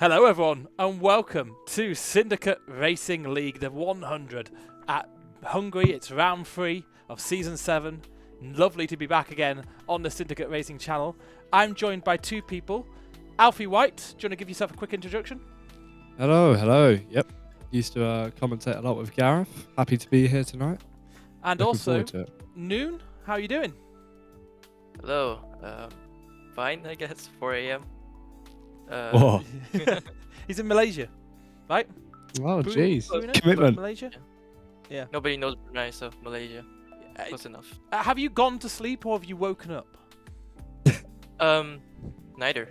Hello everyone and welcome to Syndicate Racing League, the 100 at Hungary. It's round 3 of season 7. Lovely to be back again on the Syndicate Racing channel. I'm joined by two people. Alfie White, do you want to give yourself a quick introduction? Hello. Yep. Used to commentate a lot with Gareth. Happy to be here tonight. And Looking also, forward to it. Noon, how are you doing? Hello. Fine, I guess. 4 a.m. Oh, He's in Malaysia, right? oh, jeez. Bruno? Commitment. Malaysia? Yeah. Nobody knows Brunei, so Malaysia. Close enough. Have you gone to sleep or have you woken up? Neither.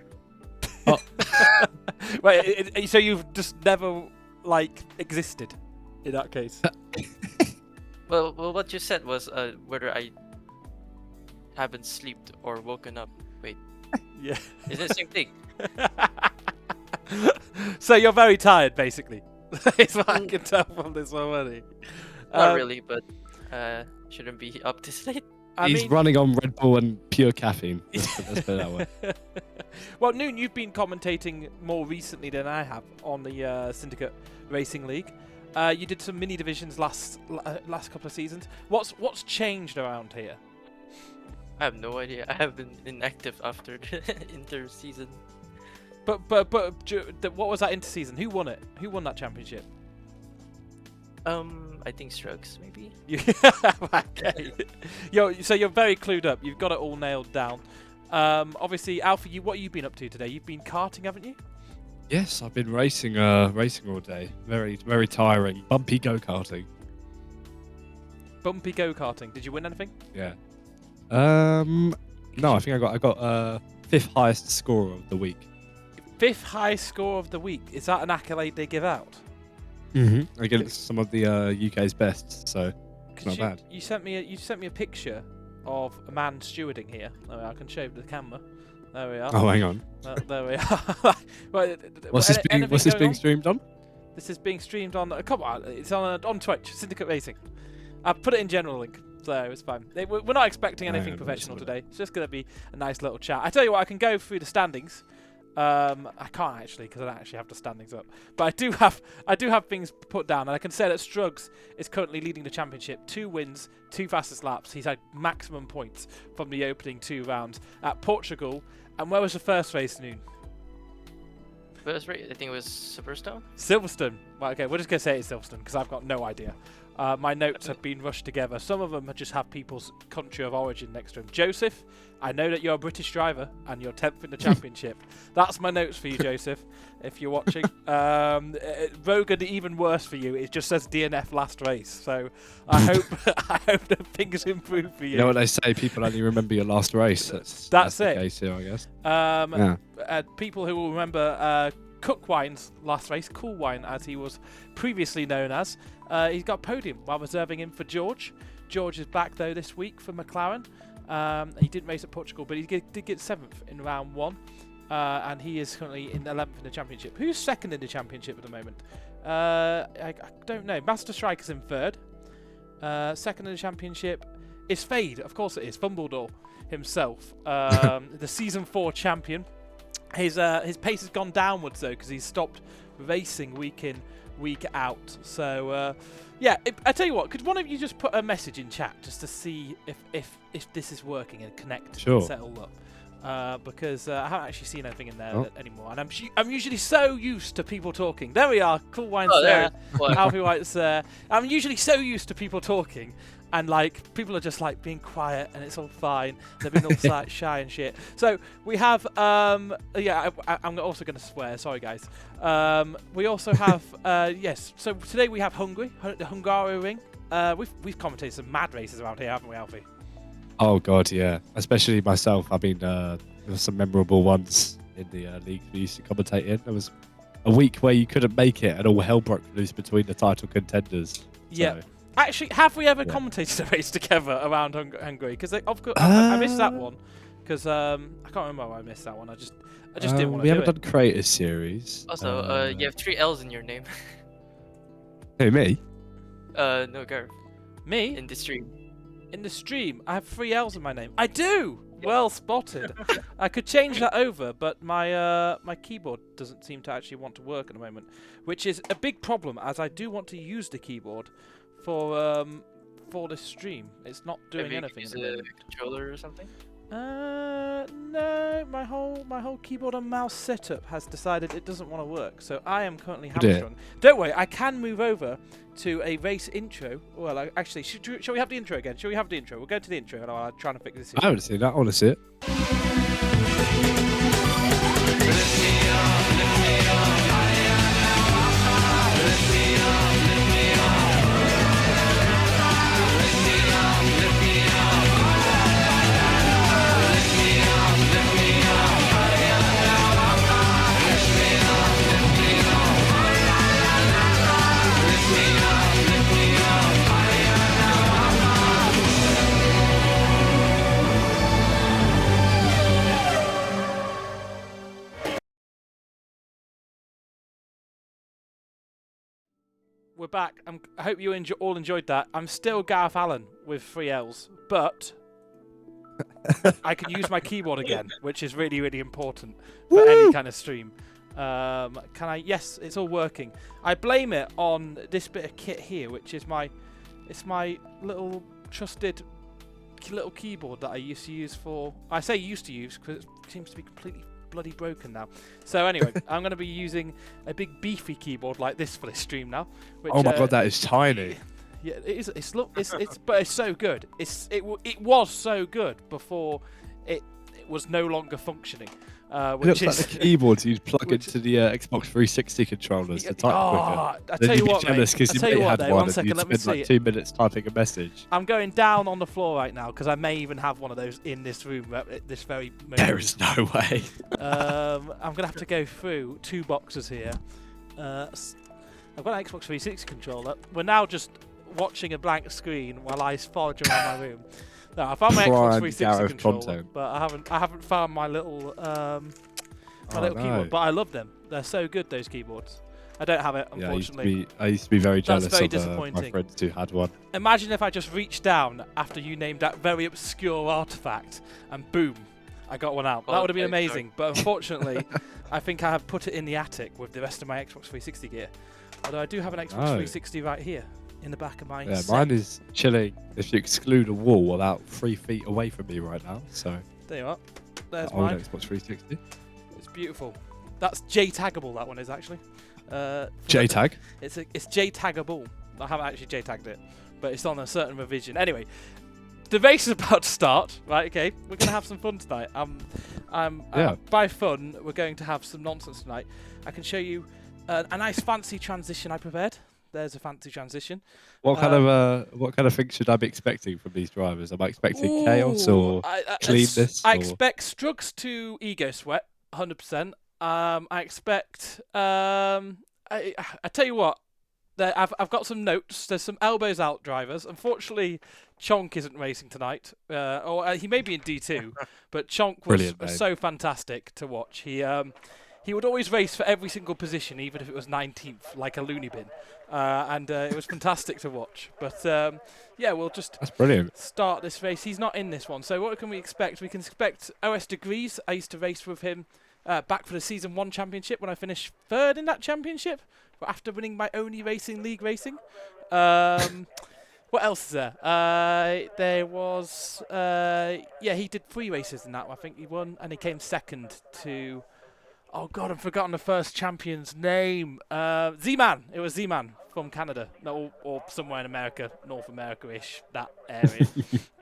Wait, so you've just never, existed in that case? Well, what you said was whether I haven't slept or woken up. Wait, Yeah. is it the same thing? So you're very tired, basically. It's what I can tell from this already. Not really, but shouldn't be up this late. He's running on Red Bull and pure caffeine. Let's put it that way. Well, Noon, you've been commentating more recently than I have on the Syndicate Racing League. You did some mini divisions last couple of seasons. What's changed around here? I have no idea. I have been inactive after the inter-season. But what was that inter-season? Who won it? Who won that championship? I think Strugs, maybe? Okay. So you're very clued up. You've got it all nailed down. Obviously, Alfie, what have you been up to today? You've been karting, haven't you? Yes, I've been racing all day. Very, very tiring. Bumpy go-karting. Bumpy go-karting. Did you win anything? Yeah. No, I think I got 5th highest score of the week. 5th highest score of the week. Is that an accolade they give out? Against some of the UK's best, so it's not bad. You sent me a picture of a man stewarding here. There I can show the camera. There we are. Oh, hang on. There we are. What's this being streamed on? This is being streamed on. Come on, it's on Twitch. Syndicate Racing. I've put it in general link, so it's fine. We're not expecting anything professional today. It's just going to be a nice little chat. I tell you what, I can go through the standings. I can't actually because I don't actually have the standings up, but I do have things put down, and I can say that Strugs is currently leading the championship. 2 wins, 2 fastest laps. He's had maximum points from the opening 2 rounds at Portugal. And where was the first race, Noon? First race, I think it was Silverstone. Silverstone. Right, okay, we're just gonna say it's Silverstone because I've got no idea. My notes have been rushed together. Some of them just have people's country of origin next to them. Joseph, I know that you're a British driver and you're 10th in the championship. That's my notes for you, Joseph, if you're watching. Rogan, even worse for you. It just says DNF last race. So I hope that things improve for you. You know what they say? People only remember your last race. That's it. The case here, I guess. People who will remember Cookwine's last race, Coolwine as he was previously known as, he's got a podium while reserving him for George. George is back though this week for McLaren. He didn't race at Portugal, but he did get 7th in round 1, and he is currently in 11th in the championship. Who's 2nd in the championship at the moment? I don't know. Master Striker's in 3rd. 2nd in the championship is Fade, of course it is. Fumbledore himself, the season 4 champion. His pace has gone downwards though because he's stopped racing week in, week out. So I tell you what, could one of you just put a message in chat just to see if this is working and connect and settle up? Because I haven't actually seen anything in there anymore, and I'm usually so used to people talking. There we are, Cool Wine's there, Alfie White's there. I'm usually so used to people talking. And people are just being quiet, and it's all fine. They've been all shy and shit. So we have, I'm also going to swear. Sorry, guys. We also have, yes. So today we have Hungary, the Hungarian ring. We've commentated some mad races around here, haven't we, Alfie? Oh god, yeah. Especially myself. I mean, there were some memorable ones in the league we used to commentate in. There was a week where you couldn't make it, and all hell broke loose between the title contenders. Yeah. Actually, have we ever commentated a race together around Hungary? Because I missed that one. Because I can't remember why I missed that one. I just didn't want to do it. We haven't done Creator Series. Also, you have 3 L's in your name. Who, me? No, Gareth. Me? In the stream. In the stream, I have 3 L's in my name. I do! Well spotted. I could change that over, but my my keyboard doesn't seem to actually want to work at the moment, which is a big problem as I do want to use the keyboard for this stream. It's not doing anything at the moment. Controller or something? No, my whole keyboard and mouse setup has decided it doesn't want to work, so I am currently Oh dear. hamstrung. Don't worry, I can move over to a race intro. Well, actually, shall we have the intro again? Shall we have the intro? We'll go to the intro and I'll try and fix this I haven't seen that. I want to see it. We're back. I hope you all enjoyed that. I'm still Gareth Allen with 3 L's, but I can use my keyboard again, which is really, really important for any kind of stream. Can I? Yes, it's all working. I blame it on this bit of kit here, which is my little trusted little keyboard that I used to use for. I say used to use because it seems to be completely bloody broken now. So anyway, I'm going to be using a big beefy keyboard like this for this stream now. Which, Oh my god, that is tiny. Yeah, it is. But it's so good. It was so good before it was no longer functioning. It Which looks like the keyboard you'd plug into the Xbox 360 controllers to type quicker. I Then tell you you'd be what, jealous mate. because I you tell may you what, had though, one one and second, you'd let me spend like see. 2 minutes typing a message. I'm going down on the floor right now because I may even have one of those in this room at this very moment. There is no way. I'm gonna have to go through 2 boxes here. I've got an Xbox 360 controller. We're now just watching a blank screen while I forage around my room. No, I found my Xbox 360 Gareth controller, content. but I haven't found my little No. keyboard. But I love them. They're so good, those keyboards. I don't have it, Yeah, unfortunately. I used to be very That's jealous very of my disappointing. friends who had one. Imagine if I just reached down after you named that very obscure artifact, and boom, I got one out. That would have been Okay, amazing. But unfortunately, I think I have put it in the attic with the rest of my Xbox 360 gear. Although I do have an Xbox 360 right here in the back of my Yeah, set. mine is chilling, if you exclude a wall, about 3 feet away from me right now. So There you are. There's that old mine. Xbox 360. It's beautiful. That's J-taggable, that one is actually. JTAG. It's J-taggable. I haven't actually J-tagged it, but it's on a certain revision. Anyway, the race is about to start, right? Okay, we're gonna have some fun tonight. By fun, we're going to have some nonsense tonight. I can show you a nice fancy transition I prepared. There's a fancy transition. What kind of thing should I be expecting from these drivers? Am I expecting chaos or cleanness? I or- expect Strugs to ego sweat, 100%. I expect. I tell you what. I've got some notes. There's some elbows out drivers. Unfortunately, Chonk isn't racing tonight. He may be in D2, but Chonk was so fantastic to watch. He would always race for every single position, even if it was 19th, like a loony bin. And it was fantastic to watch. But yeah, we'll just That's brilliant. start this race. He's not in this one. So what can we expect? We can expect OS Degrees. I used to race with him back for the Season 1 championship when I finished 3rd in that championship after winning my only racing league racing. What else is there? There was... he did 3 races in that one. I think he won, and he came 2nd to... Oh, God, I've forgotten the first champion's name. Z-Man. It was Z-Man from Canada. No, or somewhere in America, North America-ish, that area.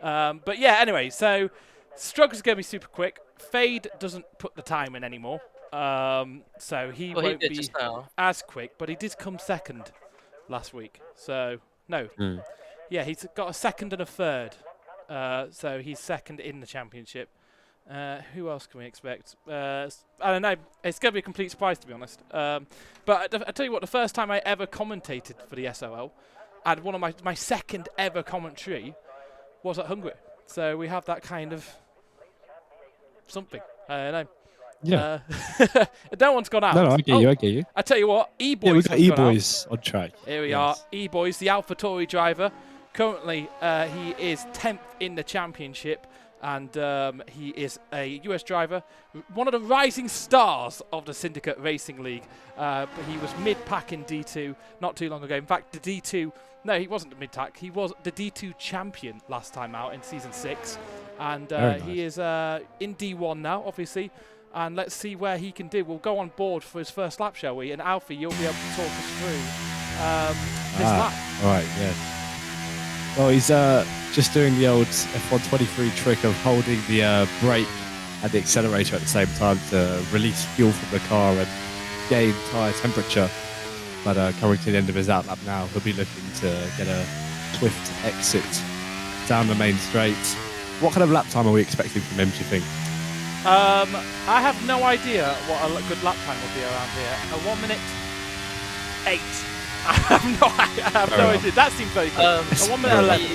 But yeah, anyway, so Strug is going to be super quick. Fade doesn't put the time in anymore. So he won't be as quick, but he did come 2nd last week. So, no. Yeah, he's got a 2nd and a 3rd. So he's 2nd in the championship. Who else can we expect? I don't know. It's going to be a complete surprise, to be honest. But I tell you what, the first time I ever commentated for the SRL, and one of my 2nd ever commentary was at Hungary. So we have that kind of something. I don't know. Yeah. No one's gone out. No, I get you. I tell you what, E-Boys. Yeah, we've got has gone out. E-Boys on track. Here we are, E-Boys, the AlphaTauri driver. Currently, he is 10th in the championship. And he is a US driver, one of the rising stars of the Syndicate Racing League. But he was mid-pack in D2 not too long ago. In fact, the D2, no, he wasn't mid-pack. He was the D2 champion last time out in Season 6. And Very he nice. is in D1 now, obviously. And let's see where he can do. We'll go on board for his first lap, shall we? And Alfie, you'll be able to talk us through this lap. All right, yeah. Well, he's just doing the old F123 trick of holding the brake and the accelerator at the same time to release fuel from the car and gain tyre temperature. But coming to the end of his outlap now, he'll be looking to get a swift exit down the main straight. What kind of lap time are we expecting from him, do you think? I have no idea what a good lap time will be around here. 1 minute 8. I have no idea. That seemed very good. 1 minute 11.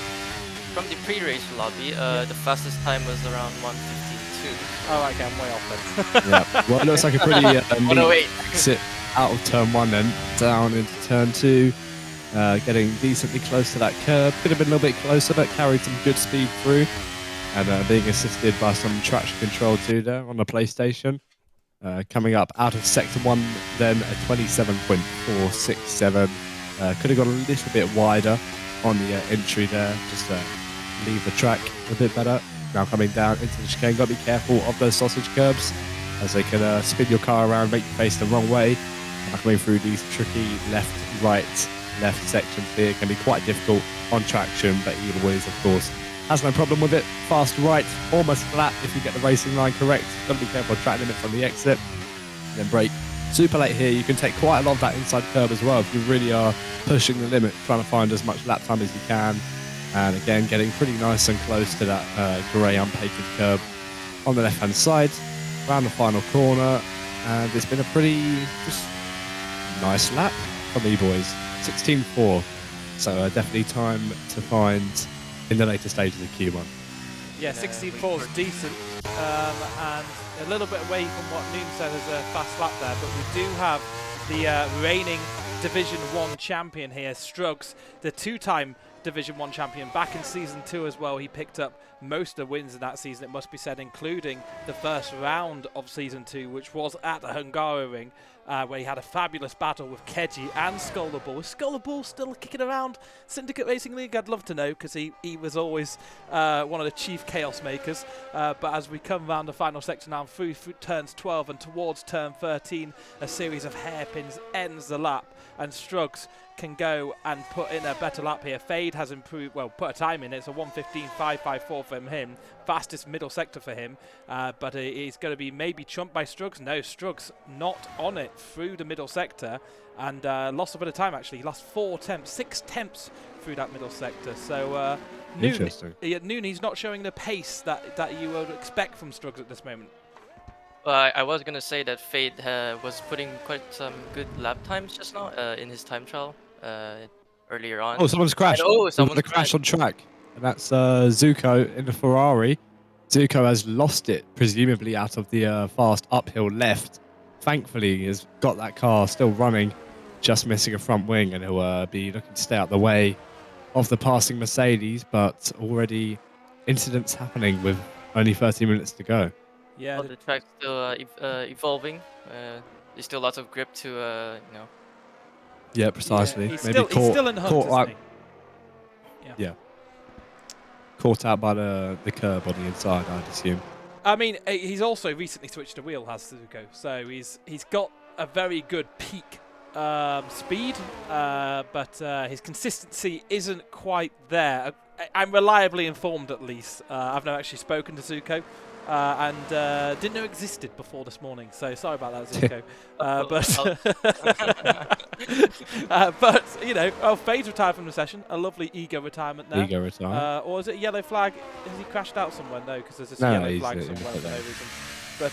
From the pre-race lobby, the fastest time was around 1:52. Oh, okay, I'm way off then. Yeah. Well, it looks like a pretty neat 108. exit out of turn 1 then, down into turn 2. Getting decently close to that curb. Could have been a little bit closer, but carried some good speed through. And being assisted by some traction control too there on the PlayStation. Coming up out of sector 1 then a 27.467. Could have gone a little bit wider on the entry there, just to leave the track a bit better. Now coming down into the chicane, got to be careful of those sausage curbs as they can spin your car around, make you face the wrong way. And coming through these tricky left, right, left sections here can be quite difficult on traction, but he always, of course, has no problem with it. Fast right, almost flat if you get the racing line correct. Got to be careful of track limits on the exit. And then brake super late here. You can take quite a lot of that inside curb as well if you really are pushing the limit, trying to find as much lap time as you can. And again, getting pretty nice and close to that grey unpainted curb on the left-hand side. Around the final corner. And it's been a pretty just nice lap for me, boys. 16.4. So definitely time to find in the later stages of Q1. Yeah, 16.4 is decent, and a little bit away from what Noon said as a fast lap there, but we do have the reigning Division 1 champion here, Struggs, the two-time Division 1 champion back in Season 2 as well. He picked up most of the wins in that season, it must be said, including the first round of Season 2, which was at the Hungarian, where he had a fabulous battle with Keji and Skullable. Is Skullable still kicking around Syndicate Racing League? I'd love to know, because he was always one of the chief chaos makers. But as we come around the final section now, through turns 12 and towards turn 13, a series of hairpins ends the lap, and Struggs can go and put in a better lap here. Fade has improved, well, put a time in. It's a 1:15.554 from him. Fastest middle sector for him. But he's going to be maybe trumped by Struggs. No, Struggs not on it through the middle sector. And lost a bit of time, actually. He lost 6 tenths through that middle sector. So Interesting. Noon, he's not showing the pace that you would expect from Struggs at this moment. I was gonna say that Fade was putting quite some good lap times just now in his time trial earlier on. Oh, someone's crashed. Someone's crashed on track. And that's Zuko in the Ferrari. Zuko has lost it, presumably out of the fast uphill left. Thankfully, he has got that car still running, just missing a front wing, and he'll be looking to stay out the way of the passing Mercedes, but already incidents happening with only 30 minutes to go. Yeah, Well, the track's still evolving. There's still lots of grip to, you know. Yeah, precisely. Yeah, he's Maybe still in the hunt, isn't he? Yeah. Caught out by the curb on the inside, I'd assume. I mean, he's also recently switched a wheel, has Suzuko, so he's got a very good peak speed, but his consistency isn't quite there. I'm reliably informed, at least. I've not actually spoken to Zuko, and didn't know existed before this morning, so sorry about that, Zuko. But you know, Fade's retired from the session. A lovely ego retirement now. Ego retirement. Or is it a yellow flag? Has he crashed out somewhere? No, because there's a No, yellow he's flag in somewhere the for no there. reason. But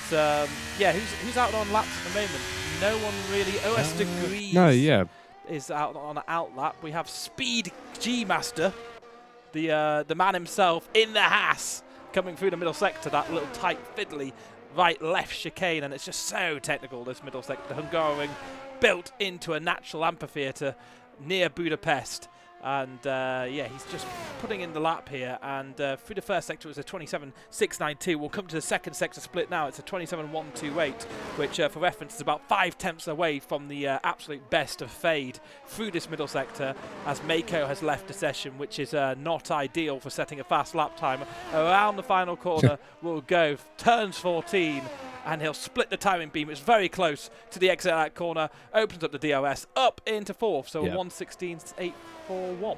yeah, who's out on laps at the moment? No one really. OS Degrees No, yeah. is out on an out lap. We have Speed G Master, the man himself in the Haas, coming through the middle sector. That little tight fiddly right-left chicane, and it's just so technical, this middle sector. The Hungarian built into a natural amphitheatre near Budapest. And yeah, he's just putting in the lap here. And through the first sector, it was a 27.692. We'll come to the second sector split now. It's a 27.128, which, for reference, is about 5 tenths away from the absolute best of Fade through this middle sector, as Mako has left the session, which is not ideal for setting a fast lap time. Around the final corner will go, turns 14. And he'll split the timing beam. It's very close to the exit at that corner. Opens up the DRS up into 4th. So 1:16.841.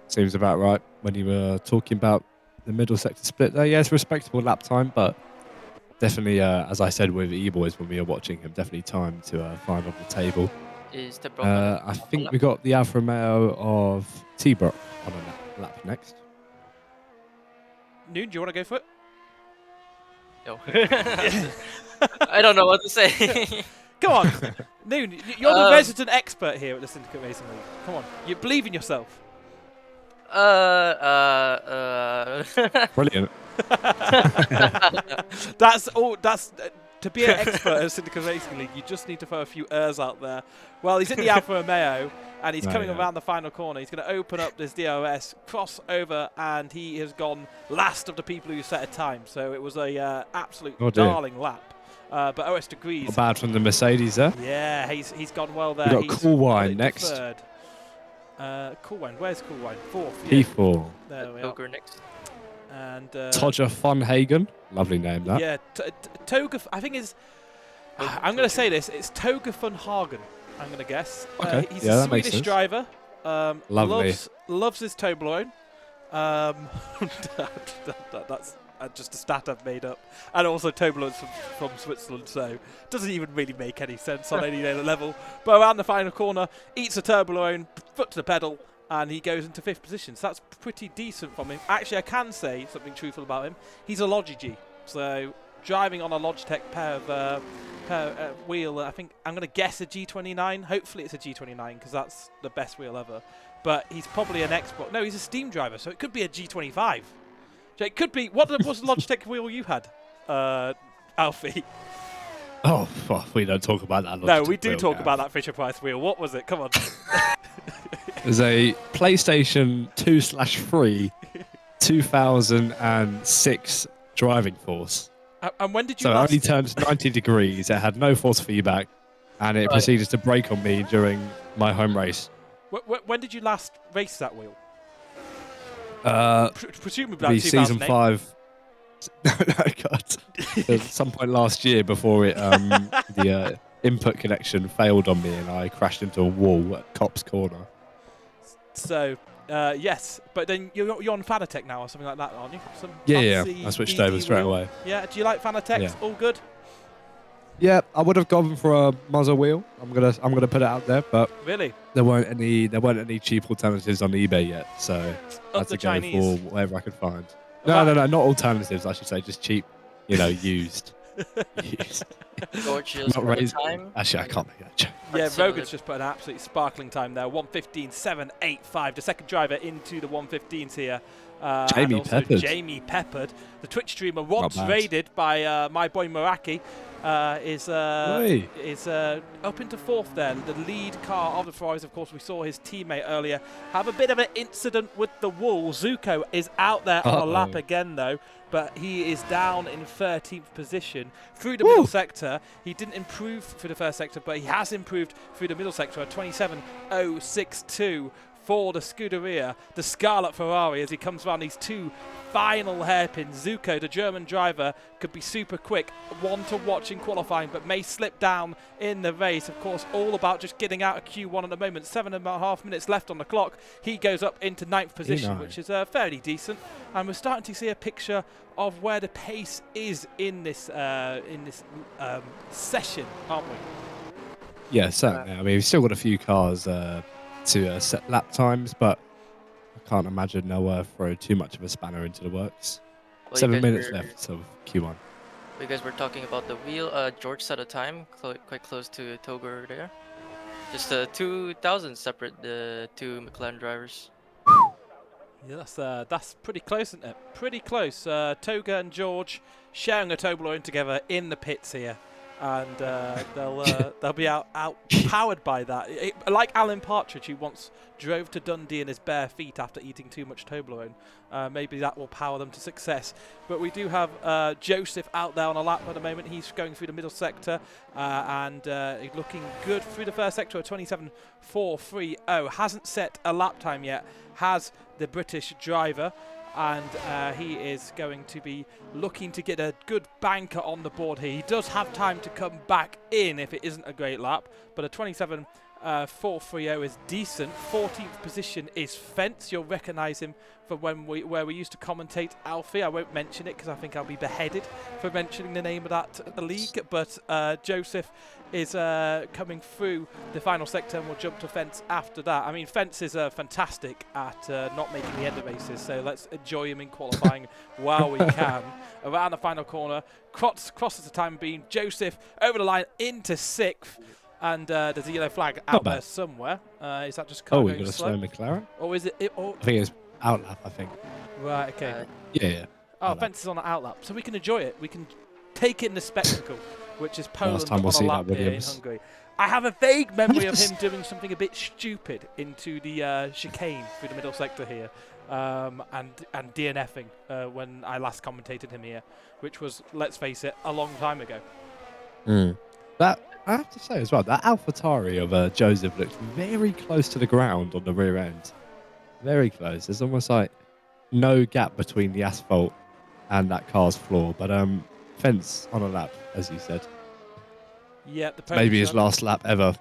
Seems about right when you were talking about the middle sector split there. Yeah, it's a respectable lap time, but definitely, as I said with E-Boys when we were watching him, definitely time to find on the table. Is the I think we got the Alfa Romeo of T-Brock on a lap next. Noon, do you want to go for it? No. I don't know what to say. Come on, Noon, you're the resident expert here at the Syndicate Racing League. Come on, you believe in yourself. Brilliant. That's all. That's to be an expert at Syndicate Racing League. You just need to throw a few errs out there. Well, he's in the Alfa Romeo, and he's coming around the final corner. He's going to open up this DRS, cross over, and he has gone last of the people who set a time. So it was a absolute darling lap. But OS Degrees. Not bad from the Mercedes there. Yeah, he's gone well there. We've got Cool Wine next. Third. Cool Wine. Where's Cool Wine? 4th. P4. There we are. Toger next. And Todger Funhagen. Lovely name, that. Yeah, Toga. I think is. I'm going to say this. It's Toga Funhagen. I'm going to guess. Okay. He's a Swedish driver. Lovely. Loves his Toblerone. That's just a stat I've made up. And also Toblerone's from Switzerland, so doesn't even really make any sense on any level. But around the final corner, eats a Toblerone, foot to the pedal, and he goes into 5th position. So that's pretty decent from him. Actually, I can say something truthful about him. He's a Logigi, so driving on a Logitech pair of wheel. I think I'm going to guess a G29. Hopefully it's a G29 because that's the best wheel ever. But he's probably an export. No, he's a Steam driver, so it could be a G25. So it could be. What was the Logitech wheel you had, Alfie? Oh, we don't talk about that. No, we do talk about that Fisher-Price wheel. What was it? Come on. There's a PlayStation 2/3 2006 driving force. And when did you? So it only turned 90 degrees. It had no force feedback, and it proceeded to brake on me during my home race. When did you last race that wheel? Presumably like season 5. No, God. At some point last year, before it, the input connection failed on me, and I crashed into a wall at Cop's Corner. So, yes, but then you're on Fanatec now or something like that, aren't you? Yeah. I switched over straight away. Yeah. Do you like Fanatec? Yeah. All good. Yeah, I would have gone for a muzzle wheel. I'm gonna put it out there, but really, there weren't any cheap alternatives on eBay yet, so I had to go for whatever I could find. No, not alternatives. I should say just cheap, used. Gorgeous not raised. Time. Actually, I can't make that joke. Yeah, Rogan's just put an absolutely sparkling time there. 1:15.785. The second driver into the 1:15s here. Jamie Peppard. Jamie Peppard, the Twitch streamer once raided by my boy Meraki, is up into 4th there. The lead car of the Ferraris, of course, we saw his teammate earlier have a bit of an incident with the wall. Zuko is out there on a lap again, though, but he is down in 13th position through the middle sector. He didn't improve through the first sector, but he has improved through the middle sector at 27.062 for the Scuderia, the Scarlet Ferrari, as he comes around these 2 final hairpins. Zuko, the German driver, could be super quick, one to watch in qualifying, but may slip down in the race. Of course, all about just getting out of Q1 at the moment. 7.5 minutes left on the clock. He goes up into 9th position, which is fairly decent. And we're starting to see a picture of where the pace is in this session, aren't we? Yeah, certainly. I mean, we've still got a few cars to set lap times, but I can't imagine they'll throw too much of a spanner into the works. Well, 7 minutes left of Q1. Because we're talking about the wheel, George set a time quite close to Toger there. Just 2,000 separate the 2 McLaren drivers. Yeah, that's pretty close, isn't it? Pretty close. Toga and George sharing a Toblerone together in the pits here. and they'll be out powered by that. Like Alan Partridge, who once drove to Dundee in his bare feet after eating too much Toblerone. Maybe that will power them to success. But we do have Joseph out there on a lap at the moment. He's going through the middle sector and looking good through the first sector at 27.430. Hasn't set a lap time yet, has the British driver. And he is going to be looking to get a good banker on the board here. He does have time to come back in if it isn't a great lap, but a 27.430 is decent. 14th position is Fence. You'll recognise him from where we used to commentate Alfie. I won't mention it because I think I'll be beheaded for mentioning the name of that league. But Joseph is coming through the final sector and will jump to Fence after that. I mean, Fence is fantastic at not making the end of races, so let's enjoy him in qualifying while we can. Around the final corner, crosses the time being. Joseph over the line into 6th. And there's a yellow flag out there somewhere. Is that just car we going got a slow? slow McLaren? Or is it? I think it's outlap, I think. Right, okay. Yeah. Oh, Fence is on an outlap. So we can enjoy it. We can take in the spectacle, which is Poland time we'll on see a that lap here in Williams. Hungary. I have a vague memory of him doing something a bit stupid into the chicane through the middle sector here. And DNFing when I last commentated him here, which was, let's face it, a long time ago. That, I have to say as well, that AlphaTauri of Joseph looks very close to the ground on the rear end. Very close. There's almost like no gap between the asphalt and that car's floor. But Fence on a lap, as you said. Yeah, the Maybe his last lap ever.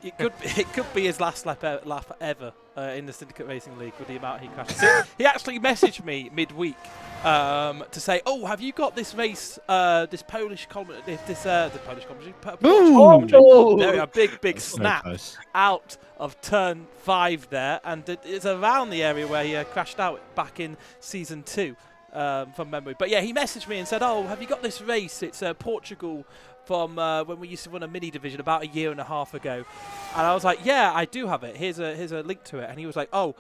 It could be his last lap ever in the Syndicate Racing League with the amount he crashed. So he actually messaged me midweek to say, "Oh, have you got this race? This Polish commentary? The Polish commentary? There we are, big snap out of turn 5 there, and it's around the area where he crashed out back in season 2 from memory. But yeah, he messaged me and said, "Oh, have you got this race? It's Portugal." From when we used to run a mini division about a year and a half ago, and I was like, "Yeah, I do have it. Here's a link to it." And he was like, "Oh,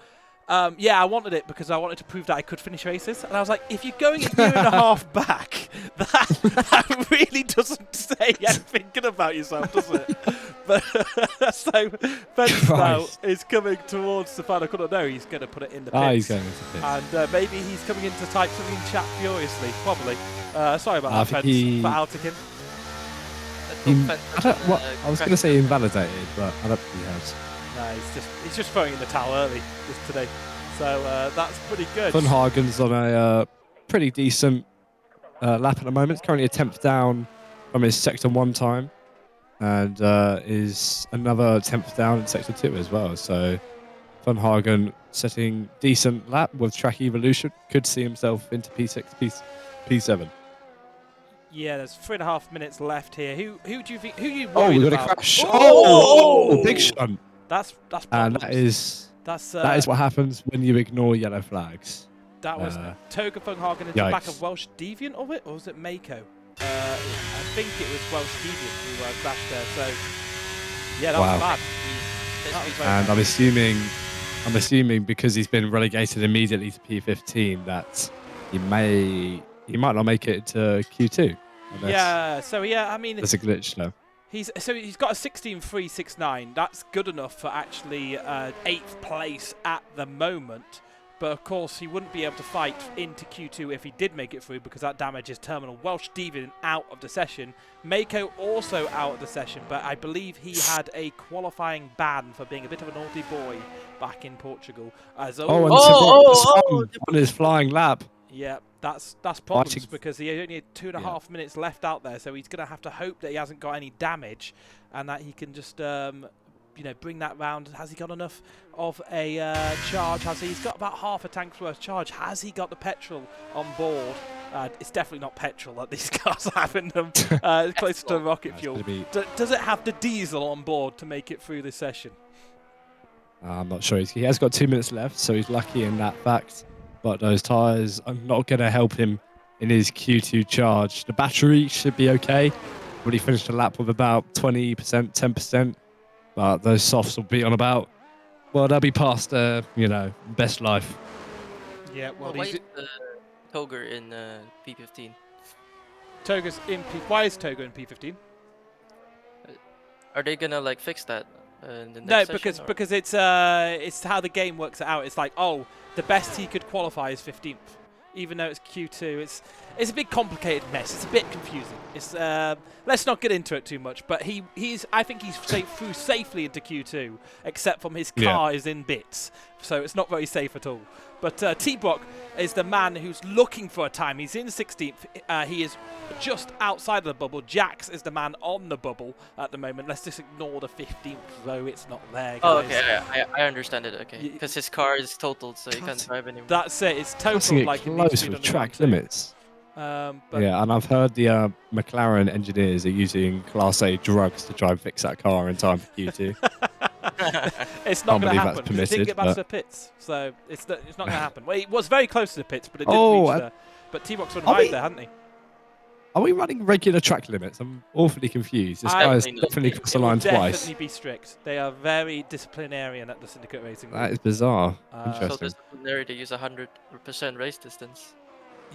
yeah, I wanted it because I wanted to prove that I could finish races." And I was like, "If you're going a year and a half back, that really doesn't say anything good about yourself, does it?" But so Fence now is coming towards the final corner. No, he's going to put it in the pits. He's going into pits. And maybe he's coming in to type something in chat furiously, probably. Sorry about that, Fence, for outing him. I was going to say invalidated, but I don't think he has. No, he's just throwing in the towel early today. So that's pretty good. Funhagen's on a pretty decent lap at the moment. It's currently a 10th down from his Sector 1 time. And is another 10th down in Sector 2 as well. So Funhagen setting decent lap with track evolution. Could see himself into P6, P7. Yeah, there's 3.5 minutes left here. Who do you think? Who are you worried we got about? a crash. Oh, big shunt. That's and that is what happens when you ignore yellow flags. That was Toga Funhagen into the back of Welsh Deviant of it, or was it Mako? I think it was Welsh Deviant who crashed there. So yeah, that was bad. And I'm assuming because he's been relegated immediately to P15 that he might not make it to Q2. Yeah, so yeah, I mean, there's a glitch now. He's got a 16.369. That's good enough for actually 8th place at the moment. But of course, he wouldn't be able to fight into Q2 if he did make it through because that damages terminal. Welsh Deviant out of the session. Mako also out of the session, but I believe he had a qualifying ban for being a bit of a naughty boy back in Portugal. On his flying lap. Yeah, that's problems because he only had 2.5 minutes left out there, so he's going to have to hope that he hasn't got any damage and that he can just bring that round. Has he got enough of a charge? He's got about half a tank's worth charge. Has he got the petrol on board? It's definitely not petrol that these cars have in them. It's closer to rocket fuel. Does it have the diesel on board to make it through this session? I'm not sure. He has got 2 minutes left, so he's lucky in that fact. But those tyres are not going to help him in his Q2 charge. The battery should be okay. But he finished the lap with about 20%, 10%. But those softs will be on about, they'll be past, best life. Yeah, why is Toga in P15? Toga's in P. Why is Toga in P15? Are they gonna like fix that in the No, next session? Or? because it's how the game works it out. It's like, oh, the best he could qualify is 15th, even though it's Q2. It's a big complicated mess. It's a bit confusing. It's let's not get into it too much. But I think he's through safely into Q2, except from his car is in bits, so it's not very safe at all. But T-Brock is the man who's looking for a time. He's in 16th. He is just outside of the bubble. Jax is the man on the bubble at the moment. Let's just ignore the 15th row. It's not there, guys. Oh, okay. I understand it. Okay, because his car is totaled, so he can't drive anymore. That's it. It's total Passing it like close with track limits. But Yeah, and I've heard the McLaren engineers are using Class A drugs to try and fix that car in time for Q2. it's not going to happen. That's It didn't get back to the pits, so it's not going to happen. Well, it was very close to the pits, but it didn't reach there. But T-Box would ride there, hadn't he? Are we running regular track limits? I'm awfully confused. This guy has definitely crossed the line twice. Definitely be strict. They are very disciplinarian at the Syndicate Racing. That is bizarre. Interesting. So disciplinary to use 100% race distance.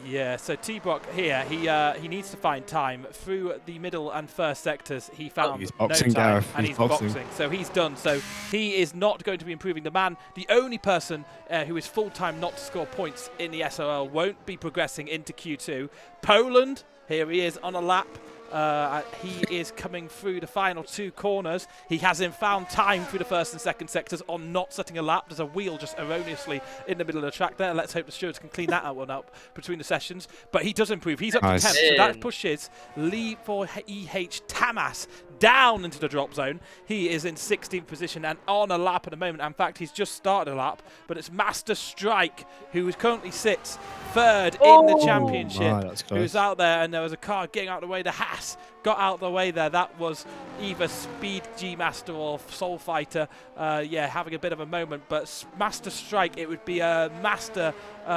Yeah, so T-Brock here, he needs to find time. Through the middle and first sectors, he found he's boxing, no time, Gareth. and he's boxing. So he's done. So he is not going to be improving. The man, the only person who is full-time not to score points in the SRL, won't be progressing into Q2. Poland, here he is on a lap. He is coming through the final two corners. He hasn't found time through the first and second sectors on not setting a lap. There's a wheel just erroneously in the middle of the track there. Let's hope the stewards can clean that one up between the sessions. But he does improve. He's up to 10th, so that pushes Lee for EH Tamas down into the drop zone. He is in 16th position and on a lap at the moment. In fact, he's just started a lap, but it's Master Strike who currently sits third in the championship, who's out there, and there was a car getting out of the way. The Haas got out of the way there. That was either Speed G Master or Soul Fighter, having a bit of a moment. But Master Strike, it would be a Master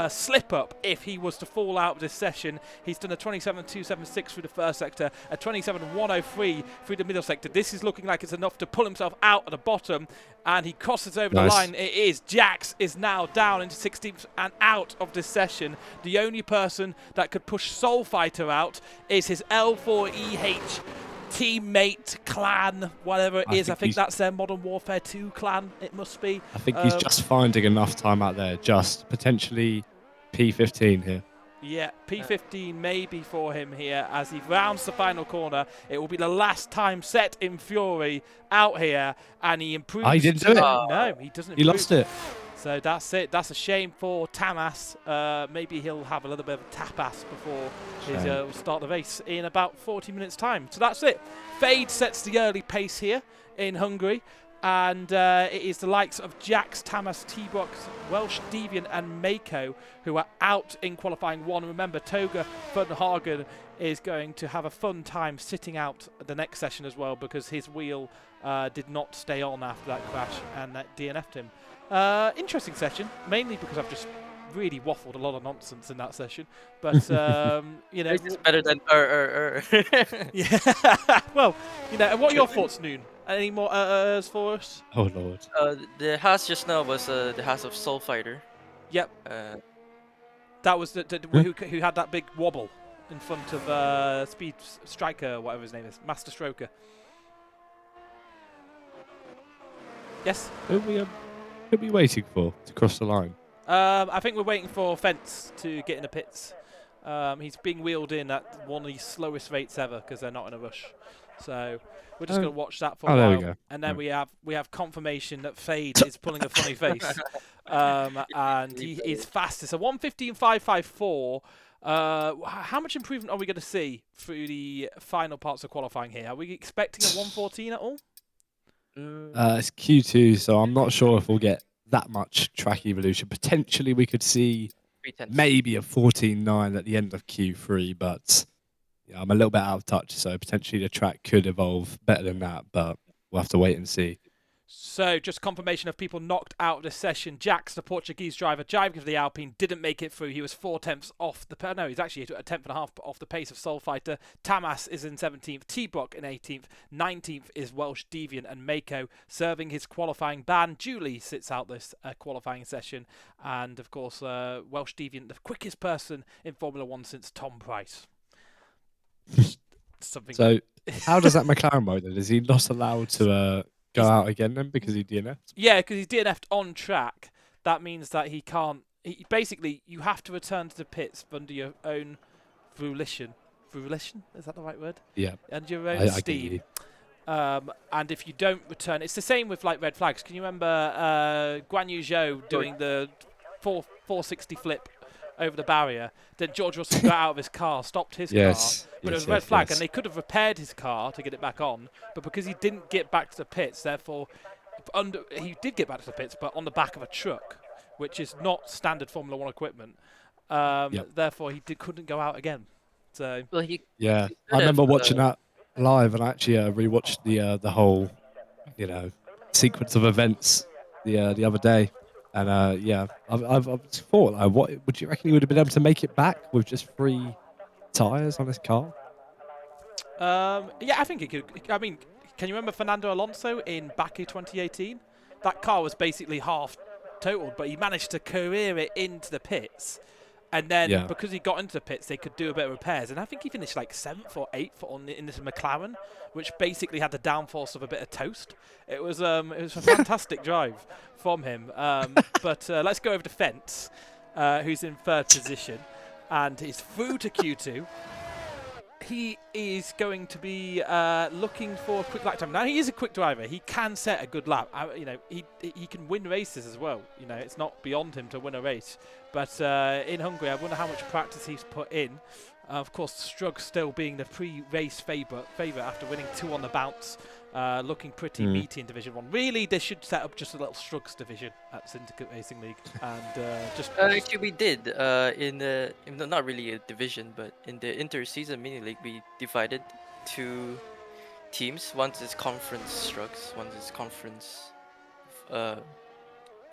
slip up if he was to fall out of this session. He's done a 27.276 through the first sector, a 27.103 through the middle sector. This is looking like it's enough to pull himself out at the bottom, and he crosses over the line. It is. Jax is now down into 16th and out of this session. The only person that could push Soul Fighter out is his L4EH teammate clan, whatever it is. I think that's their Modern Warfare 2 clan, it must be. I think he's just finding enough time out there, just potentially P15 here. Yeah, P15 maybe for him here as he rounds the final corner. It will be the last time set in Fury out here, and he improves. He didn't do it. No, he doesn't improve. He lost it. So that's it. That's a shame for Tamas. Maybe he'll have a little bit of a tapas before he'll start the race in about 40 minutes' time. So that's it. Fade sets the early pace here in Hungary. And it is the likes of Jax, Tamas, T-Box, Welsh Deviant and Mako who are out in qualifying one. Remember, Toga Funhagen is going to have a fun time sitting out the next session as well, because his wheel did not stay on after that crash and that DNF'd him. Interesting session, mainly because I've just really waffled a lot of nonsense in that session. But, you know... It's better than Yeah. Well, you know, what are your thoughts, Noon? Any more for us? Oh, Lord. The Haas just now was the Haas of Soul Fighter. Yep. That was who had that big wobble in front of Speed Striker, whatever his name is, Master Stroker. Yes? Who are we waiting for to cross the line? I think we're waiting for Fence to get in the pits. He's being wheeled in at one of the slowest rates ever because they're not in a rush. So we're just going to watch that for a while. There we go. And then we have confirmation that Fade is pulling a funny face. And he is fast. It's a 1:15.554. How much improvement are we going to see through the final parts of qualifying here? Are we expecting a 1:14 at all? It's Q2, so I'm not sure if we'll get that much track evolution. Potentially we could see maybe a 14.9 at the end of Q3, but yeah, I'm a little bit out of touch, so potentially the track could evolve better than that, but we'll have to wait and see. So, just confirmation of people knocked out of this session. Jax, the Portuguese driver, driving for the Alpine, didn't make it through. He was 4/10 off the... No, he's actually a 10.5 off the pace of Soul Fighter. Tamas is in 17th. T-Brock in 18th. 19th is Welsh Deviant and Mako serving his qualifying ban. Julie sits out this qualifying session. And, of course, Welsh Deviant, the quickest person in Formula 1 since Tom Price. Something. So How does that McLaren work then? Is he not allowed to go He's- out again then because he DNF'd? Yeah, because he's DNF'd on track. That means that he can't. Basically, you have to return to the pits under your own volition. Volition? Is that the right word? Yeah, And your own I get steam. you. And if you don't return, it's the same with like red flags. Can you remember Guan Yu Zhou doing the 460 flip over the barrier? Then George Russell got out of his car, stopped his car, Yes. but it was yes, a red yes, flag, yes. and they could have repaired his car to get it back on. But because he didn't get back to the pits, therefore, he did get back to the pits, but on the back of a truck, which is not standard Formula One equipment. Yep. Therefore, he couldn't go out again. So Well, he Yeah, he I could have, remember watching that live, and I actually rewatched the whole, sequence of events the other day, and yeah, I've thought, like, what would you reckon he would have been able to make it back with just 3 tires on his car? yeah, I think it could. I mean, can you remember Fernando Alonso in Baku 2018? That car was basically half totaled, but he managed to career it into the pits. And then Yeah. because he got into the pits, they could do a bit of repairs. And I think he finished like 7th or 8th in this McLaren, which basically had the downforce of a bit of toast. It was a fantastic drive from him. But let's go over to Fence, who's in 3rd position, and he's through to Q2. He is going to be looking for a quick lap time. Now, he is a quick driver. He can set a good lap. He can win races as well. It's not beyond him to win a race. But in Hungary, I wonder how much practice he's put in. Of course, Strug still being the pre-race favourite after winning 2 on the bounce. Looking pretty meaty in Division 1. Really, they should set up just a little Strugs division at Syndicate Racing League. And just actually, we did not really a division, but in the inter-season mini league, we divided 2 teams. One is conference Strugs, one is conference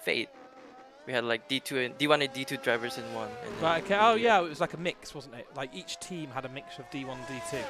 Fate. We had like D2 and D1 and D2 drivers in one. And right, okay. Oh yeah, it was like a mix, wasn't it? Like each team had a mix of D1 and D2.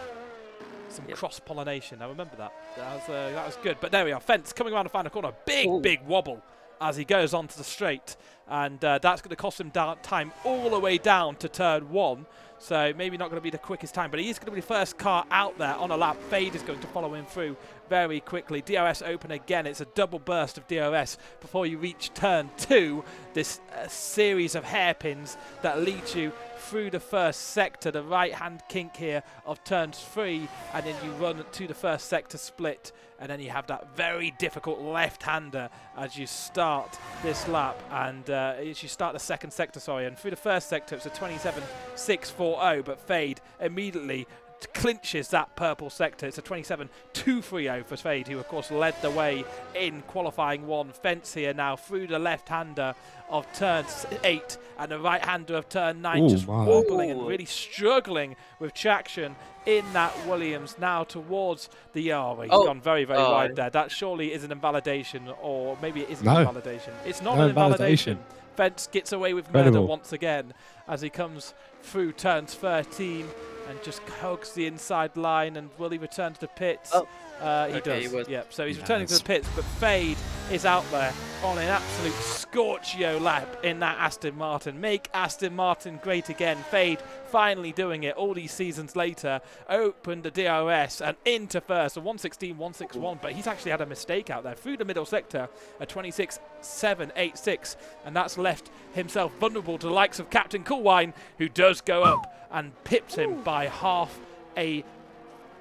Some cross-pollination. I remember that. That was good. But there we are. Fence coming around the final corner. Big wobble as he goes onto the straight. And that's going to cost him time all the way down to turn 1. So maybe not going to be the quickest time, but he is going to be the first car out there on a lap. Fade is going to follow him through very quickly. DRS open again. It's a double burst of DRS before you reach turn 2. This series of hairpins that lead you through the first sector, the right-hand kink here of turns 3, and then you run to the first sector split, and then you have that very difficult left-hander as you start this lap, and as you start the second sector, and through the first sector it's a 27.640, but Fade immediately clinches that purple sector. It's a 27.230 for Fade, who of course led the way in qualifying 1. Fence here now through the left-hander of turn 8 and the right-hander of turn 9. Ooh, just my. wobbling and really struggling with traction in that Williams now towards the he's gone very wide there. That surely is an invalidation, or maybe it isn't an invalidation. It's not an invalidation. Fence gets away with murder once again as he comes through turns 13 and just hugs the inside line. And will he return to the pits? He does. Yep. So he's returning to the pits, but Fade is out there on an absolute scorchio lap in that Aston Martin. Make Aston Martin great again. Fade finally doing it all these seasons later. Opened the DRS and into first, a 116.161, but he's actually had a mistake out there through the middle sector, a 26.786, and that's left himself vulnerable to the likes of Captain Coolwine, who does go up and pips him by half a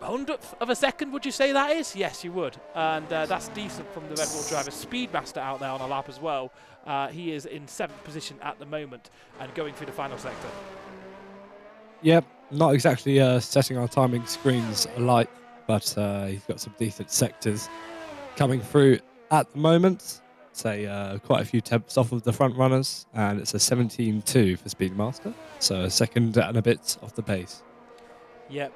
100th of a second, would you say that is? Yes, you would. And that's decent from the Red Bull driver. Speedmaster out there on a lap as well. He is in 7th position at the moment and going through the final sector. Yep, not exactly setting our timing screens alight, but he's got some decent sectors coming through at the moment. Say quite a few tenths off of the front runners, and it's a 17.2 for Speedmaster, so a second and a bit off the pace. Yep.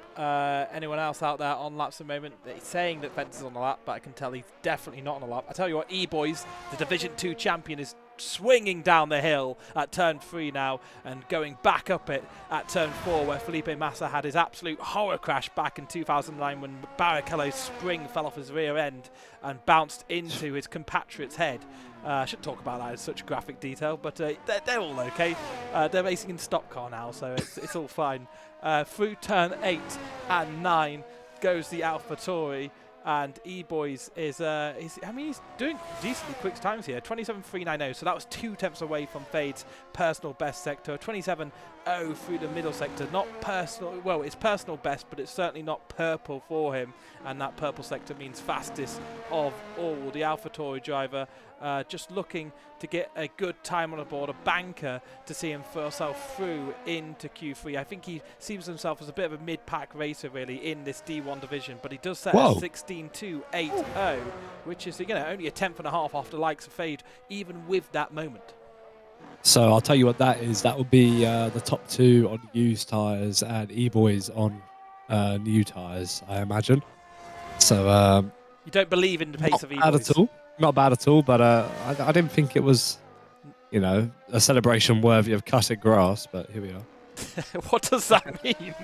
Anyone else out there on laps at the moment? He's saying that Fence is on a lap, but I can tell he's definitely not on a lap. I tell you what, E-Boys, the Division 2 champion, is swinging down the hill at turn 3 now and going back up it at turn 4, where Felipe Massa had his absolute horror crash back in 2009 when Barrichello's spring fell off his rear end and bounced into his compatriot's head. I shouldn't talk about that in such graphic detail, but they're all okay. They're racing in stock car now, so it's all fine. Through turn 8 and 9, goes the AlphaTauri, and E-Boys is he's doing decently quick times here, 27.390, so that was 2 tenths away from Fade's personal best sector. 27.0 through the middle sector, not personal, well, it's personal best, but it's certainly not purple for him, and that purple sector means fastest of all. The AlphaTauri driver just looking to get a good time on the board, a banker to see himself through into Q3. I think he sees himself as a bit of a mid-pack racer really in this D1 division, but he does set a 16.280, which is only a 10th and a half off the likes of Fade, even with that moment. So I'll tell you what that is. That would be the top 2 on used tyres and E-Boys on new tyres, I imagine. So you don't believe in the pace of E-Boys? Not bad at all, but I didn't think it was, a celebration worthy of cutting grass, but here we are. What does that mean?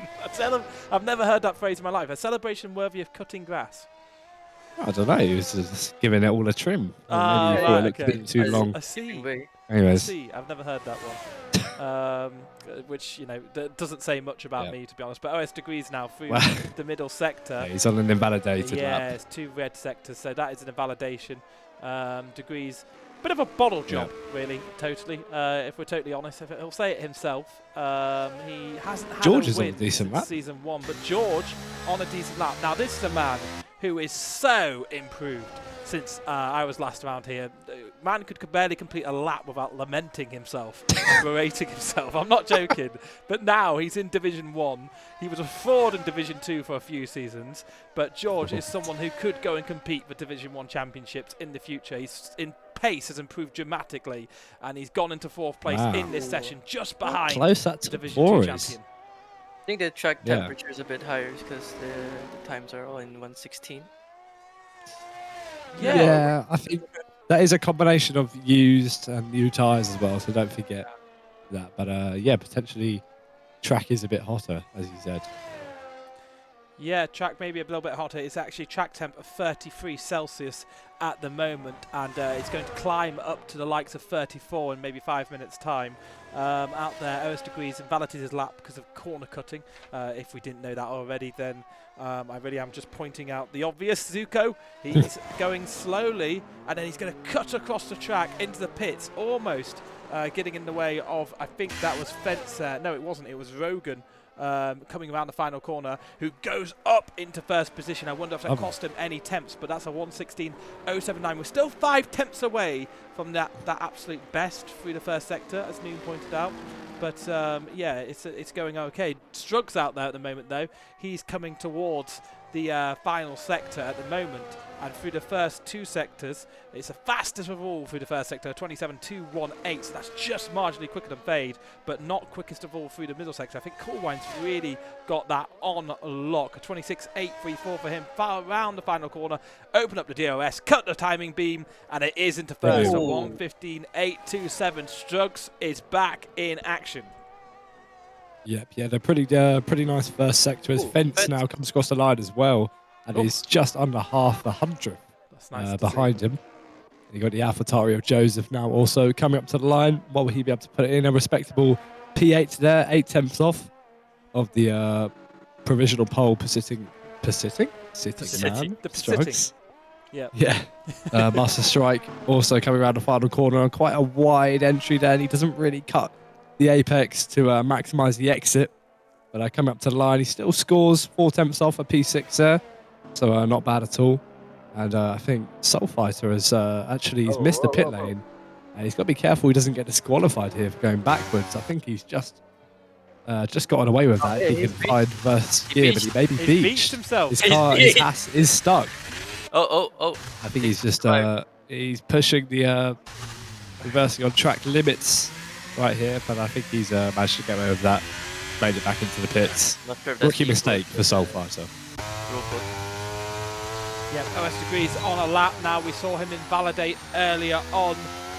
I've never heard that phrase in my life. A celebration worthy of cutting grass. I don't know. He was just giving it all a trim. Maybe you thought it looked a bit too long. I see. Anyways. I've never heard that one. Which, doesn't say much about me, to be honest. But OS Degrees now through the middle sector. Yeah, he's on an invalidated lap. Yeah, it's 2 red sectors, so that is an invalidation. Degrees, bit of a bottle job, really, totally. If we're totally honest, he'll say it himself. He hasn't had George a is win on a decent lap. Season 1, but George on a decent lap. Now, this is a man who is so improved since I was last around here. Man could barely complete a lap without lamenting himself and berating himself. I'm not joking. But now he's in Division 1. He was a fraud in Division 2 for a few seasons. But George is someone who could go and compete for Division 1 championships in the future. He's in pace has improved dramatically, and he's gone into 4th place in this session, just behind the Division 2 champion. I think the track temperature is a bit higher because the times are all in 116. Yeah, I think that is a combination of used and new tyres as well, so don't forget that. But potentially track is a bit hotter, as you said. Yeah, track maybe a little bit hotter. It's actually track temp of 33 Celsius at the moment, and it's going to climb up to the likes of 34 in maybe 5 minutes' time. Out there, OS Degrees invalidated his lap because of corner cutting. If we didn't know that already, then I really am just pointing out the obvious. Zuko, he's going slowly, and then he's going to cut across the track into the pits, almost getting in the way of, I think that was Fence. No, it wasn't. It was Rogan. Coming around the final corner, who goes up into 1st position. I wonder if that cost him any temps, but that's a 1:16.079. We're still 5 temps away from that absolute best through the 1st sector, as Noon pointed out. But it's going okay. Strug's out there at the moment, though. He's coming towards the final sector at the moment, and through the first 2 sectors, it's the fastest of all through the 1st sector, 27.218, so that's just marginally quicker than Fade, but not quickest of all through the middle sector. I think Coolwine's really got that on lock. 26.834 for him, far around the final corner, open up the DOS, cut the timing beam, and it is into 1st at 1:15.827. Strugs is back in action. Yep, yeah, they're pretty nice 1st sector. His Fence now comes across the line as well, and is just under half the 100th behind him. You got the AlphaTauri of Joseph now also coming up to the line. What will he be able to put in? A respectable P8 there, 8 tenths off of the provisional pole sitting man. Strikes. Yeah. Master Strike also coming around the final corner on quite a wide entry there, and he doesn't really cut the apex to maximise the exit. But coming up to the line, he still scores 4 tenths off a P6 there. So not bad at all. And I think Soulfighter has he's missed the pit lane. And he's got to be careful he doesn't get disqualified here for going backwards. I think he's just gotten away with that. If he can find first gear, but he may be beached. Himself. His car is stuck. Oh. I think he's just he's pushing the reversing on track limits right here, but I think he's managed to get away with that. Made it back into the pits. Rookie mistake for Soulfighter. Yeah, OS Degrees on a lap now. We saw him invalidate earlier on,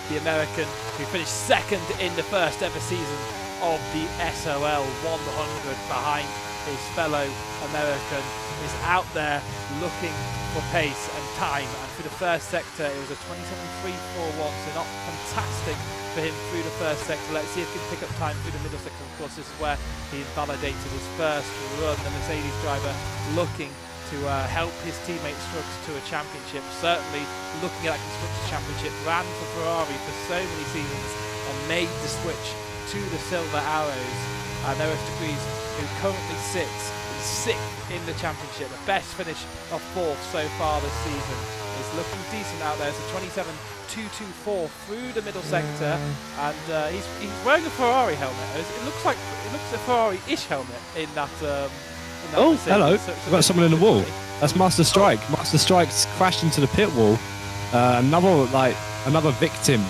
the American, who finished 2nd in the 1st ever season of the SRL-100 behind his fellow American. Is out there looking for pace and time, and through the 1st sector it was a 27.341, so not fantastic for him through the 1st sector. Let's see if he can pick up time through the middle sector. Of course, this is where he invalidated his 1st run. The Mercedes driver looking to help his teammate Strugs to a championship. Certainly looking at that Constructors' Championship, ran for Ferrari for so many seasons and made the switch to the Silver Arrows. And OS Degrees, who currently sits in 6th in the championship, the best finish of 4th so far this season, is looking decent out there. It's a 27.224 through the middle sector, and he's wearing a Ferrari helmet. It looks a Ferrari-ish helmet in that. Oh, Mercedes. hello! So We've got someone in the wall. That's Master Strike. Master Strike's crashed into the pit wall. Another victim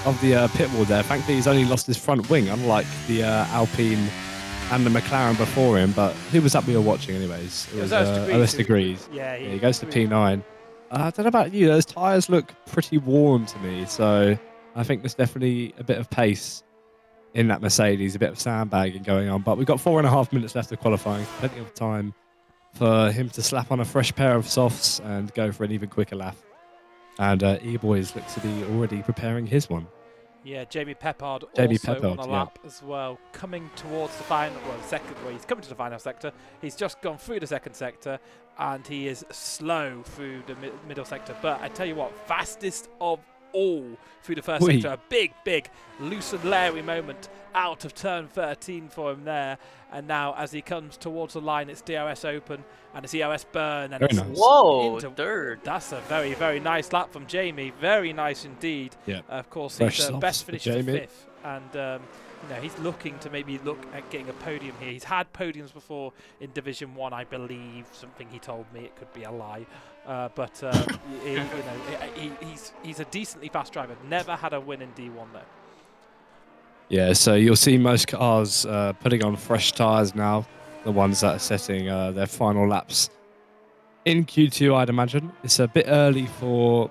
of the pit wall there. Thankfully, he's only lost his front wing, unlike the Alpine and the McLaren before him. But who was that we were watching, anyways? It was OS Degrees. Yeah, he goes to P9. I don't know about you. Those tyres look pretty worn to me, so I think there's definitely a bit of pace in that Mercedes, a bit of sandbagging going on. But we've got 4.5 minutes left of qualifying, plenty of time for him to slap on a fresh pair of softs and go for an even quicker lap. And E-Boys looks to be already preparing his one. Yeah, Jamie Peppard also on a lap as well, coming towards the final, he's coming to the final sector. He's just gone through the second sector, and he is slow through the middle sector. But I tell you what, fastest of all through the first sector. A big, loose and leery moment out of turn 13 for him there. And now, as he comes towards the line, it's DRS open and it's ERS burn. And very nice. Whoa, third. That's a very, very nice lap from Jamie. Very nice indeed. Yeah. Of course, Fresh his best finish to Jamie. 5th. And he's looking to maybe look at getting a podium here. He's had podiums before in Division 1, I believe. Something he told me. It could be a lie. But he's a decently fast driver. Never had a win in D1 though. Yeah, so you'll see most cars putting on fresh tyres now, the ones that are setting their final laps in Q2, I'd imagine. It's a bit early for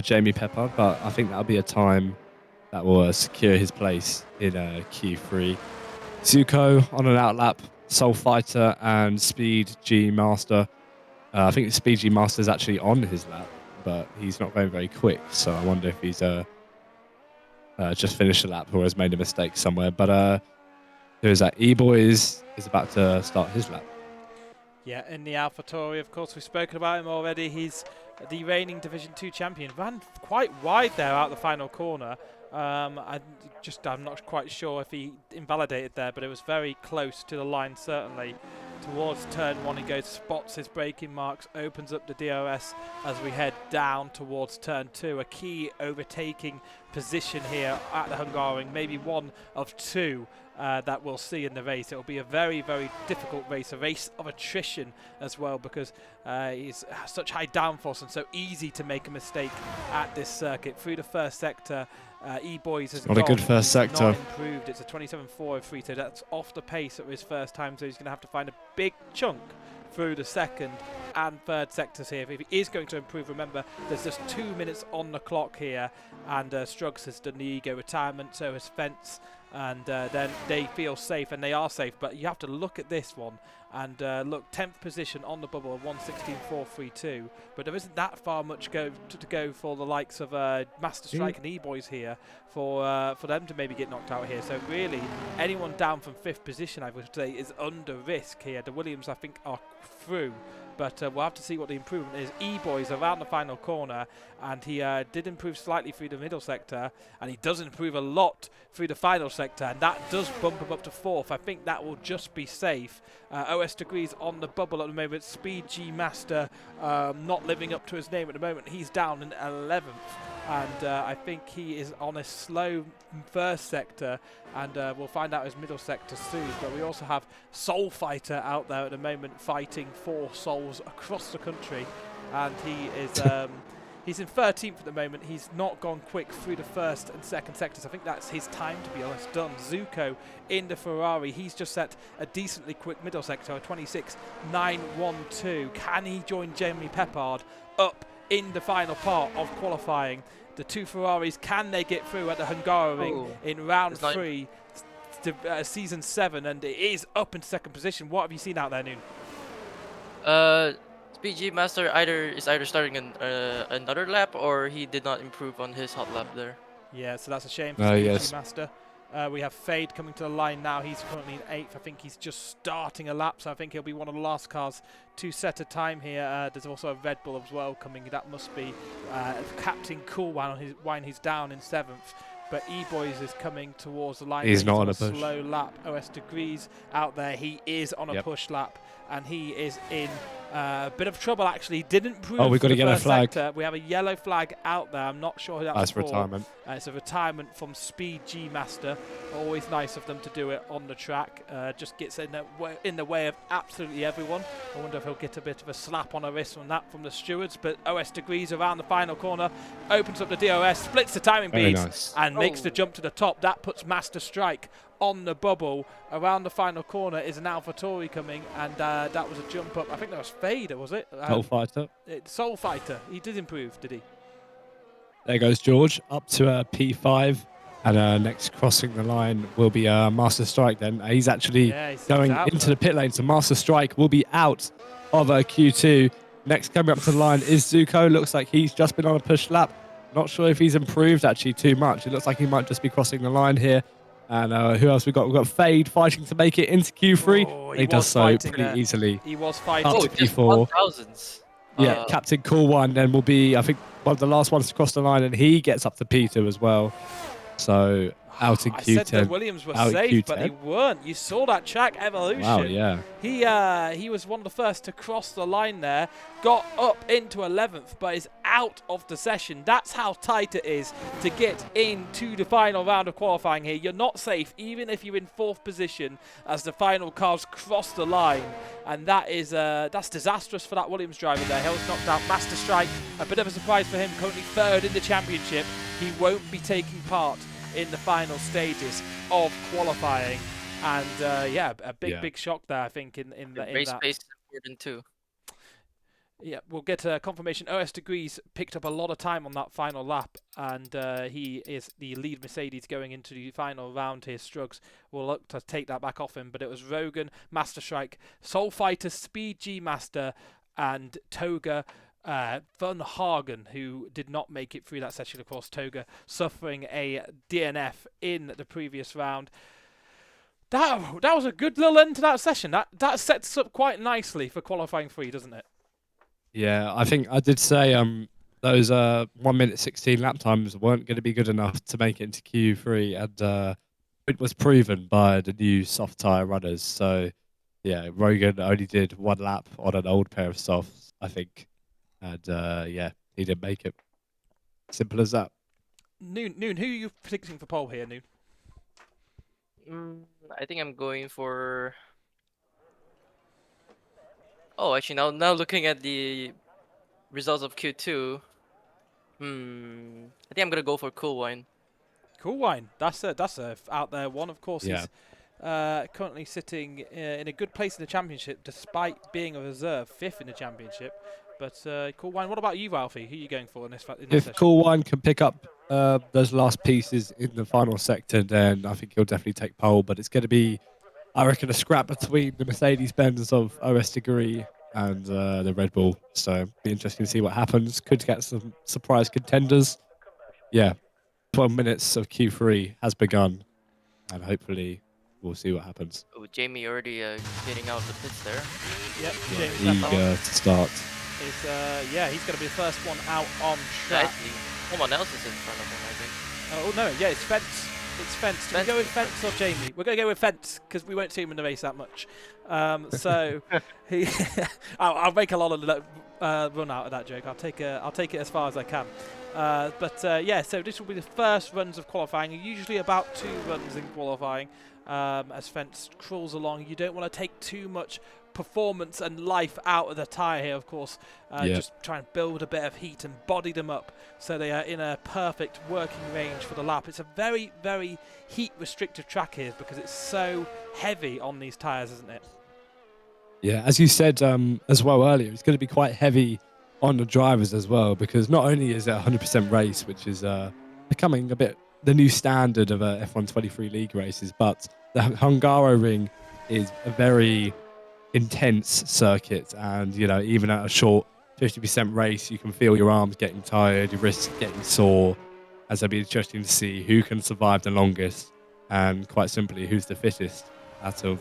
Jamie Peppard, but I think that'll be a time that will secure his place in Q3. Zuko on an outlap, Soul Fighter and Speed G Master. I think Speed G Master is actually on his lap, but he's not going very quick, so I wonder if he's just finished a lap or has made a mistake somewhere. But there's that E-Boys is about to start his lap. Yeah, in the AlphaTauri, of course, we've spoken about him already. He's the reigning Division 2 champion. Ran quite wide there out the final corner. I'm not quite sure if he invalidated there, but it was very close to the line, certainly. Towards turn 1 he goes, spots his braking marks, opens up the DRS as we head down towards turn 2. A key overtaking position here at the Hungarian, maybe one of two that we'll see in the race. It will be a very, very difficult race, a race of attrition as well, because he's such high downforce and so easy to make a mistake at this circuit. Through the first sector, E-Boys has not a good first sector. Not improved. It's a 27.403, so that's off the pace of his first time, so he's going to have to find a big chunk through the second and third sectors here. If he is going to improve, remember, there's just 2 minutes on the clock here, and Strugs has done the ego retirement, so has Fence, and then they feel safe, and they are safe, but you have to look at this one, and look, 10th position on the bubble of 1:16.432, but there isn't that far much to go for the likes of Master Strike and E-Boys here for them to maybe get knocked out here. So really, anyone down from 5th position, I would say, is under risk here. The Williams, I think, are through, but we'll have to see what the improvement is. E-Boys around the final corner, and he did improve slightly through the middle sector, and he does improve a lot through the final sector, and that does bump him up to 4th. I think that will just be safe. OS Degrees on the bubble at the moment. Speed G Master not living up to his name at the moment. He's down in 11th, and I think he is on a slow first sector, and we'll find out his middle sector soon. But we also have Soul Fighter out there at the moment, fighting for souls across the country, and he is he's in 13th at the moment. He's not gone quick through the first and second sectors. I think that's his time, to be honest, done. Zuko in the Ferrari, he's just set a decently quick middle sector, 26.912. Can he join Jamie Peppard up in the final part of qualifying? The two Ferraris, can they get through at the Hungarian in round 3, season 7, and it is up in second position. What have you seen out there, Noon? PG Master is either starting another lap, or he did not improve on his hot lap there. Yeah, so that's a shame for PG Master. We have Fade coming to the line now. He's currently in 8th. I think he's just starting a lap, so I think he'll be one of the last cars to set a time here. There's also a Red Bull as well coming. That must be Captain Cool Wine. He's down in 7th. But E-Boys is coming towards the line. He's not on a a push. slow lap. OS Degrees out there. He is on a push lap, and he is in a bit of trouble, actually. Didn't prove. Oh, we've got a yellow flag. Sector. We have a yellow flag out there. I'm not sure who that's for. Retirement. It's a retirement from Speed G Master. Always nice of them to do it on the track. Just gets in the way of absolutely everyone. I wonder if he'll get a bit of a slap on the wrist from that from the stewards. But OS Degrees around the final corner, opens up the DRS, splits the timing beads, and makes the jump to the top. That puts Master Strike on the bubble. Around the final corner is an AlphaTauri coming, and that was a jump up. I think that was Fader, was it? Soul Fighter. Soul Fighter. He did improve, did he? There goes George up to P5, and next crossing the line will be Master Strike. Then he's actually going into the pit lane, so Master Strike will be out of Q2. Next coming up to the line is Zuko. Looks like he's just been on a push lap. Not sure if he's improved actually too much. It looks like he might just be crossing the line here. And who else we got? We've got Fade fighting to make it into Q3. Oh, he does so pretty easily. He was fighting. Up to P4. 1,000s. Yeah, Captain Cool One then will be, I think, one of the last ones to cross the line, and he gets up to P2 as well. So out in Q10. I said that Williams was safe, but he weren't. You saw that track evolution. Wow, yeah. He was one of the first to cross the line there, got up into 11th, but is out of the session. That's how tight it is to get into the final round of qualifying here. You're not safe, even if you're in 4th position as the final cars cross the line. And that is that's disastrous for that Williams driver there. Hell's knocked out. Master Strike, a bit of a surprise for him, currently 3rd in the championship. He won't be taking part in the final stages of qualifying, and a big shock there, I think, in race that. pace is important too. Yeah, we'll get confirmation. OS Degrees picked up a lot of time on that final lap, and he is the lead Mercedes going into the final round here. Struggs will look to take that back off him, but it was Rogan, Master Strike, Soul Fighter, Speed G Master, and Toga Van Hagen, who did not make it through that session. Of course, Toga suffering a DNF in the previous round. That was a good little end to that session. That sets up quite nicely for qualifying 3, doesn't it? Yeah, I think I did say those 1 minute 16 lap times weren't going to be good enough to make it into Q3, and it was proven by the new soft tyre runners. So yeah, Rogan only did 1 lap on an old pair of softs, I think. And he didn't make it. Simple as that. Noon, who are you predicting for pole here, Noon? I think I'm going for... Oh, actually, now looking at the results of Q2, I think I'm gonna go for Cool Wine. Cool Wine, that's a out there one. Of course, he's currently sitting in a good place in the championship, despite being a reserve 5th in the championship. But Cool Wine, what about you, Ralphie? Who are you going for in this session? If Cool Wine can pick up those last pieces in the final sector, then I think he'll definitely take pole. But it's going to be, I reckon, a scrap between the Mercedes-Benz of OS Degree and the Red Bull. So it'll be interesting to see what happens. Could get some surprise contenders. Yeah, 12 minutes of Q3 has begun, and hopefully we'll see what happens. Oh, Jamie already getting out of the pits there. Yep, yeah, eager to start. He's going to be the first one out on track. Someone else is in front of him, I think. Oh no, yeah, it's Fence. It's Fence. Do we go with Fence or Jamie? We're going to go with Fence because we won't see him in the race that much. So I'll make a lot of run out of that joke. I'll take it as far as I can. So this will be the first runs of qualifying. Usually about 2 runs in qualifying. As Fence crawls along, you don't want to take too much performance and life out of the tyre here, of course. Just try and build a bit of heat and body them up so they are in a perfect working range for the lap. It's a very, very heat restrictive track here because it's so heavy on these tyres, isn't it? Yeah, as you said as well earlier, it's going to be quite heavy on the drivers as well, because not only is it a 100% race, which is becoming a bit the new standard of F1 23 league races, but the Hungaroring is a very intense circuit, and even at a short 50% race, you can feel your arms getting tired, your wrists getting sore, as it'll be interesting to see who can survive the longest and quite simply, who's the fittest out of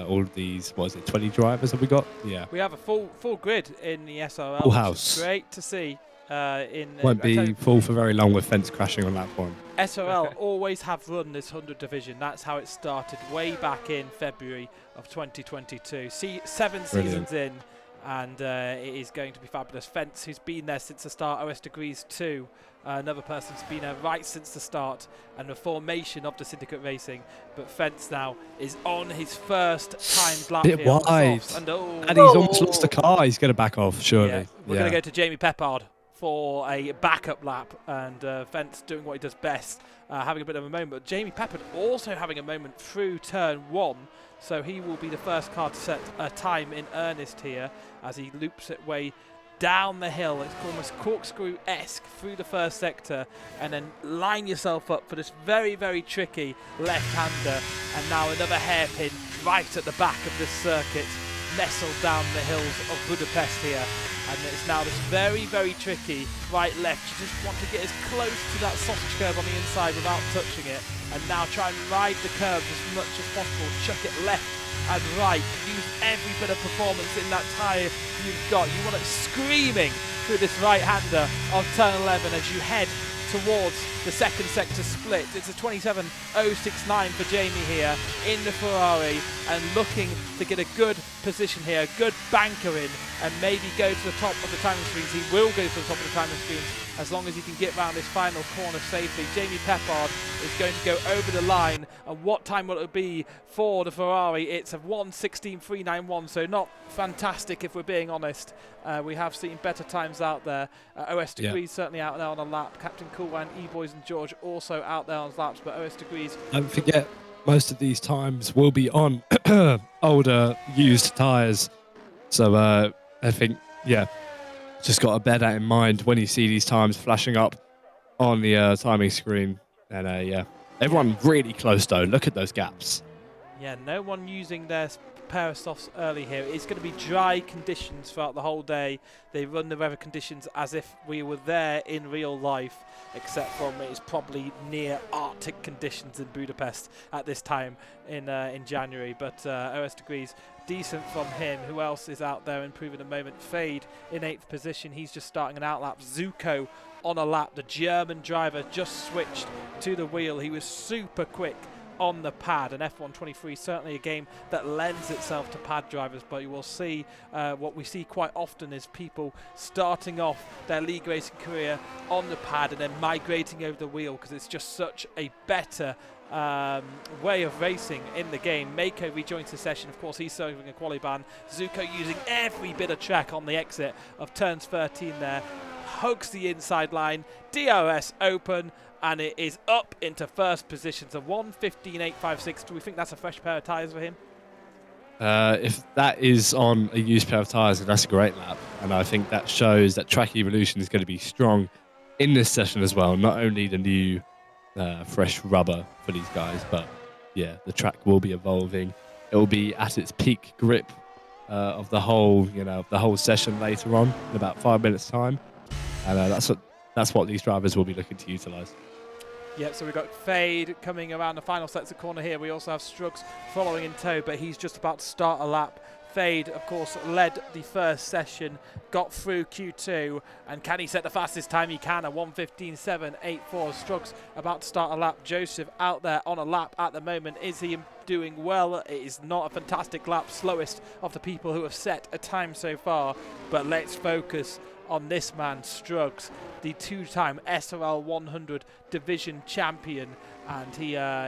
all of these? What is it? 20 drivers have we got? Yeah. We have a full grid in the SRL, Full which house. is great to see. Won't be full for very long with Fence crashing on that one. SRL always have run this 100 division. That's how it started way back in February of 2022. Seven seasons in, and it is going to be fabulous. Fence, who's been there since the start, OS Degrees 2, another person who's been there right since the start and the formation of the Syndicate Racing. But Fence now is on his first timed lap Bit here on the wide. softs. And he's almost lost the car. He's going to back off, surely. Yeah, we're going to go to Jamie Peppard for a backup lap, and Fence doing what he does best, having a bit of a moment. But Jamie Peppard also having a moment through turn 1, so he will be the first car to set a time in earnest here as he loops it way down the hill. It's almost corkscrew-esque through the first sector, and then line yourself up for this very, very tricky left-hander, and now another hairpin right at the back of this circuit, nestled down the hills of Budapest here. And it's now this very, very tricky right-left. You just want to get as close to that sausage curve on the inside without touching it. And now try and ride the curves as much as possible. Chuck it left and right. Use every bit of performance in that tyre you've got. You want it screaming through this right-hander of turn 11 as you head towards the second sector split. It's a 27.069 for Jamie here in the Ferrari, and looking to get a good position here, a good banker in, and maybe go to the top of the timing screens. He will go to the top of the timing screens as long as he can get round this final corner safely. Jamie Peppard is going to go over the line, and what time will it be for the Ferrari? It's a 1:16.391, so not fantastic if we're being honest. We have seen better times out there. OS Degrees certainly out there on a lap. Captain Coolwan, E-Boys and George also out there on laps, but OS Degrees... Don't forget, most of these times will be on older, used tyres. So I think, just got to bear that in mind when you see these times flashing up on the timing screen. And everyone really close though. Look at those gaps. Yeah, no one using their pair of softs early here. It's going to be dry conditions throughout the whole day. They run the weather conditions as if we were there in real life, except from it's probably near Arctic conditions in Budapest at this time in January. But OS Degrees, decent from him. Who else is out there improving the moment? Fade in 8th position. He's just starting an outlap. Zuko on a lap. The German driver just switched to the wheel. He was super quick on the pad, and F123 certainly a game that lends itself to pad drivers, but you will see what we see quite often is people starting off their league racing career on the pad and then migrating over the wheel because it's just such a better way of racing in the game. Mako rejoins the session. Of course, he's serving a quali ban. Zuko using every bit of track on the exit of turns 13 there. Hugs the inside line. DRS open, and it is up into first position. So 1:15.856. Do we think that's a fresh pair of tyres for him? If that is on a used pair of tyres, then that's a great lap. And I think that shows that track evolution is going to be strong in this session as well. Not only the new fresh rubber for these guys, but yeah, the track will be evolving. It will be at its peak grip of the whole, the whole session later on in about 5 minutes time. And that's what these drivers will be looking to utilise. Yeah, so we've got Fade coming around the final sector corner here. We also have Struggs following in tow, but he's just about to start a lap. Fade, of course, led the first session, got through Q2, and can he set the fastest time? He can, a 1:15.784. Struggs about to start a lap. Joseph out there on a lap at the moment. Is he doing well? It is not a fantastic lap, slowest of the people who have set a time so far, but let's focus on this man, Struggs, the two-time SRL-100 division champion, and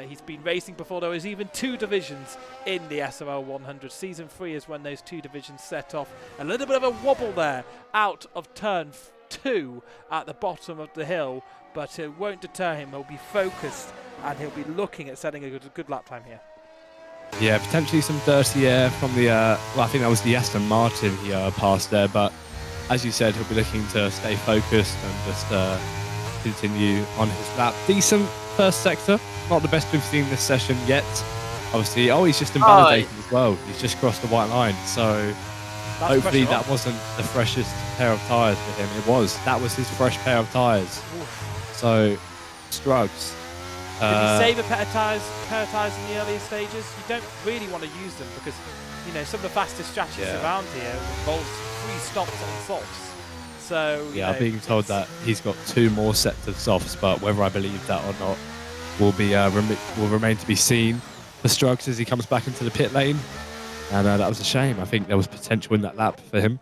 he's been racing before there was even 2 divisions in the SRL-100. Season 3 is when those 2 divisions set off. A little bit of a wobble there out of turn 2 at the bottom of the hill, but it won't deter him. He'll be focused, and he'll be looking at setting a good lap time here. Yeah, potentially some dirty air from the, I think that was the Aston Martin he passed there, but as you said, he'll be looking to stay focused and just continue on his lap. Decent first sector, not the best we've seen this session yet. Obviously, he's just invalidated as well. He's just crossed the white line, so hopefully that wasn't the freshest pair of tyres for him. That was his fresh pair of tyres. So, Struggs, Did he save a pair of tyres in the earlier stages? You don't really want to use them because, you know, some of the fastest strategies around here involves 3 stops on softs. So yeah, I'm being told that he's got 2 more sets of softs, but whether I believe that or not will be will remain to be seen for Struggs as he comes back into the pit lane. And that was a shame. I think there was potential in that lap for him.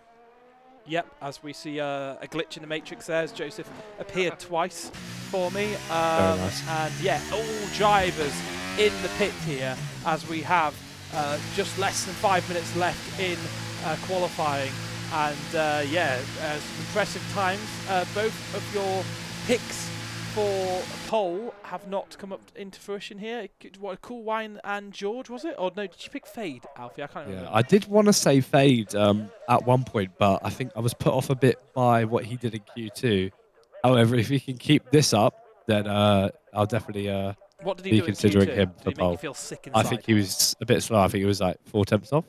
Yep, as we see a glitch in the matrix there, as Joseph appeared twice for me. Very nice. And yeah, all drivers in the pit here as we have just less than 5 minutes left in qualifying. And yeah, some impressive times. Both of your picks for pole have not come up into fruition here. What, Cool Wine and George, was it? Or no, did you pick Fade, Alfie? I can't remember. I did want to say Fade at one point, but I think I was put off a bit by what he did in Q2. However, if he can keep this up, then I'll definitely what did he be do considering in Q2? him for Did he make you pole. feel sick inside? I think he was a bit slow. I think he was like 4 tenths off.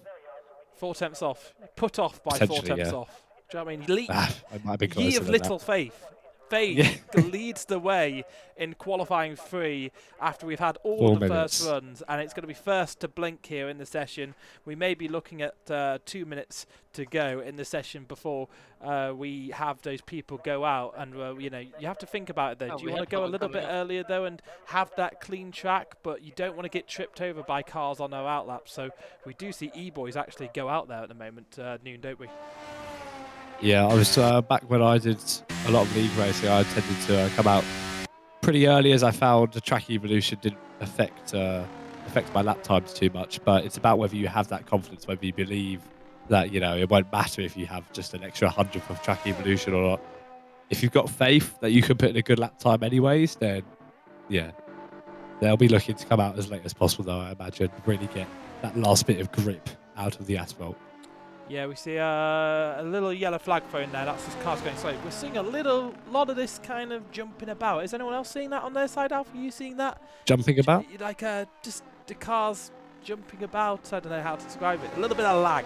4 tenths off. Put off by 4 tenths off. Do you know what I mean? I might have been Ye closer of than little that. faith. Fade leads the way in qualifying 3 after we've had all 4 the minutes. first runs, and it's going to be first to blink here in the session. We may be looking at 2 minutes to go in the session before we have those people go out. And you know, you have to think about it though. Oh, Do you we want have to go a public little bit coming up. earlier though and have that clean track, but you don't want to get tripped over by cars on our outlap? So we do see E-Boys actually go out there at the moment, noon, don't we? Yeah, I was back when I did a lot of league racing. I tended to come out pretty early, as I found the track evolution didn't affect my lap times too much. But it's about whether you have that confidence, whether you believe that, you know, it won't matter if you have just an extra 100th of track evolution or not. If you've got faith that you can put in a good lap time anyways, then yeah, they'll be looking to come out as late as possible, though, I imagine, really get that last bit of grip out of the asphalt. Yeah, we see a little yellow flag thrown there. That's the car's going slow. We're seeing a lot of this kind of jumping about. Is anyone else seeing that on their side, Alf? Are you seeing that? Jumping about? Like just the cars jumping about. I don't know how to describe it. A little bit of lag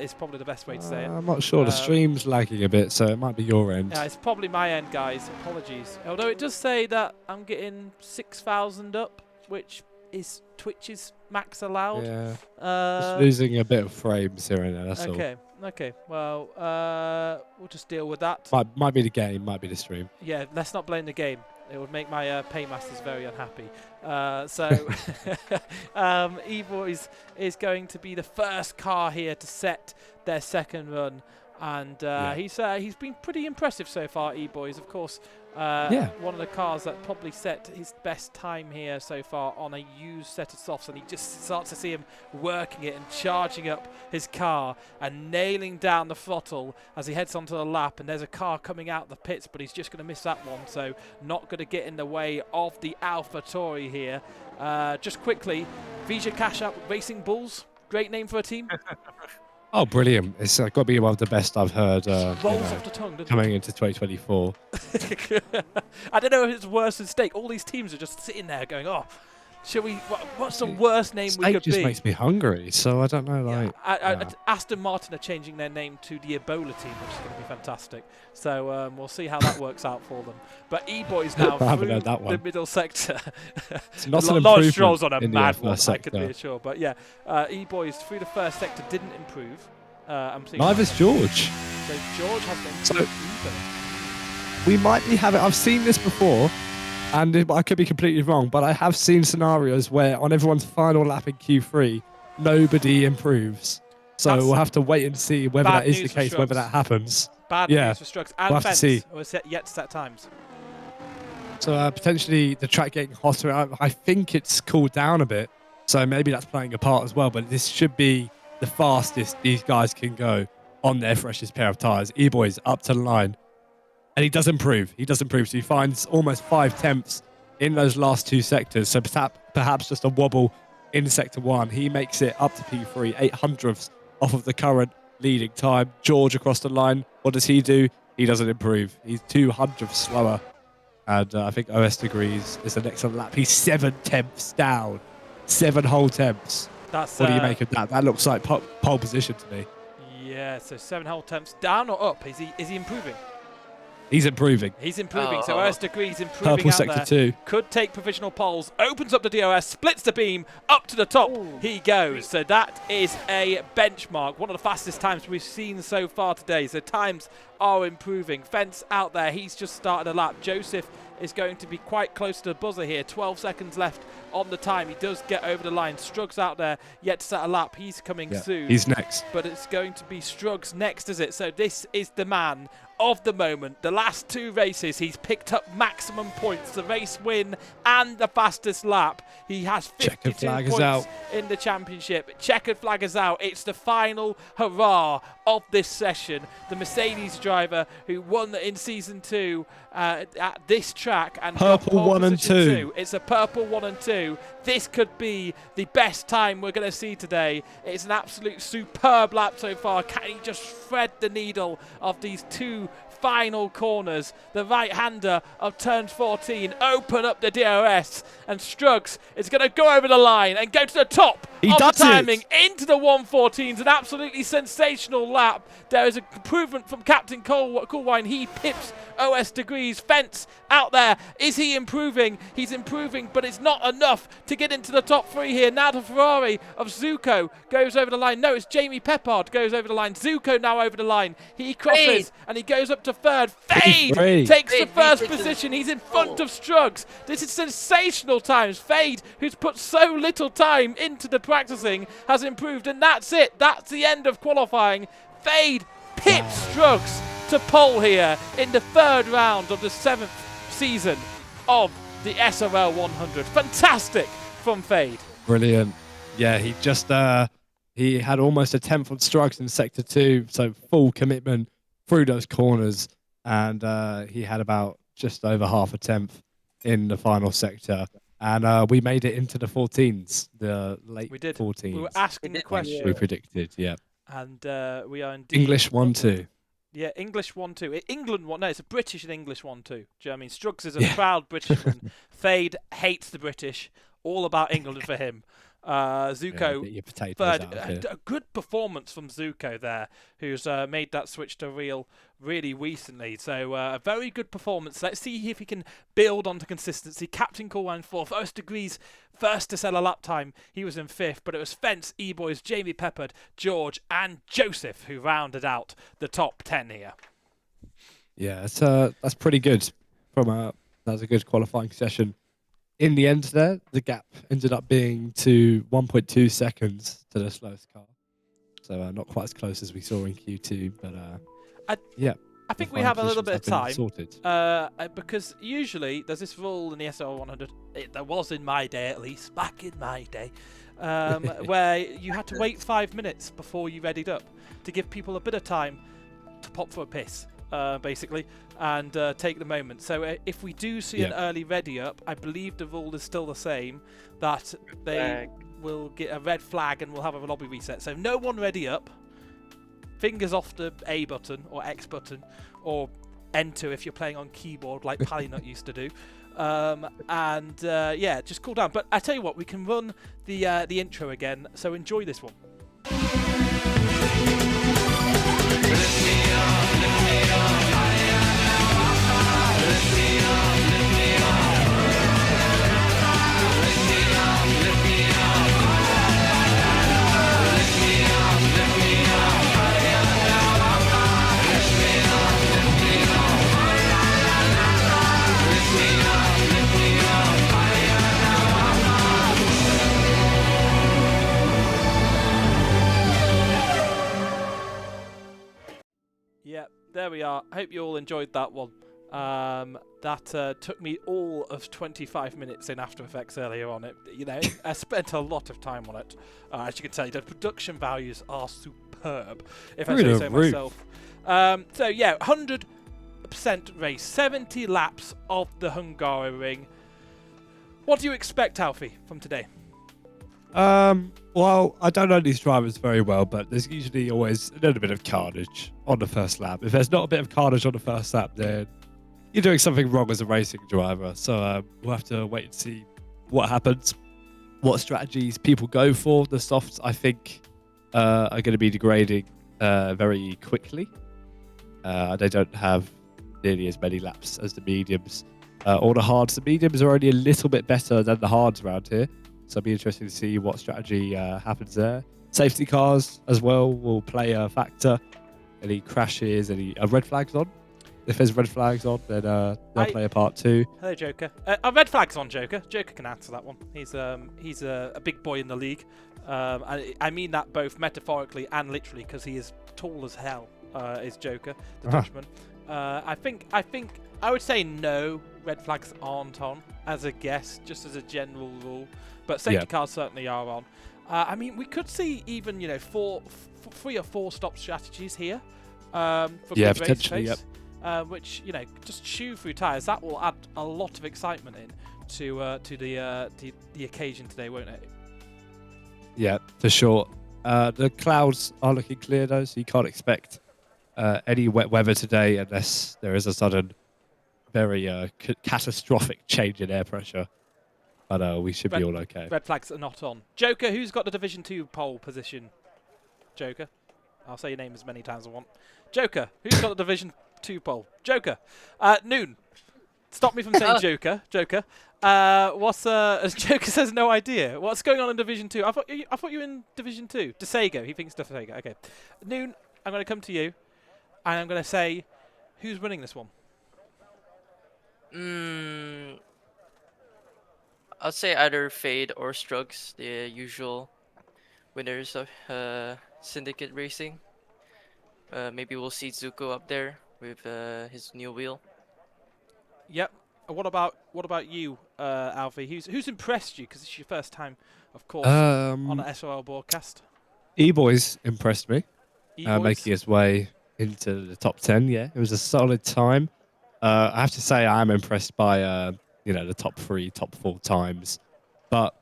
is probably the best way to say it. I'm not sure. The stream's lagging a bit, so it might be your end. Yeah, it's probably my end, guys. Apologies. Although it does say that I'm getting 6,000 up, which is Twitch's max allowed. Yeah. Just losing a bit of frames here and there, that's all. Okay. Well, we'll just deal with that. Might be the game, might be the stream. Yeah, let's not blame the game. It would make my paymasters very unhappy. So, E-Boys is going to be the first car here to set their second run. And he's been pretty impressive so far, E-Boys. Of course, one of the cars that probably set his best time here so far on a used set of softs, and he just starts to see him working it and charging up his car and nailing down the throttle as he heads onto the lap. And there's a car coming out the pits, but he's just going to miss that one, so not going to get in the way of the AlphaTauri here. Just quickly, Vija Cash Out Racing Bulls, great name for a team. Oh, brilliant. It's got to be one of the best I've heard Rolls off the tongue, doesn't coming into 2024. I don't know if it's worse than Stake. All these teams are just sitting there going, oh, shall we? What's the worst name we could be? Stake just makes me hungry, so I don't know. Like, Aston Martin are changing their name to the Ebola team, which is going to be fantastic. So we'll see how that works out for them. But E-Boys now through the middle sector. It's not a lot of strolls on a mad one, I could be assured. But yeah, E-Boys through the first sector didn't improve. Neither's George. So George has been even. We might be having. I've seen this before, and I could be completely wrong, but I have seen scenarios where on everyone's final lap in Q3, nobody improves. So we'll have to wait and see whether that is the case, whether that happens. Bad news for Struggs. And we'll have to see. We're yet to set times. So potentially the track getting hotter. I think it's cooled down a bit, so maybe that's playing a part as well. But this should be the fastest these guys can go on their freshest pair of tyres. E-Boys up to the line. And he does improve. So he finds almost 5 tenths in those last 2 sectors. So perhaps just a wobble in sector 1. He makes it up to P3, 800ths off of the current leading time. George across the line. What does he do? He doesn't improve. He's 200ths slower. And I think OS agrees. It's an excellent lap. He's 7 tenths down. 7 whole tenths. What do you make of that? That looks like pole position to me. Yeah, so 7 whole tenths down or up? Is he improving? He's improving. He's improving, so Oh. OS Degrees improving Purple out sector there. 2. Could take provisional poles, opens up the DOS, splits the beam, up to the top he goes. So that is a benchmark, one of the fastest times we've seen so far today. So times are improving. Fence out there, he's just started a lap. Joseph is going to be quite close to the buzzer here. 12 seconds left on the time. He does get over the line. Struggs out there, yet to set a lap. He's coming soon. He's next. But it's going to be Struggs next, is it? So this is the man of the moment. The last 2 races, he's picked up maximum points, the race win and the fastest lap. He has 52 points in the championship. Checkered flag is out. It's the final hurrah of this session. The Mercedes driver who won in season 2 at this track and purple 1 and 2. It's a purple 1 and 2. This could be the best time we're going to see today. It's an absolute superb lap so far. Can he just thread the needle of these 2 final corners? The right-hander of turn 14 open up the DRS, and Struggs is going to go over the line and go to the top of the timing into the 114s. An absolutely sensational lap. There is an improvement from Captain Coolwine. He pips OS Degrees. Fence out there. Is he improving? He's improving, but it's not enough to get into the top 3 here. Now the Ferrari of Zuko goes over the line. No, it's Jamie Peppard goes over the line. Zuko now over the line. He crosses and he goes up to 3rd. Fade takes the first position. He's in front of Struggs. This is sensational times. Fade, who's put so little time into the practicing, has improved, and that's it. That's the end of qualifying. Fade pips Struggs to pole here in the 3rd round of the 7th season of the SRL-100. Fantastic from Fade. Brilliant. Yeah, he just he had almost a 10th on Struggs in sector 2, so full commitment through those corners, and he had about just over half a 10th in the final sector, and we made it into the 14s, the late 14s. We were asking the question. We predicted, yeah. And we are indeed English 1-2. Yeah, English 1-2. England 1. No, it's a British and English 1-2. Do you know what I mean? Struggs is a proud Britishman. Fade hates the British. All about England for him. Zuko, third. A good performance from Zuko there, who's made that switch to real really recently. So a very good performance. Let's see if he can build onto consistency. Captain Coolwine 4th. OS Degrees first to sell a lap time. He was in 5th, but it was Fence, E-Boys, Jamie Peppard, George, and Joseph who rounded out the top 10 here. Yeah, that's pretty good. That was a good qualifying session. In the end there, the gap ended up being to 1.2 seconds to the slowest car. So not quite as close as we saw in Q2, but I think we have a little bit of time sorted. because usually there's this rule in the SRL-100, there was in my day at least, back in my day, where you had to wait 5 minutes before you readied up to give people a bit of time to pop for a piss. Basically, and take the moment. So if we do see an early ready up, I believe the rule is still the same, that they will get a red flag and we'll have a lobby reset. So no one ready up, fingers off the A button or X button or enter if you're playing on keyboard like Palynut used to do. Just cool down. But I tell you what, we can run the intro again, so enjoy this one. Yeah, there we are. I hope you all enjoyed that one. That took me all of 25 minutes in After Effects earlier on. I spent a lot of time on it. As you can tell, the production values are superb, if I say so myself. 100% race, 70 laps of the Hungaroring. What do you expect, Alfie, from today? Well, I don't know these drivers very well, but there's usually always a little bit of carnage on the first lap. If there's not a bit of carnage on the first lap, then you're doing something wrong as a racing driver. So we'll have to wait and see what happens, what strategies people go for. The softs, I think, are going to be degrading very quickly. They don't have nearly as many laps as the mediums or the hards. The mediums are only a little bit better than the hards around here, so it'll be interesting to see what strategy happens there. Safety cars as well will play a factor. Any crashes, any red flags on? If there's red flags on, then they'll play a part too. Hello, Joker. Red flags on, Joker. Joker can answer that one. He's a big boy in the league. I mean that both metaphorically and literally, because he is tall as hell. Is Joker, the Dutchman. I think I would say no, red flags aren't on as a guess, just as a general rule. But safety cars certainly are on. I mean, we could see even 3 or 4 stop strategies here for good race pace, which just chew through tyres. That will add a lot of excitement in to the occasion today, won't it? Yeah, for sure. The clouds are looking clear though, so you can't expect any wet weather today unless there is a sudden, very catastrophic change in air pressure. But we should be all okay. Red flags are not on. Joker, who's got the Division 2 pole position? Joker. I'll say your name as many times as I want. Joker, who's got the Division 2 pole? Joker. Noon. Stop me from saying Joker. Joker. As Joker says, no idea. What's going on in Division 2? I thought you were in Division 2. DeSago. He thinks DeSago. Okay. Noon, I'm going to come to you, and I'm going to say, who's winning this one? I'll say either Fade or Strugs, the usual winners of Syndicate Racing. Maybe we'll see Zuko up there with his new wheel. Yep. What about you, Alfie? Who's impressed you? Because it's your first time, of course, on an SRL broadcast. E-Boys impressed me, making his way into the top 10. Yeah, it was a solid time. I have to say I am impressed by the top 3, top 4 times, but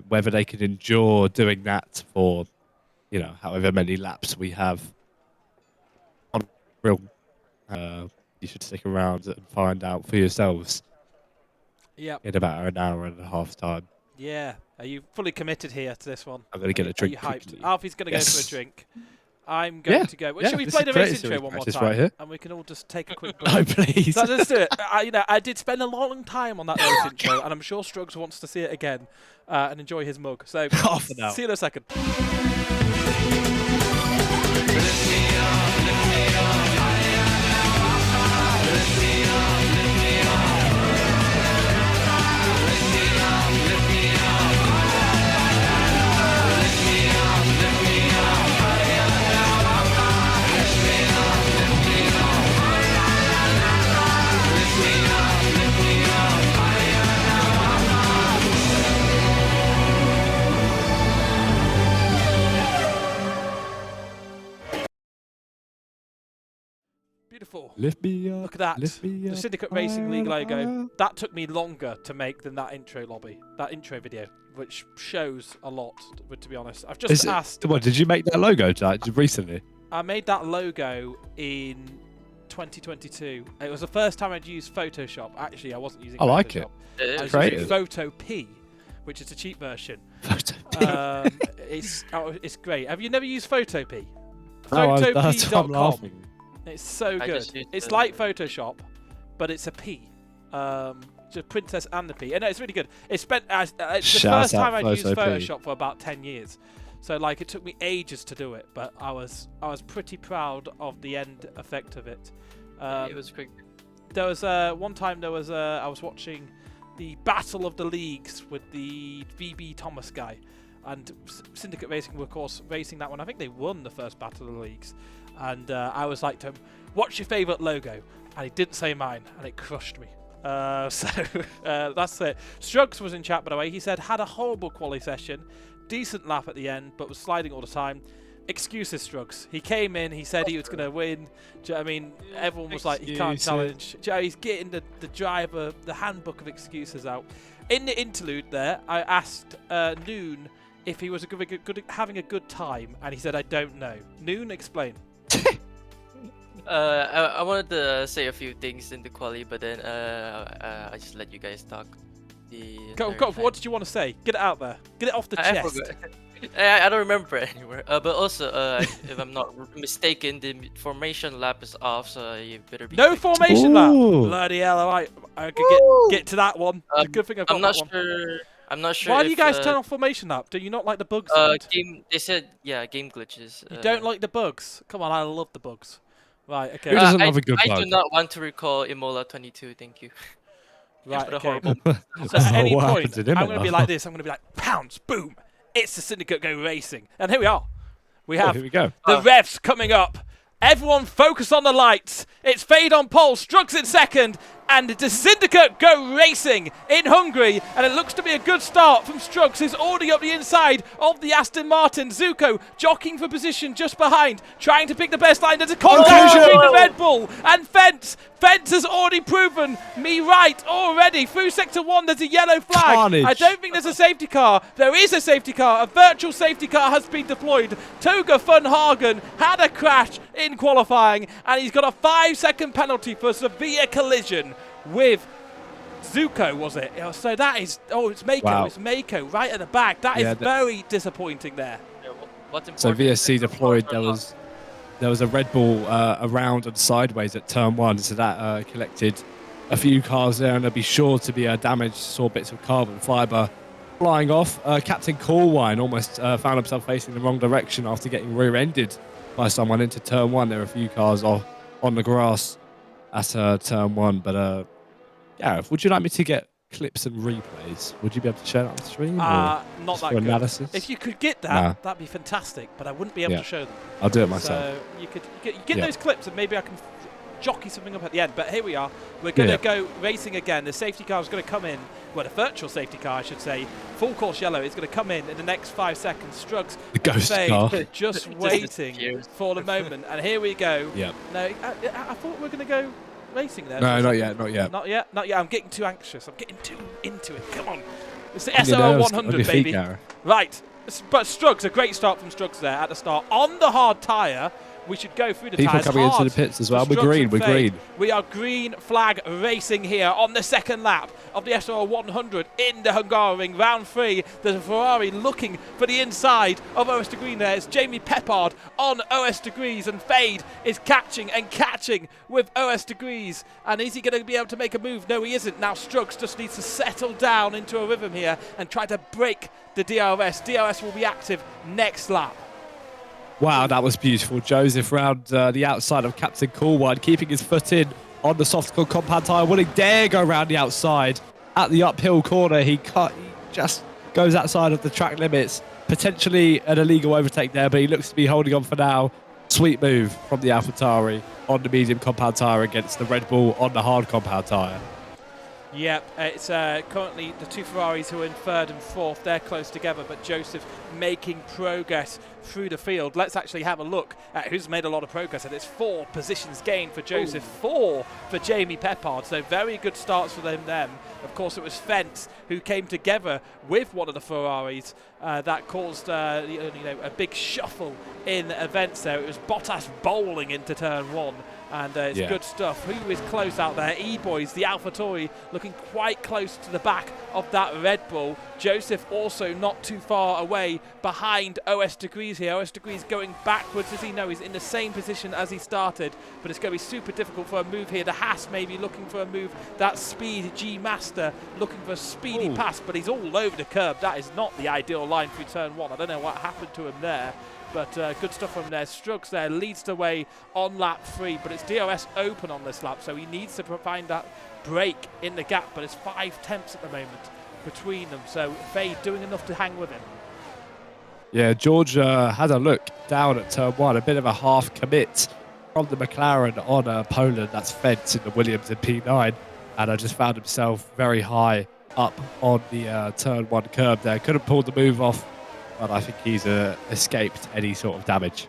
whether they could endure doing that for however many laps we have on real, you should stick around and find out for yourselves. Yeah. In about an hour and a half time. Yeah. Are you fully committed here to this one? I'm going to get a drink. Are you hyped? Quickly. Alfie's going to go for a drink. I'm going to go. Well, should we play the race intro one more time? Right here. And we can all just take a quick break. No, please. So let's do it. I did spend a long time on that race intro, and I'm sure Strugs wants to see it again and enjoy his mug. So see you in a second. Beautiful. Lift me up. Look at that. Lift me The up, Syndicate Racing League logo. That took me longer to make than that intro intro video, which shows a lot, to be honest. I've just asked. What, did you make that logo recently? I made that logo in 2022. It was the first time I'd used Photoshop. Actually, I wasn't using Photoshop. I like it. I was using Photo P, which is a cheap version. Photo P. It's great. Have you never used Photo P? Photop.com. It's so good. It's like Photoshop, but it's a P. Just Princess and the P. And no, it's really good. It's the first time I'd used Photoshop for about 10 years. So like it took me ages to do it, but I was pretty proud of the end effect of it. It was quick. There was one time I was watching the Battle of the Leagues with the VB Thomas guy, and Syndicate Racing were of course racing that one. I think they won the first Battle of the Leagues. And I was like to him, what's your favourite logo? And he didn't say mine, and it crushed me. So that's it. Strugs was in chat, by the way. He said, had a horrible quali session, decent lap at the end, but was sliding all the time. Excuses, Strugs. He came in, he said he was going to win. Do you know what I mean? Everyone was like, he can't challenge. Do you know, he's getting the handbook of excuses out. In the interlude there, I asked Noon if he was having a good time, and he said, I don't know. Noon, explain. I wanted to say a few things in the quali, but then I just let you guys talk. Go. What did you want to say? Get it out there. Get it off the chest. I don't remember anywhere. But also, if I'm not mistaken, the formation lap is off, so you better be No quick. formation lap. Ooh. Bloody hell! All right, I could Woo! get to that one. It's a good thing I've I'm got not that one. sure. I'm not sure Why do you if guys turn off formation lap? Do you not like the bugs in it? game. They said yeah, game glitches. You don't like the bugs? Come on, I love the bugs. Right, Who okay. doesn't I love a good I do bug? not want to recall Imola 22. Thank you. Right, What a okay. horrible. So at any What point, happened to I'm going to be like Imola? this. I'm going to be like, pounce, boom. It's the Syndicate Go Racing. And here we are. We Oh, have here we go. the revs coming up. Everyone focus on the lights. It's Fade on pole, Strux in second, and the Syndicate Go Racing in Hungary. And it looks to be a good start from Strux, who's already up the inside of the Aston Martin. Zuko jockeying for position just behind, trying to pick the best line. There's a contact between the Red Bull and Fence. Fence has already proven me right already. Through sector 1, there's a yellow flag. Carnage. I don't think there's a safety car. There is a safety car. A virtual safety car has been deployed. Toga Funhagen had a crash in qualifying, and he's got a 5-second penalty for severe collision with Zuko, was it? So that is, it's Mako. Wow. It's Mako right at the back. That is Yeah, very disappointing there. What's So important is VSC that deployed. cars There was a Red Bull around and sideways at turn 1, so that collected a few cars there, and they'll be sure to be damaged. Saw bits of carbon fibre flying off. Captain Coolwine almost found himself facing the wrong direction after getting rear-ended by someone into turn 1. There were a few cars off on the grass at turn 1, but Gareth, would you like me to get clips and replays? Would you be able to share that on the stream? Not just that for good. analysis? If you could get that, Nah. that'd be fantastic, but I wouldn't be able Yeah. to show them. I'll do it myself. So you get Yeah. those clips, and maybe I can jockey something up at the end. But here we are. We're going to go racing again. The safety car is going to come in. Well, the virtual safety car, I should say. Full course yellow is going to come in the next 5 seconds. Strugs, The ghost Fade, car. just Just waiting disappears. for the moment. And here we go. Yep. No, I thought we were going to go racing there. No, for a not second. yet, not yet. Not yet. Not yet. I'm getting too anxious. I'm getting too into it. Come on. It's the On your nerves, on SRL-100, your feet, baby. Gareth. Right, but Struggs, a great start from Struggs there at the start. On the hard tyre, we should go through the People tyres coming hard into the pits as for well. We're Struggs green, and we're Fade. green. We are green flag racing here on the second lap of the SRL-100 in the Hungarian round 3. There's a Ferrari looking for the inside of OS Degree there. It's Jamie Peppard on OS Degrees, and Fade is catching with OS Degrees. And is he going to be able to make a move? No, he isn't. Now Struggs just needs to settle down into a rhythm here and try to break the DRS. DRS will be active next lap. Wow, that was beautiful. Joseph round the outside of Captain Coolwine, keeping his foot in on the soft compound tyre. Wouldn't dare go around the outside. At the uphill corner, he just goes outside of the track limits. Potentially an illegal overtake there, but he looks to be holding on for now. Sweet move from the AlphaTauri on the medium compound tyre against the Red Bull on the hard compound tyre. Yep, it's currently the two Ferraris who are in 3rd and 4th. They're close together, but Joseph making progress through the field. Let's actually have a look at who's made a lot of progress. And it's 4 positions gained for Joseph, 4 for Jamie Peppard. So very good starts for them. Of course, it was Fence who came together with one of the Ferraris that caused a big shuffle in events there. It was Bottas bowling into turn 1. And it's good stuff. Who is close out there? E-Boys, the AlphaTauri, looking quite close to the back of that Red Bull. Joseph also not too far away behind OS Degrees here. OS Degrees going backwards, as he knows. He's in the same position as he started, but it's going to be super difficult for a move here. The Haas maybe looking for a move. That Speed G Master looking for a speedy pass, but he's all over the curb. That is not the ideal line through turn 1. I don't know what happened to him there. But good stuff from there. Struggs there leads the way on lap 3, but it's DRS open on this lap, so he needs to find that break in the gap, but it's 5 tenths at the moment between them, so Fade doing enough to hang with him. Yeah, George had a look down at turn 1, a bit of a half commit from the McLaren on Poland. That's Fence in the Williams in P9, and I just found himself very high up on the turn 1 curb there. Couldn't pull the move off, but I think he's escaped any sort of damage.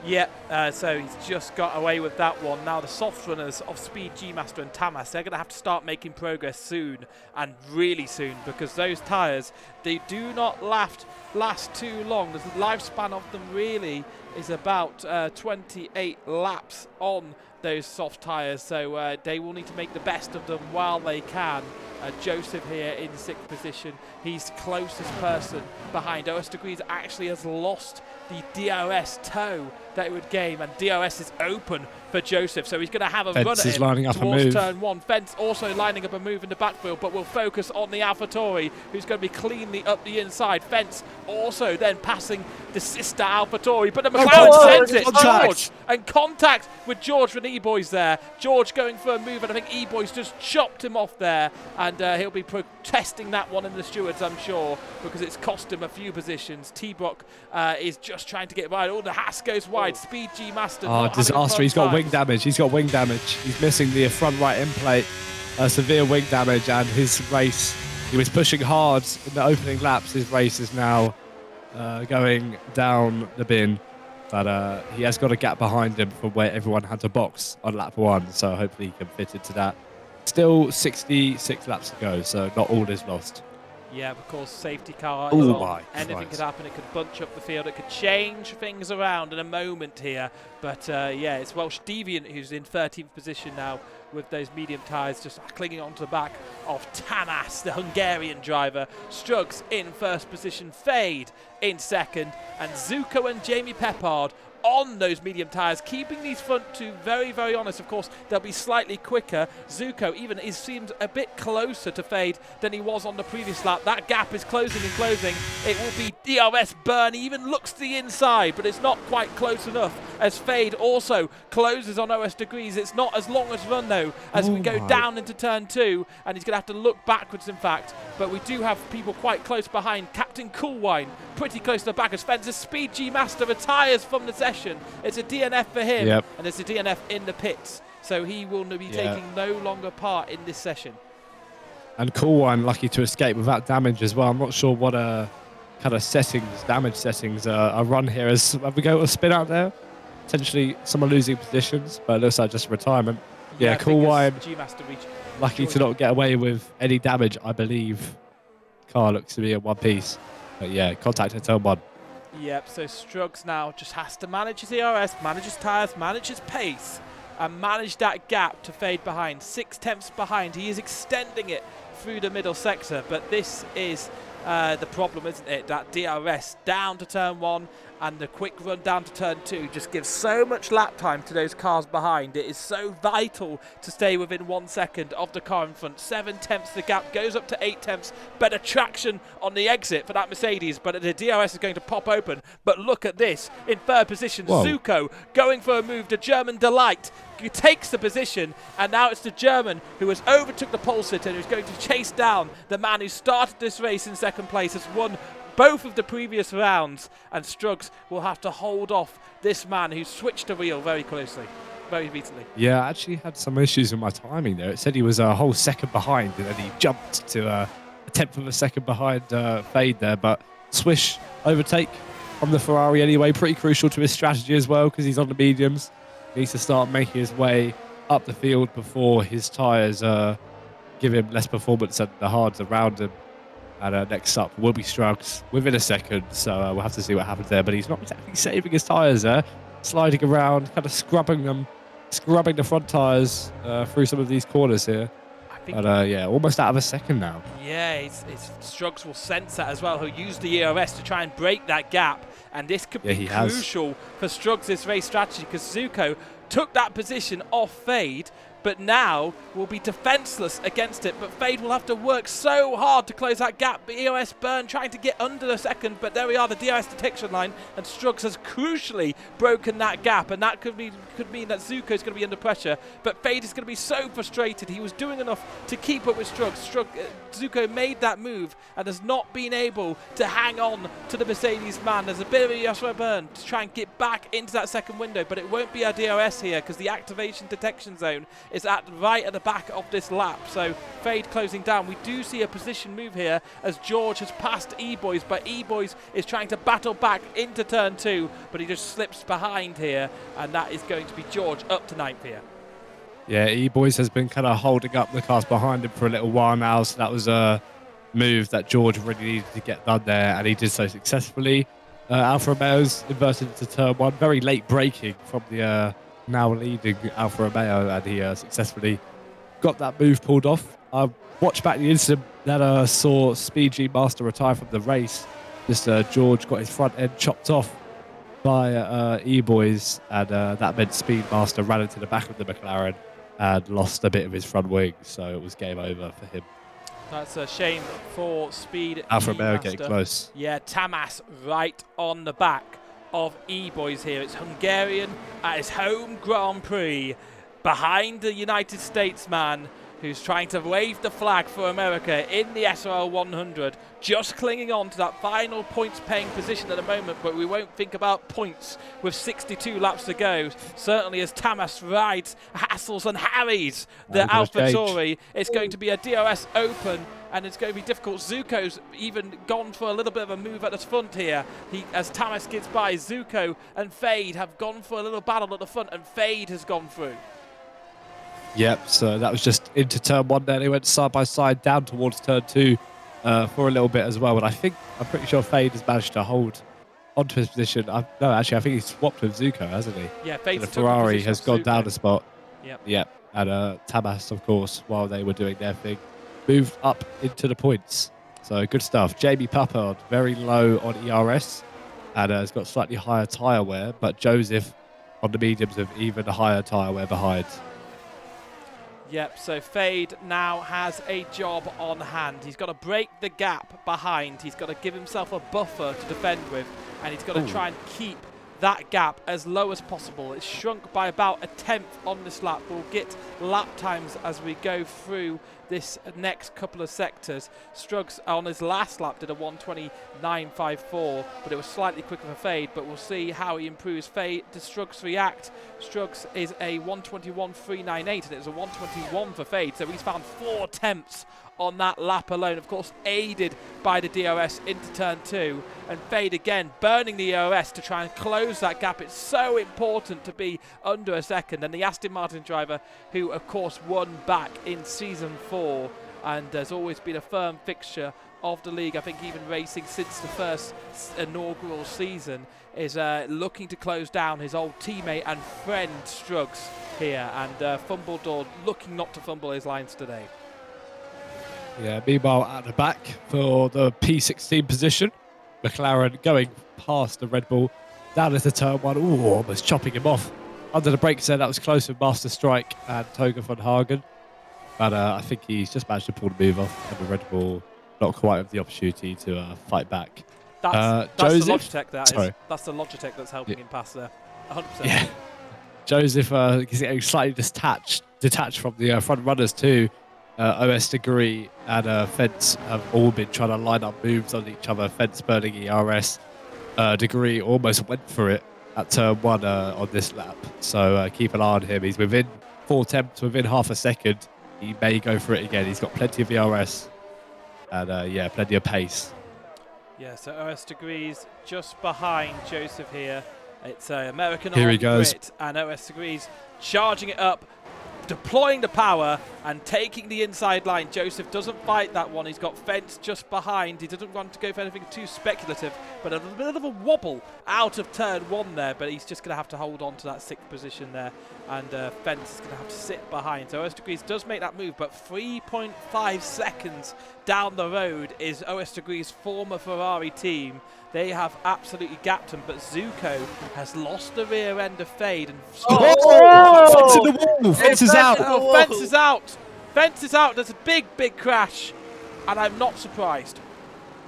Yeah, so he's just got away with that one. Now the soft runners of Speed, G-Master and Tamas, they're going to have to start making progress soon, and really soon, because those tyres, they do not last too long. The lifespan of them really is about 28 laps on those soft tyres, so they will need to make the best of them while they can. Joseph here in 6th position. He's closest person behind. OS Degrees actually has lost the DRS toe that it would gain, and DRS is open for Joseph, so he's going to have a Fence run at is him lining up a towards move. turn 1. Fence also lining up a move in the backfield, but will focus on the AlphaTauri, who's going to be cleanly up the inside. Fence also then passing the sister AlphaTauri, but the McLaren sends it. George, and contact with George from E-Boys there. George going for a move, and I think E-Boys just chopped him off there, and he'll be protesting that one in the stewards, I'm sure, because it's cost him a few positions. T-Brock is just trying to get wide. Oh, the Haas goes wide. Speed G Master. Oh, disaster. He's got wing damage. He's got wing damage. He's missing the front right end plate. Severe wing damage, and his race, he was pushing hard in the opening laps. His race is now going down the bin. But he has got a gap behind him from where everyone had to box on lap 1. So hopefully he can fit into that. Still 66 laps to go, so not all is lost. Yeah, of course, safety car. Oh my Anything Christ. could happen. It could bunch up the field. It could change things around in a moment here. But yeah, it's Welsh Deviant who's in 13th position now with those medium tyres just clinging onto the back of Tamas, the Hungarian driver. Struggs in 1st position, Fade in 2nd, and Zuko and Jamie Peppard on those medium tyres, keeping these front two very, very honest. Of course, they'll be slightly quicker. Zuko even seems a bit closer to Fade than he was on the previous lap. That gap is closing and closing. It will be DRS burn. He even looks to the inside, but it's not quite close enough as Fade also closes on OS Degrees. It's not as long as run, though, as we go down into turn 2, and he's going to have to look backwards, in fact. But we do have people quite close behind. Captain Coolwine pretty close to the back as Fence's Speed G Master retires from the session. It's a DNF for him, and there's a DNF in the pits, so he will be taking no longer part in this session. And Coolwine lucky to escape without damage as well. I'm not sure what kind of damage settings are run here. Have we got a spin out there? Potentially someone losing positions, but it looks like just retirement. Yeah, Coolwine lucky to not get away with any damage, I believe. Car looks to be in one piece. But yeah, contact at turn 1. Yep, so Struggs now just has to manage his ERS, manage his tyres, manage his pace, and manage that gap to Fade behind. 6/10 behind. He is extending it through the middle sector, but this is the problem, isn't it? That DRS down to turn 1 and the quick run down to turn 2 just gives so much lap time to those cars behind. It is so vital to stay within 1 second of the car in front. 7/10 the gap goes up to 8/10. Better traction on the exit for that Mercedes, but the DRS is going to pop open. But look at this. In 3rd position, Zuko going for a move. The German Delight takes the position, and now it's the German who has overtook the pole sitter and who's going to chase down the man who started this race in 2nd place, has won both of the previous rounds, and Struggs will have to hold off this man who switched the wheel very closely, very recently. Yeah, I actually had some issues with my timing there. It said he was a whole second behind, and then he jumped to a 10th of a second behind Fade there, but Swish overtake from the Ferrari anyway, pretty crucial to his strategy as well, because he's on the mediums. He needs to start making his way up the field before his tyres give him less performance and the hards around him. And next up will be Struggs within a second, so we'll have to see what happens there. But he's not exactly saving his tyres there, sliding around, kind of scrubbing the front tyres through some of these corners here. But yeah, almost out of a second now. Yeah, Struggs will sense that as well. He'll use the ERS to try and break that gap, and this could be crucial for Struggs' race strategy, because Zuko took that position off Fade, but now will be defenseless against it. But Fade will have to work so hard to close that gap. The EOS burn trying to get under the second, but there we are, the DRS detection line, and Struggs has crucially broken that gap, and that could mean that Zuko is going to be under pressure. But Fade is going to be so frustrated. He was doing enough to keep up with Struggs. Zuko made that move and has not been able to hang on to the Mercedes man. There's a bit of a Joshua burn to try and get back into that second window, but it won't be our DRS here because the activation detection zone is right at the back of this lap. So Fade closing down. We do see a position move here as George has passed E-Boys, but E-Boys is trying to battle back into turn 2, but he just slips behind here, and that is going to be George up to 9th here. Yeah, E-Boys has been kind of holding up the cars behind him for a little while now, so that was a move that George really needed to get done there, and he did so successfully. Alfa Romeo's inverted into turn 1, very late braking from the now leading Alfa Romeo, and he successfully got that move pulled off. I watched back the incident that saw Speed G Master retire from the race. Just George got his front end chopped off by E-Boys, and that meant Speed Master ran into the back of the McLaren and lost a bit of his front wing, so it was game over for him. That's a shame for Speed Alfa Romeo E-Master. getting close. Yeah, Tamas right on the back of E-Boys here. It's Hungarian at his home Grand Prix behind the United States man who's trying to wave the flag for America in the SRL-100, just clinging on to that final points-paying position at the moment, but we won't think about points with 62 laps to go. Certainly as Tamas rides, hassles and harries the AlphaTauri, it's going to be a DRS Open, and it's going to be difficult. Zuko's even gone for a little bit of a move at the front here. As Tamas skids by, Zuko and Fade have gone for a little battle at the front, and Fade has gone through. Yep, so that was just into turn 1 there. They went side by side down towards turn 2 for a little bit as well. And I'm pretty sure Fade has managed to hold onto his position. No, actually, I think he's swapped with Zuko, hasn't he? Yeah, Fade's the Ferrari has gone Zuko down a spot. Yep. And Tamas, of course, while they were doing their thing, moved up into the points. So good stuff. Jamie Pappard, very low on ERS and has got slightly higher tyre wear, but Joseph on the mediums with even higher tyre wear behind. Yep, so Fade now has a job on hand. He's got to break the gap behind. He's got to give himself a buffer to defend with, and he's got to try and keep that gap as low as possible. It's shrunk by about a tenth on this lap. We'll get lap times as we go through this next couple of sectors. Struggs on his last lap did a 1:29.54, but it was slightly quicker for Fade, but we'll see how he improves. Fade, does Struggs react? Struggs is a 1:21.398, and it was a 1:21 for Fade, so he's found 4 attempts on that lap alone, of course aided by the DRS into turn 2, and Fade again burning the ERS to try and close that gap. It's so important to be under a second, and the Aston Martin driver who of course won back in season 4 and has always been a firm fixture of the league, I think even racing since the first inaugural season, is looking to close down his old teammate and friend Struggs here, and fumbled, or looking not to fumble his lines today. Yeah, meanwhile at the back for the P16 position, McLaren going past the Red Bull, down into turn 1, almost chopping him off. Under the brakes there, that was close with Master Strike and Toga von Hagen. But I think he's just managed to pull the move off, and the Red Bull not quite have the opportunity to fight back. That's Joseph, the Logitech, sorry. That's the Logitech that's helping him pass there, 100%. Yeah. Joseph is getting slightly detached from the front runners too. OS Degree and Fence have all been trying to line up moves on each other. Fence burning ERS. Degree almost went for it at turn 1 on this lap. So keep an eye on him. He's within 4 attempts, within half a second. He may go for it again. He's got plenty of ERS and yeah, plenty of pace. Yeah, so OS Degrees just behind Joseph here. It's American Here he on goes. grid, and OS Degrees charging it up, deploying the power and taking the inside line. Joseph doesn't fight that one. He's got Fence just behind. He doesn't want to go for anything too speculative, but a bit of a wobble out of turn 1 there, but he's just going to have to hold on to that 6th position there, and Fence is going to have to sit behind. So OS Degrees does make that move, but 3.5 seconds down the road is OS Degrees' former Ferrari team. They have absolutely gapped him, but Zuko has lost the rear end of Fade. And Fence in the wall! Fence is out! Oh, Fence is out! Fence is out! There's a big, big crash, and I'm not surprised.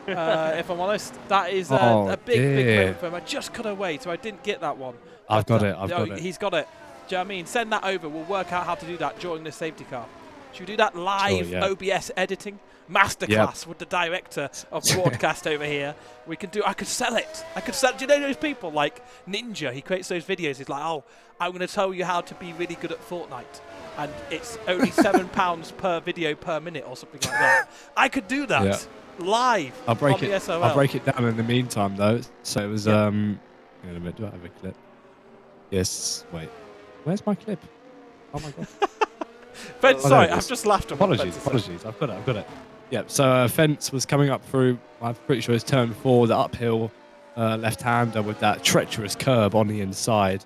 If I'm honest, that is a big, big moment for him. I just cut away, so I didn't get that one. I've got it. He's got it. Do you know what I mean? Send that over. We'll work out how to do that during this safety car. Should we do that live OBS editing? Masterclass with the director of broadcast over here. We can do. I could sell it. Do you know those people like Ninja? He creates those videos. He's like, oh, I'm going to tell you how to be really good at Fortnite, and it's only £7 per video per minute or something like that. I could do that live. I'll break on it. The SRL. I'll break it down in the meantime, though. So it was. Hang on a minute. Do I have a clip? Yes. Wait. Where's my clip? Oh my god. Fence, sorry, I've just laughed. Apologies. I've got it. Yep. So Fence was coming up through. I'm pretty sure it's turn 4, the uphill left-hander with that treacherous curb on the inside,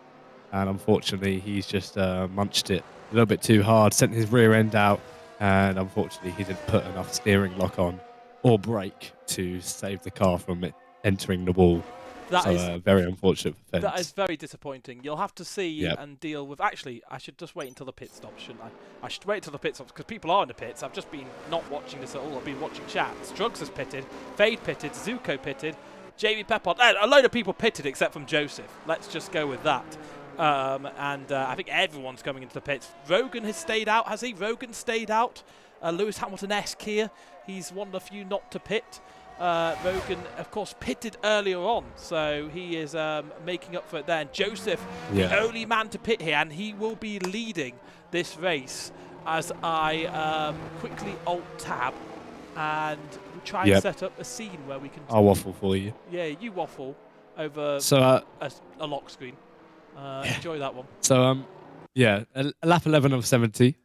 and unfortunately he's just munched it a little bit too hard, sent his rear end out, and unfortunately he didn't put enough steering lock on or brake to save the car from it entering the wall. That So is very unfortunate for that is Fence. very disappointing. You'll have to see Yep. and deal with. Actually, I should just wait until the pit stops, shouldn't I? I should wait until the pit stops because people are in the pits. I've just been not watching this at all. I've been watching chat. Strugs has pitted, Fade pitted, Zuko pitted, Jamie Peppard. A load of people pitted except from Joseph. Let's just go with that. I think everyone's coming into the pits. Rogan has stayed out, has he? Rogan stayed out. Lewis Hamilton-esque here. He's one of the few not to pit. Rogan, of course, pitted earlier on, so he is making up for it there. And Joseph, the only man to pit here, and he will be leading this race as I quickly alt-tab and try and set up a scene where we can... I'll waffle for you. Yeah, you waffle over So, a lock screen. Enjoy that one. So, a lap 11 of 70.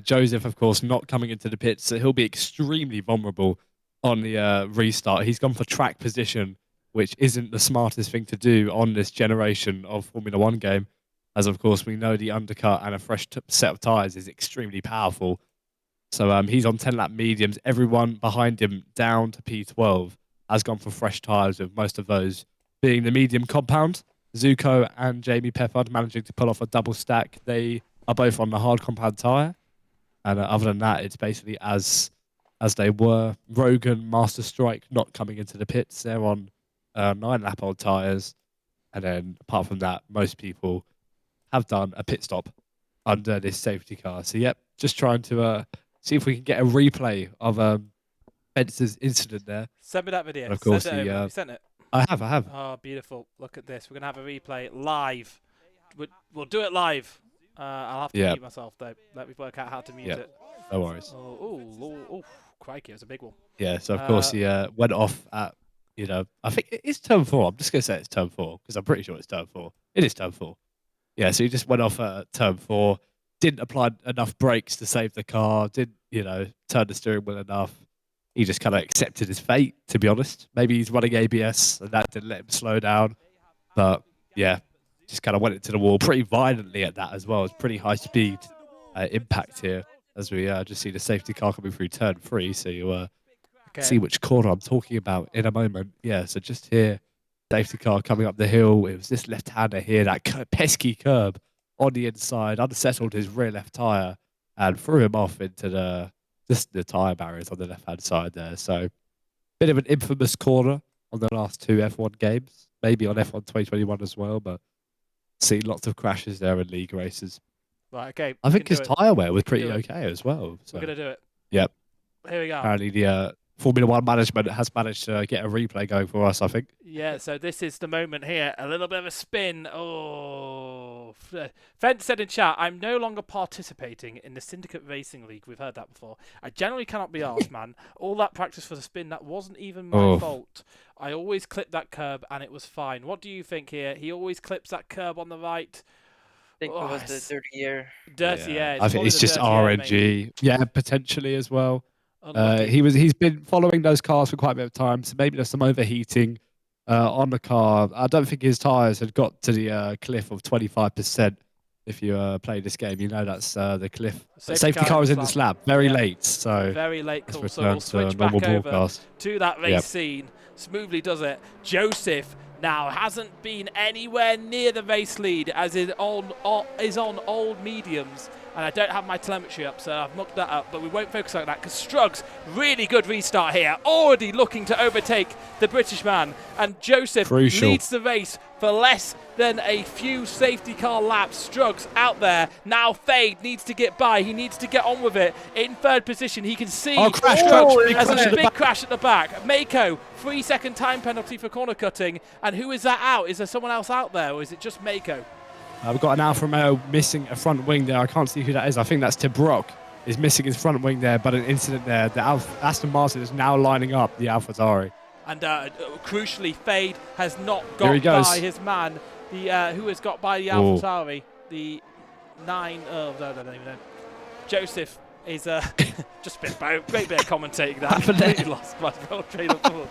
Joseph, of course, not coming into the pits, so he'll be extremely vulnerable on the restart. He's gone for track position, which isn't the smartest thing to do on this generation of Formula One game, as of course we know the undercut and a fresh set of tyres is extremely powerful. So he's on 10-lap mediums. Everyone behind him down to P12 has gone for fresh tyres, with most of those being the medium compound. Zuko and Jamie Peppard managing to pull off a double stack. They are both on the hard compound tyre. And other than that, it's basically as they were. Rogan, Master Strike not coming into the pits. They're on 9-lap-old tyres. And then apart from that, most people have done a pit stop under this safety car. So, yep, just trying to see if we can get a replay of Fence's incident there. Send me that video. And of course, Send it over. You sent it? I have. Oh, beautiful. Look at this. We're going to have a replay live. We'll do it live. I'll have to mute myself, though. Let me work out how to mute it. No worries. Oh, crikey, it was a big one. Yeah, so of course he went off at, I think it's turn 4. I'm just going to say it's turn 4 because I'm pretty sure it's turn 4. It is turn 4. Yeah, so he just went off at turn 4, didn't apply enough brakes to save the car, didn't, turn the steering wheel enough. He just kind of accepted his fate, to be honest. Maybe he's running ABS and that didn't let him slow down. But yeah, just kind of went into the wall pretty violently at that as well. It's pretty high speed impact here as we just see the safety car coming through turn 3. So you see which corner I'm talking about in a moment. Yeah, so just here, safety car coming up the hill. It was this left-hander here, that pesky curb on the inside, unsettled his rear left tyre and threw him off into the tyre barriers on the left-hand side there. So bit of an infamous corner on the last 2 F1 games, maybe on F1 2021 as well, but see lots of crashes there in league races. Right, okay. I think his tyre wear was pretty okay as well. So. We're going to do it. Yep. Here we go. Apparently the Formula One management has managed to get a replay going for us, I think. Yeah, so this is the moment here. A little bit of a spin. Oh. Fence said in chat, I'm no longer participating in the Syndicate Racing League. We've heard that before. I generally cannot be arsed, man. All that practice for the spin, that wasn't even my fault. I always clipped that curb and it was fine. What do you think here? He always clips that curb on the right. I think it was the dirty air. Dirty air. I think it's just RNG. Yeah, potentially as well. Unlucky. He's been following those cars for quite a bit of time, so maybe there's some overheating on the car. I don't think his tyres had got to the cliff of 25%. If you play this game, you know that's the cliff. Safety car is in the slab, very late. So very late call. So we'll switch back over to that race scene. Smoothly does it. Joseph now hasn't been anywhere near the race lead, as is on old mediums. And I don't have my telemetry up, so I've mucked that up, but we won't focus on that because Struggs, really good restart here, already looking to overtake the British man. And Joseph leads the race for less than a few safety car laps. Struggs out there. Now Fade needs to get by. He needs to get on with it. In third position, he can see there's a big crash at the back. Mako, 3-second time penalty for corner cutting. And who is that out? Is there someone else out there, or is it just Mako? We've got an Alfa Romeo missing a front wing there. I can't see who that is. I think that's Tibrock is missing his front wing there, but an incident there. The Aston Martin is now lining up the AlphaTauri. And crucially, Fade has not got by his man, who has got by the AlphaTauri. The 9. Oh, no, I don't even know. Joseph is just a great bit of commentating that. I completely lost my train of thought.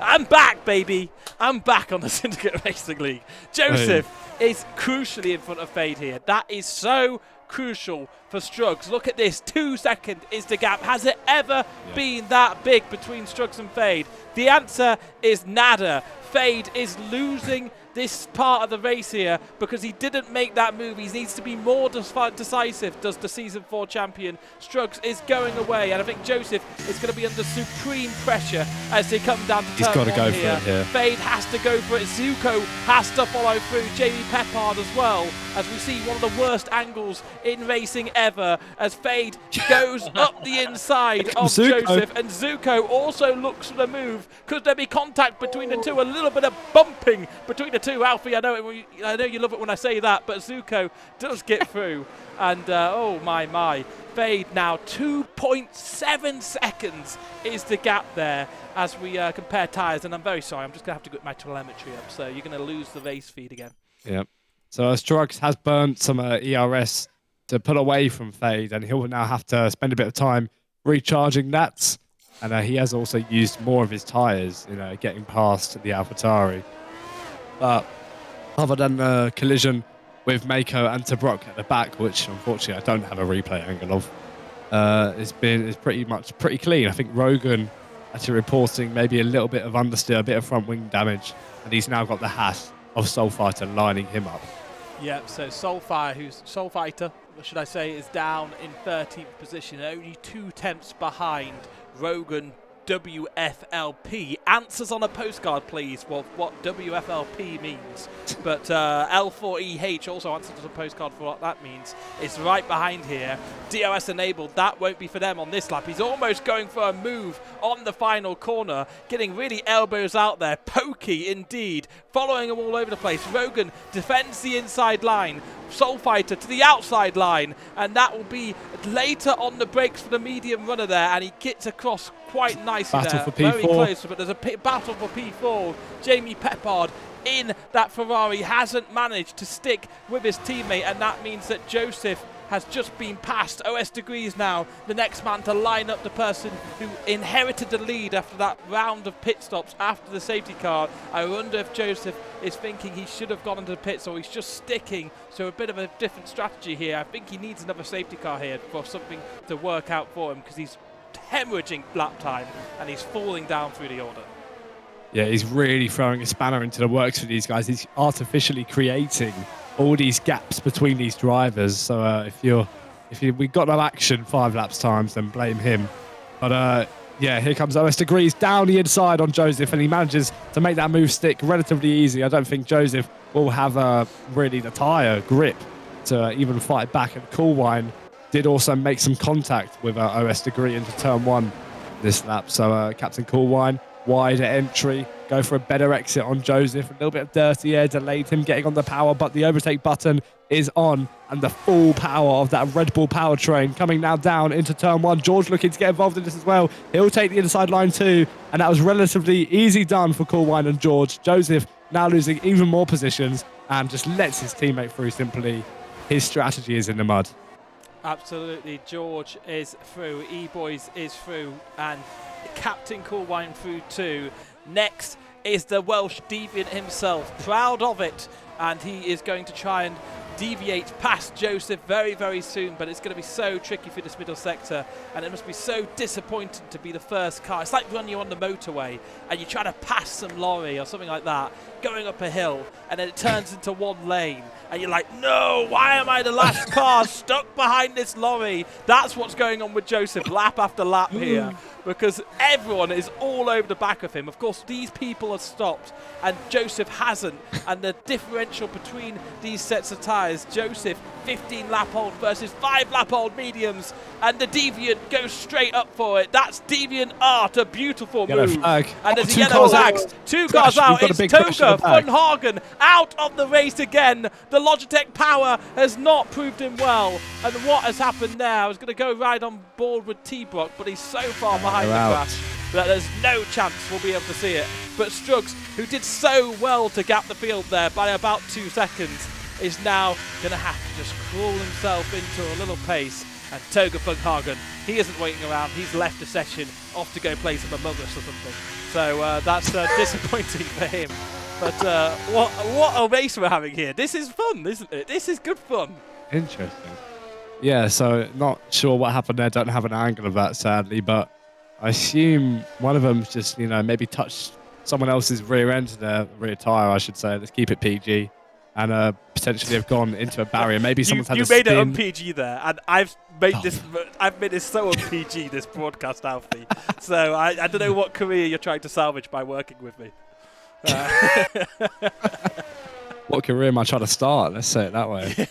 I'm back, baby. I'm back on the Syndicate Racing League. Joseph is crucially in front of Fade here. That is so crucial for Struggs. Look at this, 2 seconds is the gap. Has it ever been that big between Struggs and Fade? The answer is nada. Fade is losing this part of the race here because he didn't make that move. He needs to be more decisive, does the Season 4 champion. Struggs is going away, and I think Joseph is going to be under supreme pressure as they come down to turn 1 here. He's got to go for it here. Fade has to go for it. Zuko has to follow through. Jamie Peppard as well, as we see one of the worst angles in racing ever, as Fade goes up the inside of Zuko. Joseph, and Zuko also looks for the move. Could there be contact between the two? A little bit of bumping between the two. Alfie, I know you love it when I say that, but Zuko does get through. And oh my. Fade now 2.7 seconds is the gap there as we compare tyres. And I'm very sorry, I'm just going to have to get my telemetry up. So you're going to lose the race feed again. Yep. So Struggs has burnt some ERS to pull away from Fade, and he'll now have to spend a bit of time recharging that. And he has also used more of his tyres, getting past the AlphaTauri. But other than the collision with Mako and Tobruk at the back, which unfortunately I don't have a replay angle of, it's pretty clean. I think Rogan actually reporting maybe a little bit of understeer, a bit of front wing damage, and he's now got the hat of Soulfighter lining him up. Yep, so Soulfighter, should I say, is down in 13th position, only 2 tenths behind Rogan WFLP. Answers on a postcard, please. Well, what WFLP means. But L4EH also answers on a postcard for what that means. It's right behind here. DOS enabled. That won't be for them on this lap. He's almost going for a move on the final corner. Getting really elbows out there. Pokey indeed. Following him all over the place. Rogan defends the inside line. Soulfighter to the outside line, and that will be later on the brakes for the medium runner there, and he gets across quite nicely battle there. For P4. Very close, but there's a battle for P4. Jamie Peppard in that Ferrari hasn't managed to stick with his teammate, and that means that Joseph has just been passed. OS Degrees now the next man to line up the person who inherited the lead after that round of pit stops after the safety car. I wonder if Joseph is thinking he should have gone into the pits, or he's just sticking to a bit of a different strategy here. I think he needs another safety car here for something to work out for him, because he's hemorrhaging lap time and he's falling down through the order. Yeah, he's really throwing a spanner into the works for these guys. He's artificially creating all these gaps between these drivers. So if we got no action 5 laps times, then blame him. But yeah, here comes OS Degrees down the inside on Joseph, and he manages to make that move stick relatively easy. I don't think Joseph will have really the tyre grip to even fight back. And Coolwine did also make some contact with OS Degree into turn 1 this lap. So Captain Coolwine, wider entry, go for a better exit on Joseph. A little bit of dirty air delayed him getting on the power, but the overtake button is on, and the full power of that Red Bull powertrain coming now down into turn 1. George looking to get involved in this as well. He'll take the inside line too, and that was relatively easy done for Coolwine and George. Joseph now losing even more positions and just lets his teammate through simply. His strategy is in the mud. Absolutely. George is through, E-Boys is through, and Captain Coolwine through too. Next is the Welsh Deviant himself, proud of it, and he is going to try and deviate past Joseph very, very soon, but it's going to be so tricky for this middle sector, and it must be so disappointing to be the first car. It's like when you're on the motorway and you try to pass some lorry or something like that, going up a hill, and then it turns into one lane, and you're like, no, why am I the last car stuck behind this lorry? That's what's going on with Joseph lap after lap here, because everyone is all over the back of him. Of course, these people are stopped, and Joseph hasn't, and the differential between these sets of tyres, Joseph 15 lap old versus 5 lap old mediums, and the Deviant goes straight up for it. That's Deviant Art, a beautiful move. Flag. And there's a yellow flags. 2 cars out. It's Toga Funhagen out of the race again. The Logitech power has not proved him well. And what has happened there? I was going to go right on board with T-Brock, but he's so far behind the crash that there's no chance we'll be able to see it. But Struggs, who did so well to gap the field there by about 2 seconds, is now going to have to just crawl himself into a little pace. And Toga Funhagen, he isn't waiting around. He's left the session, off to go play some Among Us or something. So that's disappointing for him. But what a race we're having here. This is fun, isn't it? This is good fun. Interesting. Yeah, so not sure what happened there. Don't have an angle of that, sadly, but I assume one of them just, maybe touched someone else's rear end, their rear tire, I should say. Let's keep it PG, and potentially have gone into a barrier. Maybe You someone's had you a made it spin. un-PG there, and I've made Oh. this so un-PG this broadcast, Alfie. So I don't know what career you're trying to salvage by working with me. What career am I trying to start? Let's say it that way.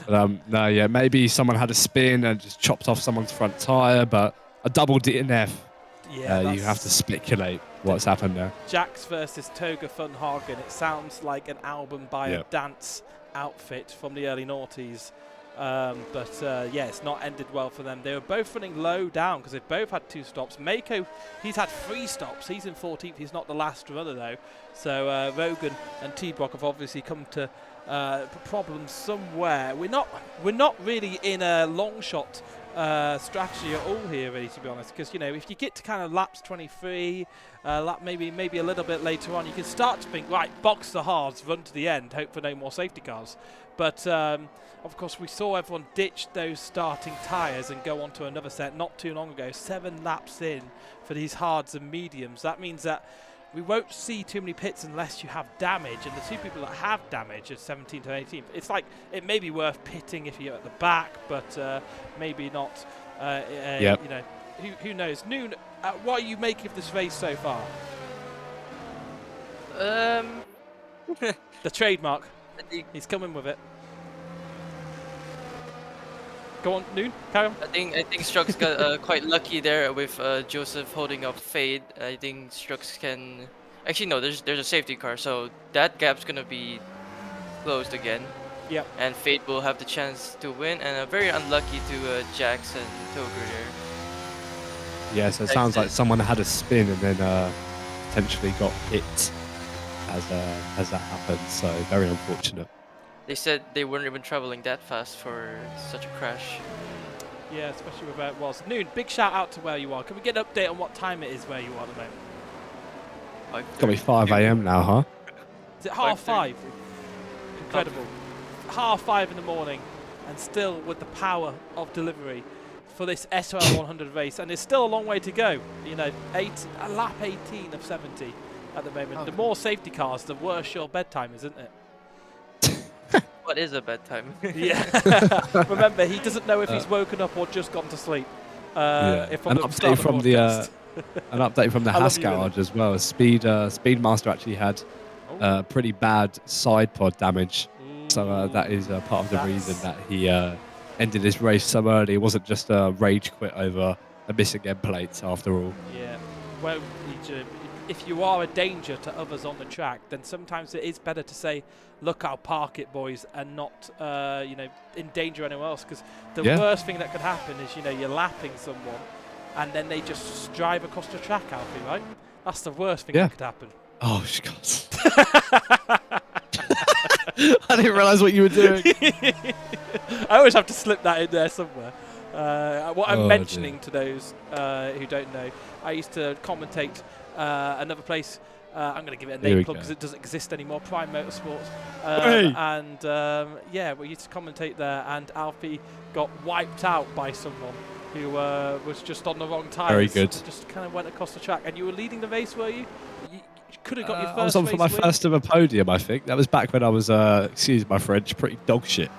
But, no, yeah, maybe someone had a spin and just chopped off someone's front tire, but a double DNF. Yeah, You have to speculate what's happened there. Jax versus Toga Funhagen. It sounds like an album by a Yep. dance outfit from the early noughties. But yeah, it's not ended well for them. They were both running low down because they've both had 2 stops. Mako, he's had 3 stops. He's in 14th. He's not the last runner though. So Rogan and T-Brock have obviously come to problems somewhere. We're not really in a long shot strategy at all here, really, to be honest. Because if you get to kind of laps 23, lap maybe a little bit later on, you can start to think, right, box the hards, run to the end, hope for no more safety cars. But of course, we saw everyone ditch those starting tyres and go on to another set not too long ago. 7 laps in for these hards and mediums. That means that we won't see too many pits unless you have damage, and the 2 people that have damage are 17th and 18th. It's like it may be worth pitting if you're at the back, but maybe not. Yep. Who knows? Noon, what are you making of this race so far? The trademark. I think, He's coming with it. Go on, Noon. Carry on. I think Strux got quite lucky there with Joseph holding up Fade. I think Strux can. Actually, no. There's a safety car, so that gap's gonna be closed again. Yep. And Fade will have the chance to win, and very unlucky to Jax and Toger there. Yeah, so it sounds like someone had a spin and then potentially got hit as that happened. So very unfortunate. They said they weren't even traveling that fast for such a crash. Yeah, especially with where it was. Noon, big shout out to where you are. Can we get an update on what time it is where you are at the moment? It's got to be 5 a.m. now, huh? Is it half 5:30. 5? Incredible. Half 5 in the morning, and still with the power of delivery for this SRL-100 race, and there's still a long way to go. A lap 18 of 70 at the moment. Oh. The more safety cars, the worse your bedtime is, isn't it? What is a bedtime? Yeah. Remember, he doesn't know if he's woken up or just gone to sleep. If An update from the I love Haas you, garage as well. Speedmaster actually had pretty bad side pod damage, so that is part of the reason that he ended his race so early. It wasn't just a rage quit over a missing end plates after all. Yeah. Well, if you are a danger to others on the track, then sometimes it is better to say, look, I'll park it, boys, and not endanger anyone else. Because the worst thing that could happen is you're lapping someone and then they just drive across the track, Alfie, right? That's the worst thing that could happen. Oh, God. I didn't realise what you were doing. I always have to slip that in there somewhere. What I'm Oh, mentioning to those who don't know, I used to commentate another place. I'm going to give it a Here name we plug go. because it doesn't exist anymore. Prime Motorsports. Hey! And yeah, we used to commentate there, and Alfie got wiped out by someone who was just on the wrong tyres. Very good. Just kind of went across the track. And you were leading the race, were you? You could have got your first I was on for my race win. first ever podium, I think. That was back when I was, excuse my French, pretty dog shit.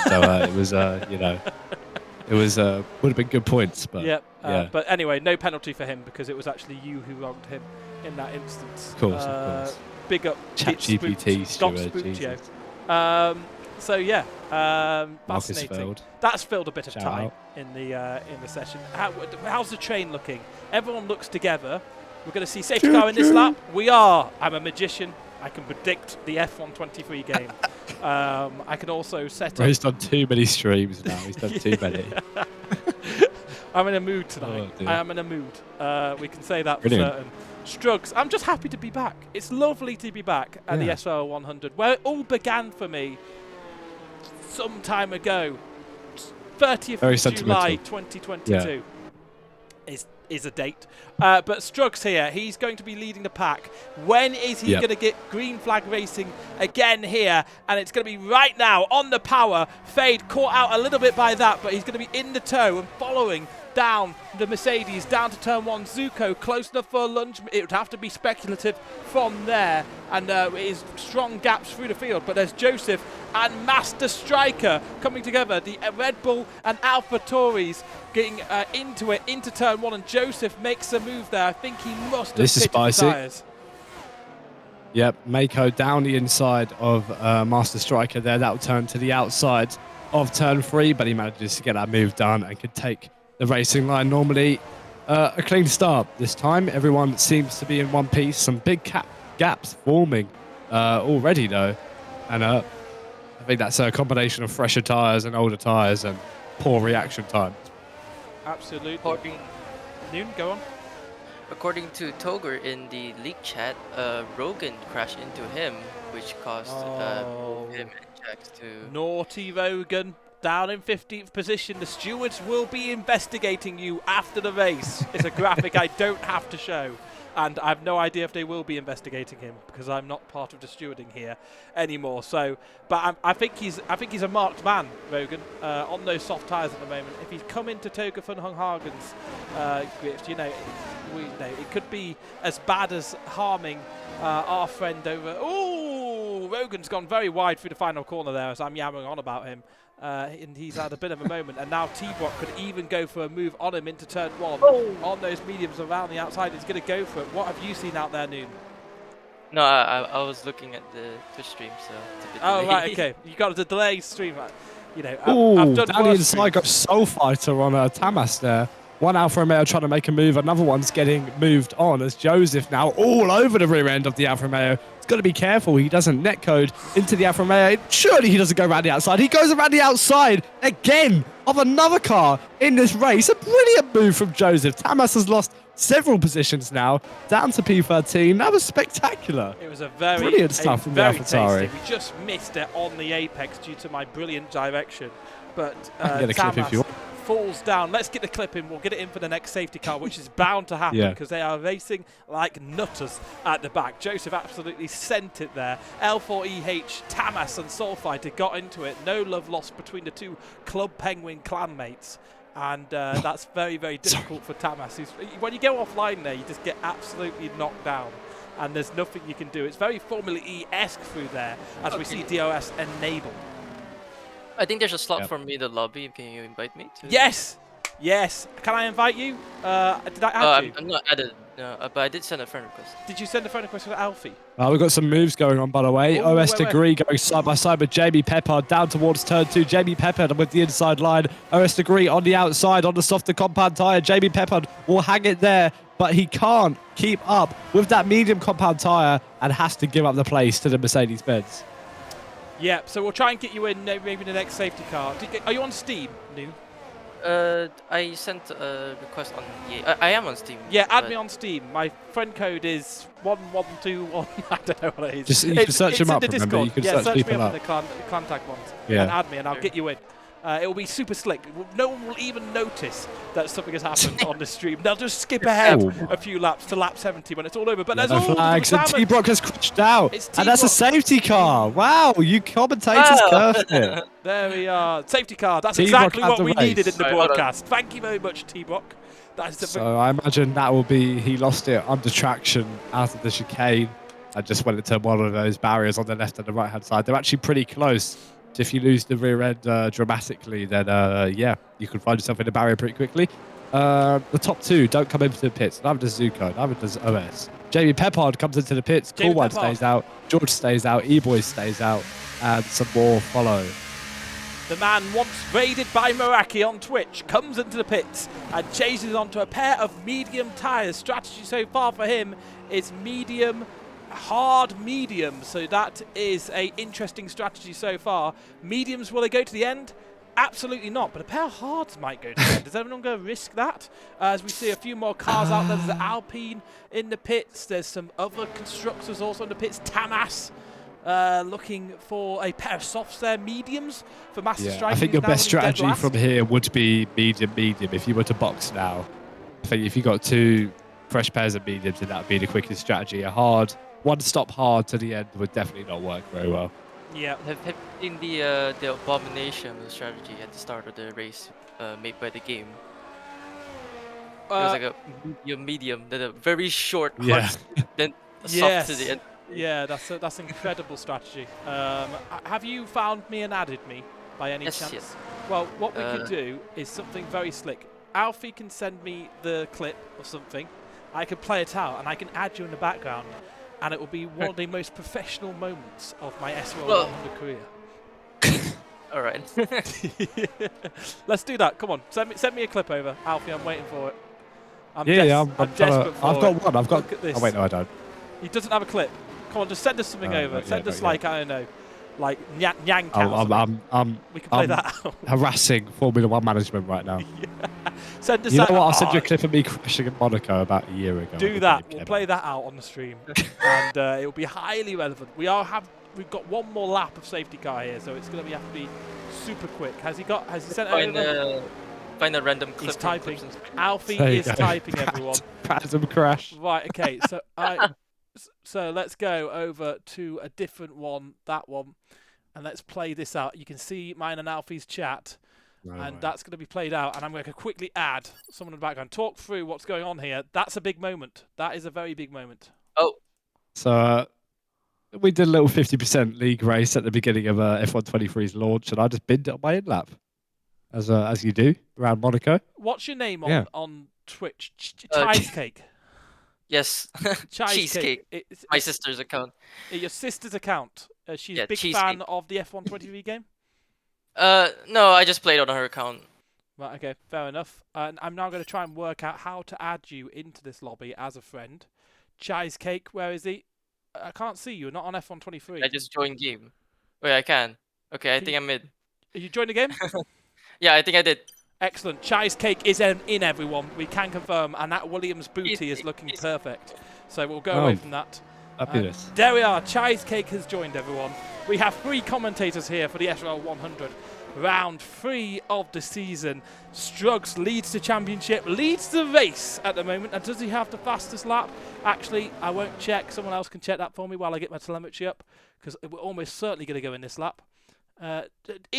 So it was, it was would have been good points, but Yep. yeah. But anyway, no penalty for him because it was actually you who wronged him in that instance. Of course. Big up ChatGPT, Stop Stuart, Spookio. Jesus. So yeah, Marcus fascinating. Feld. That's filled a bit of Shout time out. in the session. How's the train looking? Everyone looks together. We're going to see safety car in this lap. We are. I'm a magician. I can predict the F123 game. I can also set up. He's done too many streams now. He's done too many. I'm in a mood tonight. Oh, dear. I am in a mood. We can say that Brilliant. for certain. Strugs, I'm just happy to be back. It's lovely to be back at the Yeah. SRL-100, where it all began for me some time ago, 30th Very of July sentimental. 2022. is a date. But Strug's here. He's going to be leading the pack. When is he going to get green flag racing again here? And it's going to be right now on the power. Fade caught out a little bit by that, but he's going to be in the tow and following down the Mercedes, down to turn 1. Zuko close enough for a lunge. It would have to be speculative from there. And it is strong gaps through the field. But there's Joseph and Master Striker coming together. The Red Bull and Alpha Tauris getting into it, into turn 1. And Joseph makes a move there. I think he must have This is spicy. Tires. Yep, Mako down the inside of Master Striker there. That will turn to the outside of turn 3, but he manages to get that move done and could take the racing line. Normally a clean start. This time everyone seems to be in one piece. Some big gaps forming already though, and I think that's a combination of fresher tyres and older tyres and poor reaction time. Absolutely. Noon, go on. According to Toger in the league chat, Rogan crashed into him, which caused him and Jax to... Naughty Rogan. Down in 15th position. The stewards will be investigating you after the race. It's a graphic I don't have to show. And I have no idea if they will be investigating him because I'm not part of the stewarding here anymore. So, but I think he's a marked man, Rogan, on those soft tyres at the moment. If he's come into Toga van Hungagen's grips, it could be as bad as harming our friend over. Oh, Rogan's gone very wide through the final corner there as I'm yammering on about him. And he's had a bit of a moment, and now T-Brock could even go for a move on him into turn 1. On those mediums around the outside, he's going to go for it. What have you seen out there, Noon? No, I was looking at the Twitch stream, so it's a bit delayed. Right, okay. You got the delay stream. I've done down the inside, got Soul Fighter on Tamas there. One Alfa Romeo trying to make a move, another one's getting moved on as Joseph now all over the rear end of the Alfa Romeo. Got to be careful he doesn't netcode into the Alfa Romeo. Surely he doesn't go around the outside. He goes around the outside again of another car in this race. A brilliant move from Joseph. Tamas has lost several positions now, down to P13. That was spectacular. It was a very brilliant stuff from the AlphaTauri. We just missed it on the apex due to my brilliant direction. But I can get a clip if you want. Falls down. Let's get the clip in. We'll get it in for the next safety car, which is bound to happen because they are racing like nutters at the back. Joseph absolutely sent it there. L4EH, Tamas and Soulfighter got into it. No love lost between the two Club Penguin clanmates. And that's very, very difficult for Tamas. When you go offline there, you just get absolutely knocked down. And there's nothing you can do. It's very Formula E-esque through there as we see DOS enabled. I think there's a slot for me in the lobby. Can you invite me? Yes! Yes. Can I invite you? Did I add you? I'm not added, but I did send a friend request. Did you send a friend request for Alfie? We've got some moves going on, by the way. OS Degree going side by side with Jamie Peppard down towards turn 2. Jamie Peppard with the inside line. OS Degree on the outside on the softer compound tyre. Jamie Peppard will hang it there, but he can't keep up with that medium compound tyre and has to give up the place to the Mercedes-Benz. Yeah, so we'll try and get you in maybe the next safety car. Are you on Steam, New? I sent a request on I am on Steam. Yeah, add me on Steam. My friend code is 1121. I don't know what it is. Just, you can search him up, remember? You can search me people up in the clan tag ones and add me and I'll get you in. It will be super slick. No one will even notice that something has happened on the stream. They'll just skip ahead a few laps to lap 70 when it's all over. But there's all flags, and T-Brock has crashed out. And that's a safety car. Wow, you commentators cursed it. There we are. Safety car. That's exactly what we needed in the broadcast. Thank you very much, T-Brock. So I imagine that will be, he lost it under traction out of the chicane and just went into one of those barriers on the left and the right-hand side. They're actually pretty close. If you lose the rear end dramatically, then yeah, you can find yourself in a barrier pretty quickly. The top two don't come into the pits. Neither does Zuko, neither does OS. Jamie Peppard comes into the pits. Cool One stays out. George stays out. E-Boy stays out. And some more follow. The man once raided by Meraki on Twitch comes into the pits and chases onto a pair of medium tyres. Strategy so far for him is medium, hard medium, so that is a interesting strategy so far. Mediums, will they go to the end? Absolutely not, but a pair of hards might go to the end. Is everyone going to risk that? As we see a few more cars out there. There's the Alpine in the pits. There's some other constructors also in the pits. Tamas looking for a pair of softs there. Mediums for Master Striker. I think your best strategy from here would be medium if you were to box now. I think if you got 2 fresh pairs of mediums, then that would be the quickest strategy. A hard one-stop hard to the end would definitely not work very well. Yeah. Have you seen the abomination of the strategy at the start of the race made by the game? It was like a medium, then a very short, hard, Yeah. then a soft Yes. to the end. Yeah, that's incredible strategy. Have you found me and added me by any Yes, chance? yes. Well, what we could do is something very slick. Alfie can send me the clip of something. I can play it out, and I can add you in the background, and it will be one of the most professional moments of my SRL-100 career. All right. Let's do that. Come on, send me a clip over, Alfie. I'm waiting for it. I'm I'm desperate for I've got it. one. I've got. Look at this. Oh wait, no, I don't. He doesn't have a clip. Come on, just send us something over. Not Send yet, us not like, I don't know, like Nyang Cow. We can play that out. Harassing Formula One management right now. Send us You know that. what? I'll send you a clip of me crashing in Monaco about a year ago. Do that. We'll play that out on the stream, and it will be highly relevant. We've got one more lap of safety car here, so it's going to have to be super quick. Has he sent it over? Find a random clip. He's typing. Clips and Alfie is typing, everyone. Phantom crash. Right. Okay. So so let's go over to a different one. That one, and let's play this out. You can see mine and Alfie's chat. And that's going to be played out, and I'm going to quickly add someone in the background. Talk through what's going on here. That's a big moment. That is a very big moment. Oh. So we did a little 50% league race at the beginning of F123's launch, and I just binned it on my in-lap, as you do around Monaco. What's your name on Twitch? Cheesecake. Yes. Cheesecake. It's my sister's account. Your sister's account. She's a big Cheesecake. fan of the F123 game? No, I just played on her account. Right, okay, fair enough. And I'm now going to try and work out how to add you into this lobby as a friend. Cheesecake, where is he? I can't see you. You're not on F123. I just joined game. Wait, I can. Okay, I think I'm in. You joined the game? Yeah, I think I did. Excellent. Cheesecake is in, everyone. We can confirm. And that Williams booty is looking perfect. So we'll go away from that. Fabulous. There we are. Cheesecake has joined everyone. We have 3 commentators here for the SRL-100. Round 3 of the season. Struggs leads the championship, leads the race at the moment. And does he have the fastest lap? Actually, I won't check. Someone else can check that for me while I get my telemetry up, because we're almost certainly going to go in this lap. Has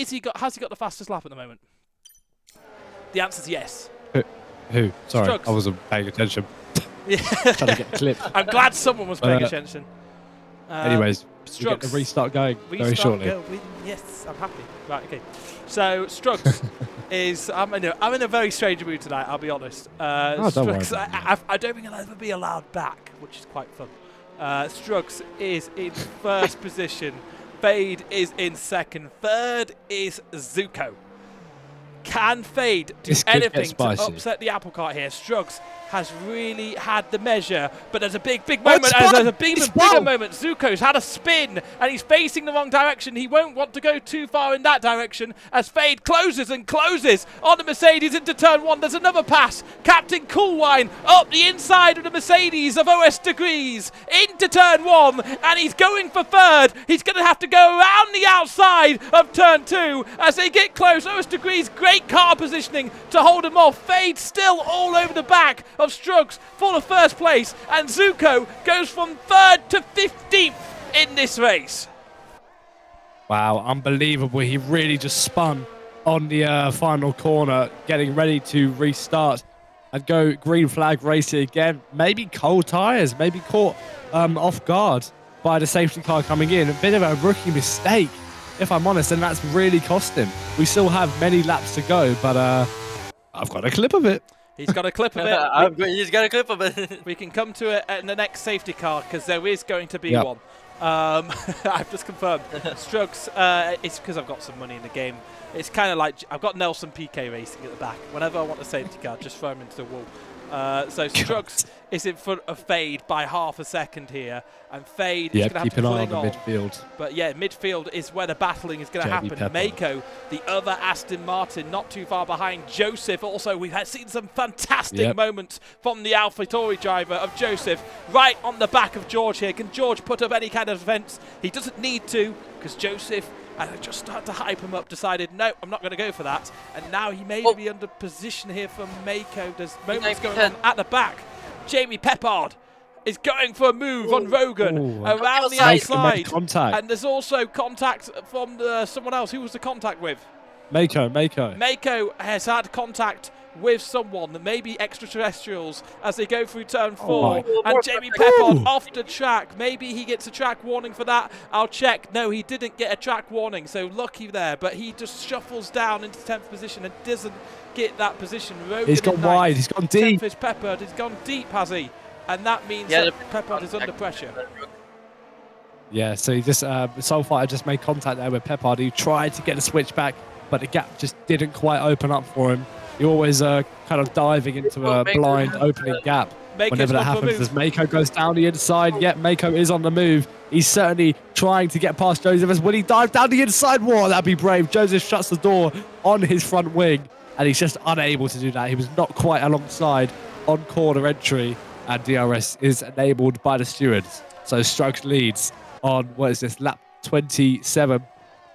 he got the fastest lap at the moment? The answer is yes. Who? Sorry, Struggs. I wasn't paying attention. Yeah. Trying to get a clip. I'm glad someone was paying attention. Anyways, we get the Struggs. Restart going very shortly. Yes, I'm happy. Right, okay. So Struggs is I'm in a very strange mood tonight. I'll be honest. Don't worry Struggs, about I don't think I'll ever be allowed back, which is quite fun. Struggs is in first position. Fade is in second. Third is Zuko. Can Fade do This could get anything to spicy. upset the apple cart here? Struggs has really had the measure, but there's a big moment. There's a bigger moment. Zuko's had a spin, and he's facing the wrong direction. He won't want to go too far in that direction as Fade closes and closes on the Mercedes into turn 1. There's another pass. Captain Coolwine up the inside of the Mercedes of OS Degrees into turn 1, and he's going for third. He's going to have to go around the outside of turn 2 as they get close. OS Degrees, great car positioning to hold him off. Fade still all over the back of Struggs for the first place, and Zuko goes from 3rd to 15th in this race. Wow, unbelievable. He really just spun on the final corner, getting ready to restart and go green flag racing again. Maybe cold tyres, maybe caught off guard by the safety car coming in. A bit of a rookie mistake, if I'm honest, and that's really cost him. We still have many laps to go, but I've got a clip of it. He's got a clip of it. He's got a clip of it. We can come to it in the next safety car, because there is going to be one. I've just confirmed. Struggs, it's because I've got some money in the game. It's kind of like I've got Nelson PK racing at the back. Whenever I want a safety car, just throw him into the wall. So Struggs is in front of Fade by half a second here, and Fade is going to have to cling on. Midfield. But yeah, midfield is where the battling is going to happen. Mako, the other Aston Martin, not too far behind. Joseph also, we've seen some fantastic moments from the AlphaTauri driver of Joseph, right on the back of George here. Can George put up any kind of defence? He doesn't need to, because Joseph and just started to hype him up, decided, no, I'm not going to go for that. And now he may be under position here for Mako. There's moments going on at the back. Jamie Peppard is going for a move on Rogan around the outside. Contact. And there's also contact from someone else. Who was the contact with? Mako. Mako has had contact with someone, maybe extraterrestrials, as they go through turn 4. And Jamie Peppard off the track. Maybe he gets a track warning for that. I'll check. No, he didn't get a track warning, so lucky there. But he just shuffles down into 10th position and doesn't get that position. Rogan he's gone wide. He's gone deep. 10th is Peppard. He's gone deep, has he? And that means that Peppard is under pressure. Yeah, so he just Soulfighter just made contact there with Peppard. He tried to get the switch back, but the gap just didn't quite open up for him. He always kind of diving into a blind opening gap. Whenever that happens, as Mako goes down the inside, yet Mako is on the move. He's certainly trying to get past Joseph. As will he dive down the inside? Whoa, that'd be brave. Joseph shuts the door on his front wing, and he's just unable to do that. He was not quite alongside on corner entry, and DRS is enabled by the stewards. So Strokes leads on, what is this, lap 27.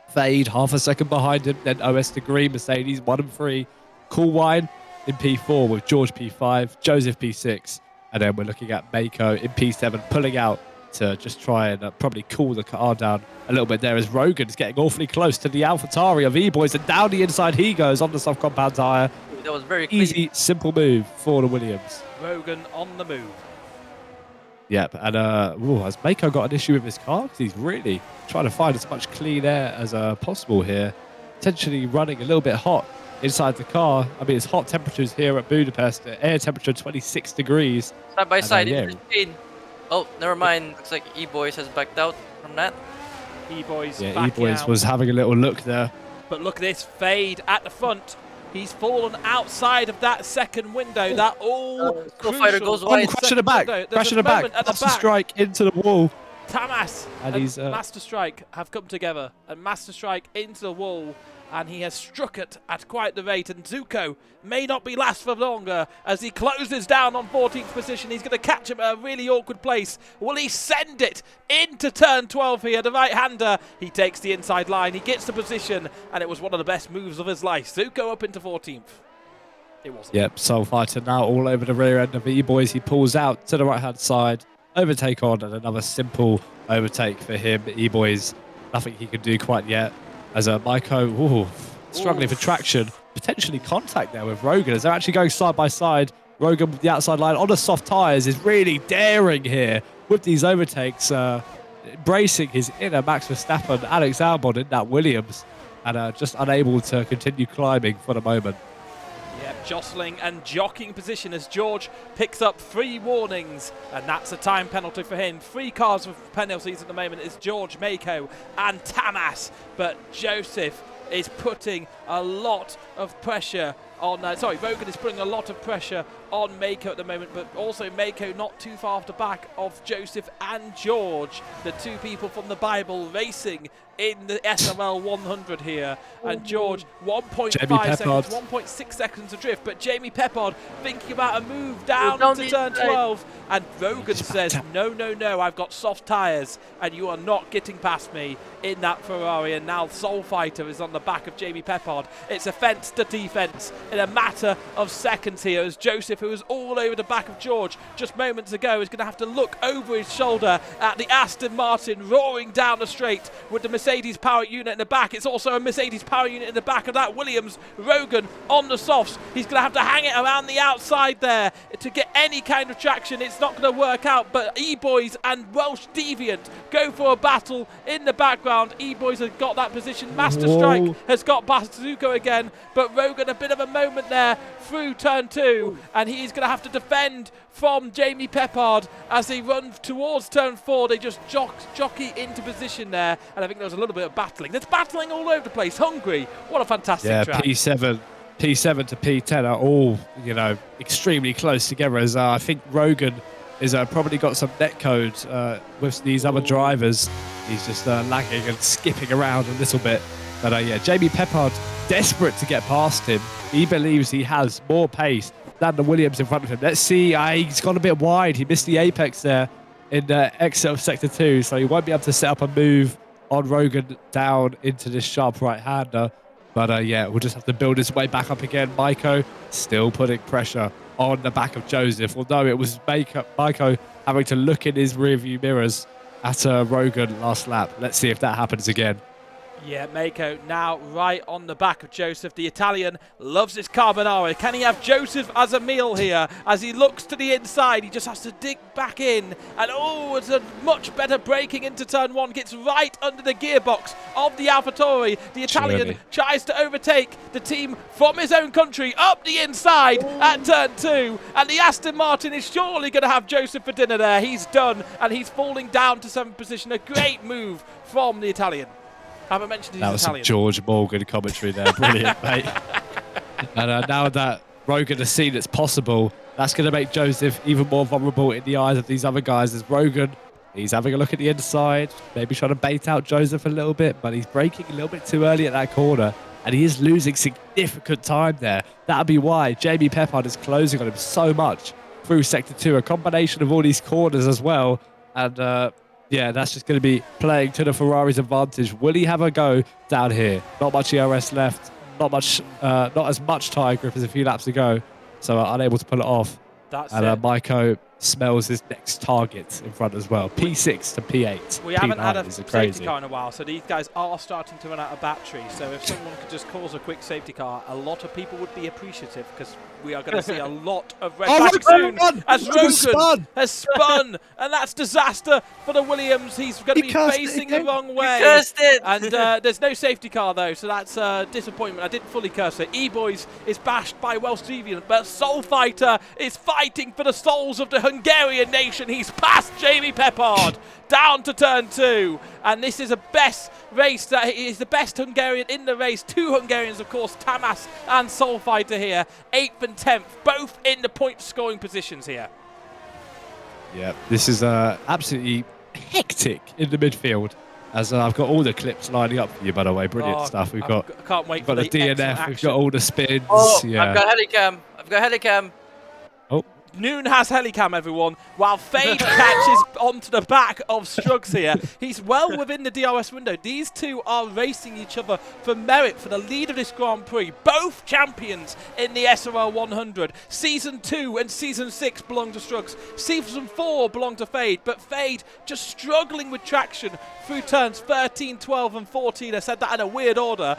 Fade half a second behind him. Then OS to Green, Mercedes 1 and 3. Cool Wine in P4 with George P5, Joseph P6. And then we're looking at Mako in P7 pulling out to just try and probably cool the car down a little bit there as Rogan's getting awfully close to the AlphaTauri of E-Boys, and down the inside he goes on the soft compound tyre. That was very clean. Easy, simple move for the Williams. Rogan on the move. Yep, and has Mako got an issue with his car? Because he's really trying to find as much clean air as possible here. Potentially running a little bit hot inside the car. I mean, it's hot temperatures here at Budapest. Air temperature 26 degrees. Side by side in between. Oh, never mind. Looks like E-Boys has backed out from that. E-Boys E-Boys was having a little look there. But look at this fade at the front. He's fallen outside of that second window. That all Fighter goes wide. Crash in the back. Crash in the back. Master Strike into the wall. Tamas and Master Strike have come together. And Master Strike into the wall. And he has struck it at quite the rate. And Zuko may not be last for longer as he closes down on 14th position. He's going to catch him at a really awkward place. Will he send it into turn 12 here? The right-hander. He takes the inside line. He gets the position. And it was one of the best moves of his life. Zuko up into 14th. It wasn't. Yep, Soulfighter now all over the rear end of E-Boys. He pulls out to the right-hand side. Overtake on, and another simple overtake for him. E-Boys, nothing he can do quite yet. As Mako struggling for traction, potentially contact there with Rogan as they're actually going side by side. Rogan with the outside line on the soft tyres is really daring here with these overtakes, embracing his inner Max Verstappen, Alex Albon in that Williams, and just unable to continue climbing for the moment. Yep, jostling and jockeying position as George picks up 3 warnings, and that's a time penalty for him. 3 cars with penalties at the moment is George, Mako and Tamas, but Joseph is putting a lot of pressure on, Rogan is putting a lot of pressure on Mako at the moment, but also Mako not too far off the back of Joseph and George, the 2 people from the Bible racing in the SRL-100 here. And George 1.5 seconds, 1.6 seconds adrift, but Jamie Peppard thinking about a move down into turn 12, and Rogan says, no, I've got soft tyres and you are not getting past me in that Ferrari. And now Soulfighter is on the back of Jamie Peppard. It's offence to defence in a matter of seconds here as Joseph, who was all over the back of George just moments ago, is going to have to look over his shoulder at the Aston Martin roaring down the straight with the Mercedes power unit in the back. It's also a Mercedes power unit in the back of that Williams. Rogan on the softs. He's going to have to hang it around the outside there to get any kind of traction. It's not going to work out, but E-Boys and Welsh Deviant go for a battle in the background. E-Boys has got that position. Master Strike has got Zuko again, but Rogan a bit of a moment there through turn 2, and he's going to have to defend from Jamie Peppard as they run towards turn 4. They just jockey into position there, and I think there was a little bit of battling. There's battling all over the place. Hungary, what a fantastic track. P7 to P10 are all, extremely close together, as I think Rogan is probably got some net code with these other drivers. He's just lagging and skipping around a little bit. But Jamie Peppard desperate to get past him. He believes he has more pace than the Williams in front of him. Let's see. He's gone a bit wide. He missed the apex there in the exit of Sector 2, so he won't be able to set up a move on Rogan down into this sharp right-hander. But yeah, we'll just have to build his way back up again. Maiko still putting pressure on the back of Joseph, although it was Maiko having to look in his rearview mirrors at Rogan last lap. Let's see if that happens again. Yeah, Mako now right on the back of Joseph. The Italian loves his carbonara. Can he have Joseph as a meal here? As he looks to the inside, he just has to dig back in. And oh, it's a much better braking into turn one. Gets right under the gearbox of the AlphaTauri. The Italian tries to overtake the team from his own country up the inside at turn two. And the Aston Martin is surely going to have Joseph for dinner there. He's done, and he's falling down to 7th position. A great move from the Italian. I haven't mentioned he's That was Italian. some George Morgan commentary there. Brilliant, mate. And now that Rogan has seen it's possible, that's going to make Joseph even more vulnerable in the eyes of these other guys. As Rogan, he's having a look at the inside, maybe trying to bait out Joseph a little bit, but he's braking a little bit too early at that corner, and he is losing significant time there. That'll be why Jamie Peppard is closing on him so much through Sector 2, a combination of all these corners as well. And yeah, that's just going to be playing to the Ferrari's advantage. Will he have a go down here? Not much ERS left. Not as much tyre grip as a few laps ago. So unable to pull it off. That's and it. Maiko smells his next target in front as well. P6 to P8. We haven't had a P9 safety car in a while, so these guys are starting to run out of battery. So if someone could just cause a quick safety car, a lot of people would be appreciative, because we are going to see a lot of red flags soon. As Rogan has spun, and that's disaster for the Williams. He's going to be facing the wrong way. You cursed it! And there's no safety car though, so that's disappointment. I didn't fully curse it. E-Boys is bashed by Welsh Deviant, but Soul Fighter is fighting for the souls of the Hungarian nation. He's passed Jamie Peppard down to turn two, and this is a best race. That is the best Hungarian in the race. Two Hungarians, of course, Tamas and Soul Fighter here, 8th and 10th, both in the point scoring positions here. Yeah, this is absolutely hectic in the midfield. As I've got all the clips lining up for you, by the way. Brilliant stuff. We've got, I can't wait for the DNF. We've got all the spins. Oh, yeah. I've got Helicam. I've got Helicam. Oh, Noon has Helicam, everyone, while Fade catches onto the back of Struggs here. He's well within the DRS window. These two are racing each other for merit for the lead of this Grand Prix. Both champions in the SRL-100. Season 2 and Season 6 belong to Struggs. Season 4 belong to Fade, but Fade just struggling with traction through turns 13, 12 and 14. I said that in a weird order.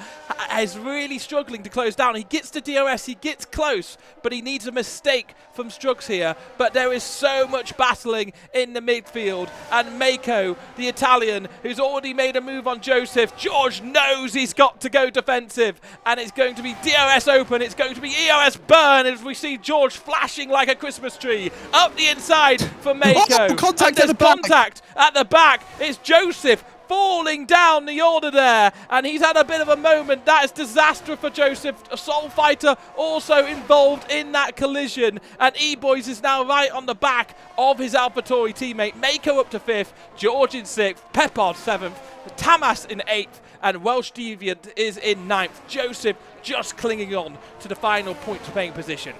Is really struggling to close down. He gets to DRS, he gets close, but he needs a mistake from Struggs here. But there is so much battling in the midfield, and Mako, the Italian, who's already made a move on Joseph. George knows he's got to go defensive, and it's going to be DRS open, it's going to be ERS burn as we see George flashing like a Christmas tree up the inside for Mako. Oh, contact at the back. Contact at the back. It's Joseph falling down the order there, and he's had a bit of a moment. That is disaster for Joseph. A Soul Fighter also involved in that collision, and E-Boys is now right on the back of his AlphaTauri teammate. Mako up to 5th, George in 6th, Peppard 7th, Tamas in 8th, and Welsh Deviant is in 9th. Joseph just clinging on to the final points paying position.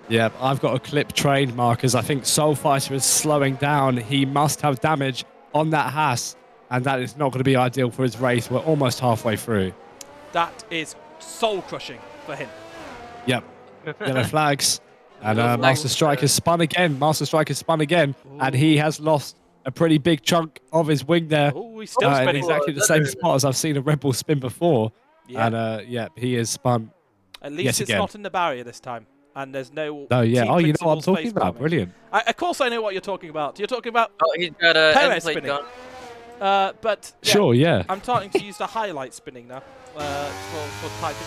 Yeah, I've got a clip trained, Marcus. I think Soul Fighter is slowing down. He must have damage on that Haas, and that is not going to be ideal for his race. We're almost halfway through. That is soul-crushing for him. Yep. Yellow flags. And Master Strike has spun again. Master Strike has spun again, and he has lost a pretty big chunk of his wing there. Oh, he's still in spinning. exactly the same spot as I've seen a Red Bull spin before. Yeah. And yeah, he is spun. At least it's not in the barrier this time. And there's no. Oh, yeah. team Oh, you know what I'm principal talking space about. bombing. Brilliant. Of course I know what you're talking about. You're talking about Oh, he's got a Perez end plate spinning. gun. But yeah, Sure, yeah. I'm starting to use the highlight spinning now for typing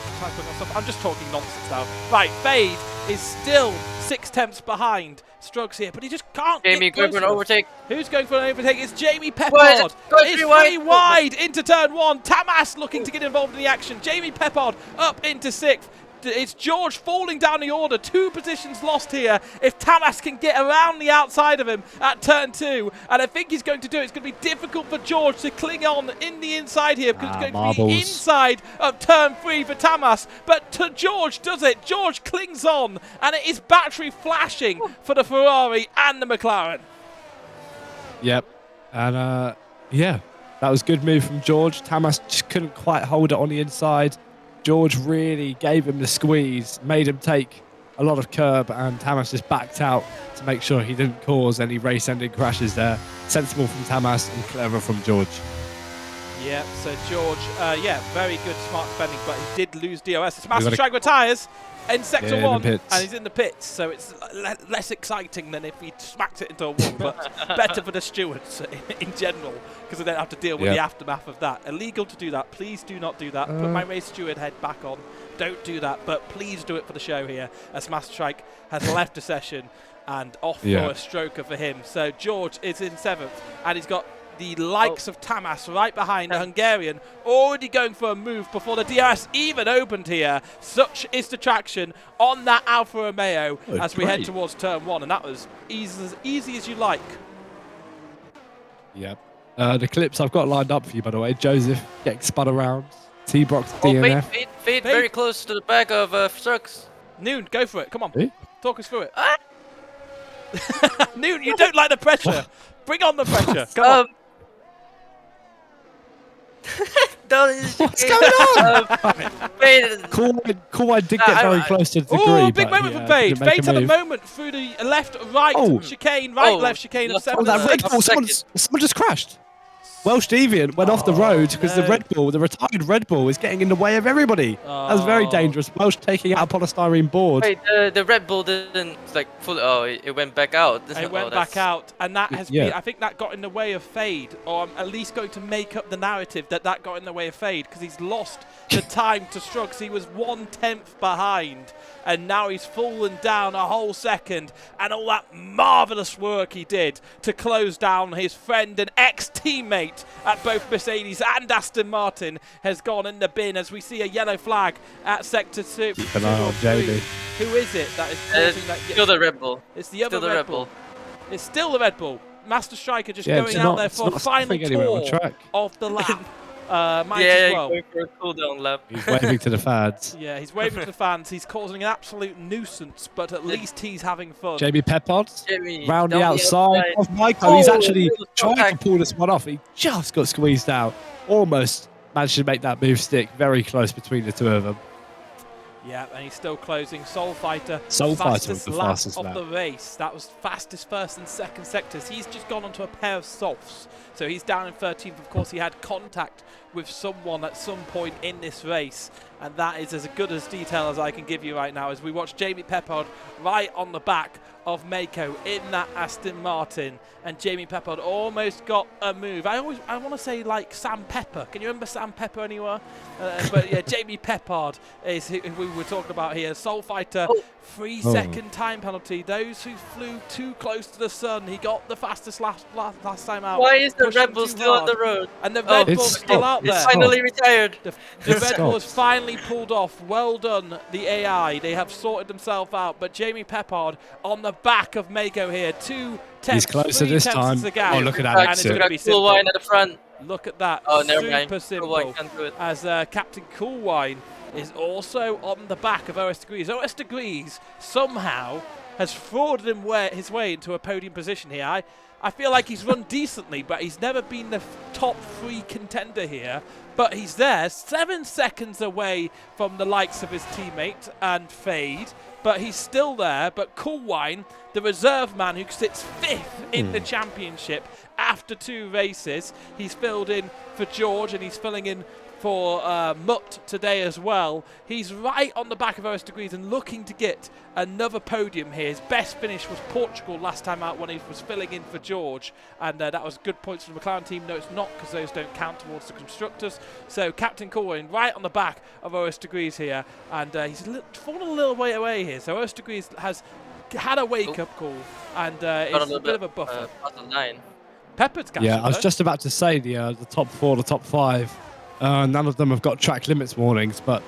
on stuff. I'm just talking nonsense now. Right, Fade is still 6/10 behind Struggs here, but he just can't Jamie, get going close for an enough. overtake. Who's going for an overtake? It's Jamie Peppard. Go It's three three wide. wide into turn 1. Tamas looking to get involved in the action. Jamie Peppard up into 6th. It's George falling down the order. 2 positions lost here. If Tamas can get around the outside of him at turn 2, and I think he's going to do it, it's going to be difficult for George to cling on in the inside here, because it's going to be inside of turn 3 for Tamas. But George does it. George clings on, and it is battery flashing for the Ferrari and the McLaren. Yep. And yeah, That was good move from George. Tamas just couldn't quite hold it on the inside. George really gave him the squeeze, made him take a lot of curb, and Tamas just backed out to make sure he didn't cause any race-ending crashes there. Sensible from Tamas and clever from George. Yeah, so George, very good, smart defending, but he did lose DRS. It's Master Strike retires in sector 1, and he's in the pits, so it's less exciting than if he smacked it into a wall, but better for the stewards in general, because they don't have to deal with the aftermath of that. Illegal to do that. Please do not do that. Put my race steward head back on. Don't do that, but please do it for the show here, as Master Strike has left the session and off for a stroker for him. So George is in 7th, and he's got the likes of Tamas right behind the Hungarian, already going for a move before the DRS even opened here. Such is the traction on that Alfa Romeo as we head towards turn 1, and that was easy as you like. Yep. The clips I've got lined up for you, by the way. Joseph getting spun around. T-Brock's DNF. Fade very close to the back of Strux. Noon, go for it. Come on. Talk us through it. Noon, you don't like the pressure. Bring on the pressure. Come on. What's going on? Cool, did get very close to the degree. Oh, big moment for Fade. Fade's had a moment through the left, right chicane, left chicane of 7th. Oh, that Red Bull, someone just crashed. Welsh Deviant went off the road because the retired Red Bull, is getting in the way of everybody. That was very dangerous. Welsh taking out a polystyrene board. Wait, the Red Bull didn't fully. Oh, it went back out. It went back out, and that has been. I think that got in the way of Fade, or I'm at least going to make up the narrative that got in the way of Fade, because he's lost the time to Strux. He was 1/10 behind, and now he's fallen down a whole second, and all that marvellous work he did to close down his friend and ex-teammate at both Mercedes and Aston Martin has gone in the bin, as we see a yellow flag at sector 2. Keep an eye on Jamie. Who is it that is causing that? Still the Red Bull. It's the other Red Bull. It's still the Red Bull. Master Striker just going out there for a final tour of the lap. Might as well. Going for a cooldown lap. He's waving to the fans. Yeah, he's waving to the fans. He's causing an absolute nuisance, but at least he's having fun. Jamie Peppard, round the outside of Michael. He's actually trying to pull this one off. He just got squeezed out. Almost managed to make that move stick. Very close between the two of them. Yeah, and he's still closing. Soul Fighter was the fastest lap lap of the race. That was fastest first and second sectors. He's just gone onto a pair of softs, so he's down in 13th. Of course, he had contact with someone at some point in this race, and that is as good as detail as I can give you right now, as we watch Jamie Peppard right on the back of Mako in that Aston Martin, and Jamie Peppard almost got a move. I want to say like Sam Pepper. Can you remember Sam Pepper anywhere? But yeah, Jamie Peppard is who we were talking about here. Soul Fighter, 3-second time penalty. Those who flew too close to the sun. He got the fastest last time out. Why is the Red Bull still on the road? And the Red Bull's still out there. It's finally retired. The Red Bull has finally pulled off. Well done, the AI. They have sorted themselves out. But Jamie Peppard on the back of Mako here. 2 tenths. He's closer this time. Oh, look at that. And it's cool wine at the front. Look at that. Oh, never Super mind. simple. As Captain Coolwine is also on the back of OS Degrees. OS Degrees somehow has frauded his way into a podium position here. I feel like he's run decently, but he's never been the top 3 contender here. But he's there, 7 seconds away from the likes of his teammate and Fade. But he's still there. But Coolwine, the reserve man who sits 5th in the championship after 2 races, he's filled in for George, and he's filling in for Mutt today as well. He's right on the back of OS Degrees and looking to get another podium here. His best finish was Portugal last time out when he was filling in for George, and that was good points for the McLaren team. No, it's not, because those don't count towards the constructors. So Captain Corwin right on the back of OS Degrees here, and he's fallen a little way away here. So OS Degrees has had a wake-up call, and it's a bit of a buffer. Peppard's catching. Yeah, I was just about to say the top 4, the top 5. None of them have got track limits warnings, but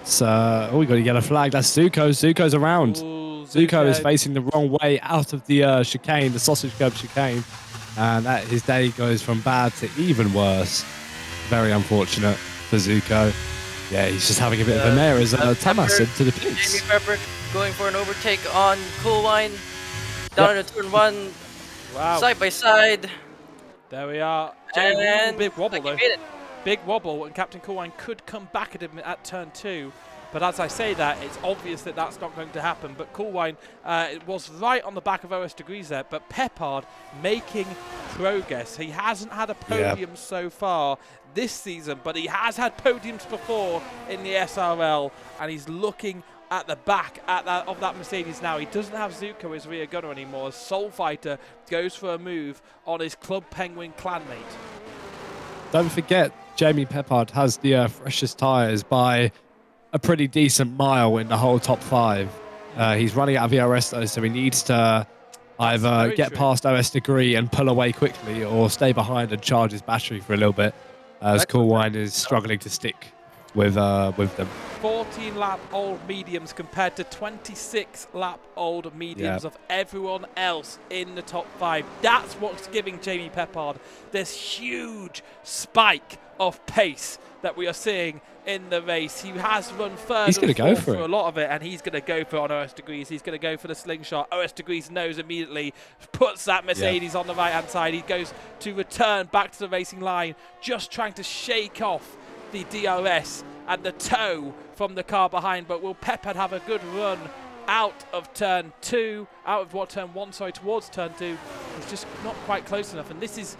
we got a yellow flag. That's Zuko. Zuko's around. Ooh, Zuko is facing the wrong way out of the chicane, the sausage curb chicane, and his day goes from bad to even worse. Very unfortunate for Zuko. Yeah, he's just having a bit of a mare as Tamas into the pits. Jamie Pepper going for an overtake on Coolwine. Down into turn 1. Wow. Side by side. There we are. Jamie, And big wobble like he though. made it. Big wobble, and Captain Coolwine could come back at him at turn 2. But as I say that, it's obvious that that's not going to happen. But Coolwine was right on the back of OS Degrees there. But Peppard making progress. He hasn't had a podium so far this season, but he has had podiums before in the SRL, and he's looking at the back of that Mercedes now. He doesn't have Zuko as rear gunner anymore. As Soul Fighter goes for a move on his Club Penguin clanmate. Don't forget, Jamie Peppard has the freshest tyres by a pretty decent mile in the whole top 5. He's running out of ERS though, so he needs to either get past OS Degree and pull away quickly, or stay behind and charge his battery for a little bit, as Coolwine is struggling to stick with them. 14-lap-old mediums compared to 26-lap-old mediums of everyone else in the top 5. That's what's giving Jamie Peppard this huge spike of pace that we are seeing in the race. He has run third he's and go fourth for a lot of it, and he's going to go for it on OS Degrees. He's going to go for the slingshot. OS Degrees knows immediately, puts that Mercedes on the right-hand side. He goes to return back to the racing line, just trying to shake off the DRS and the tow from the car behind. But will Peppard have a good run out of turn 2, out of turn 1, sorry, towards turn 2? He's just not quite close enough, and this is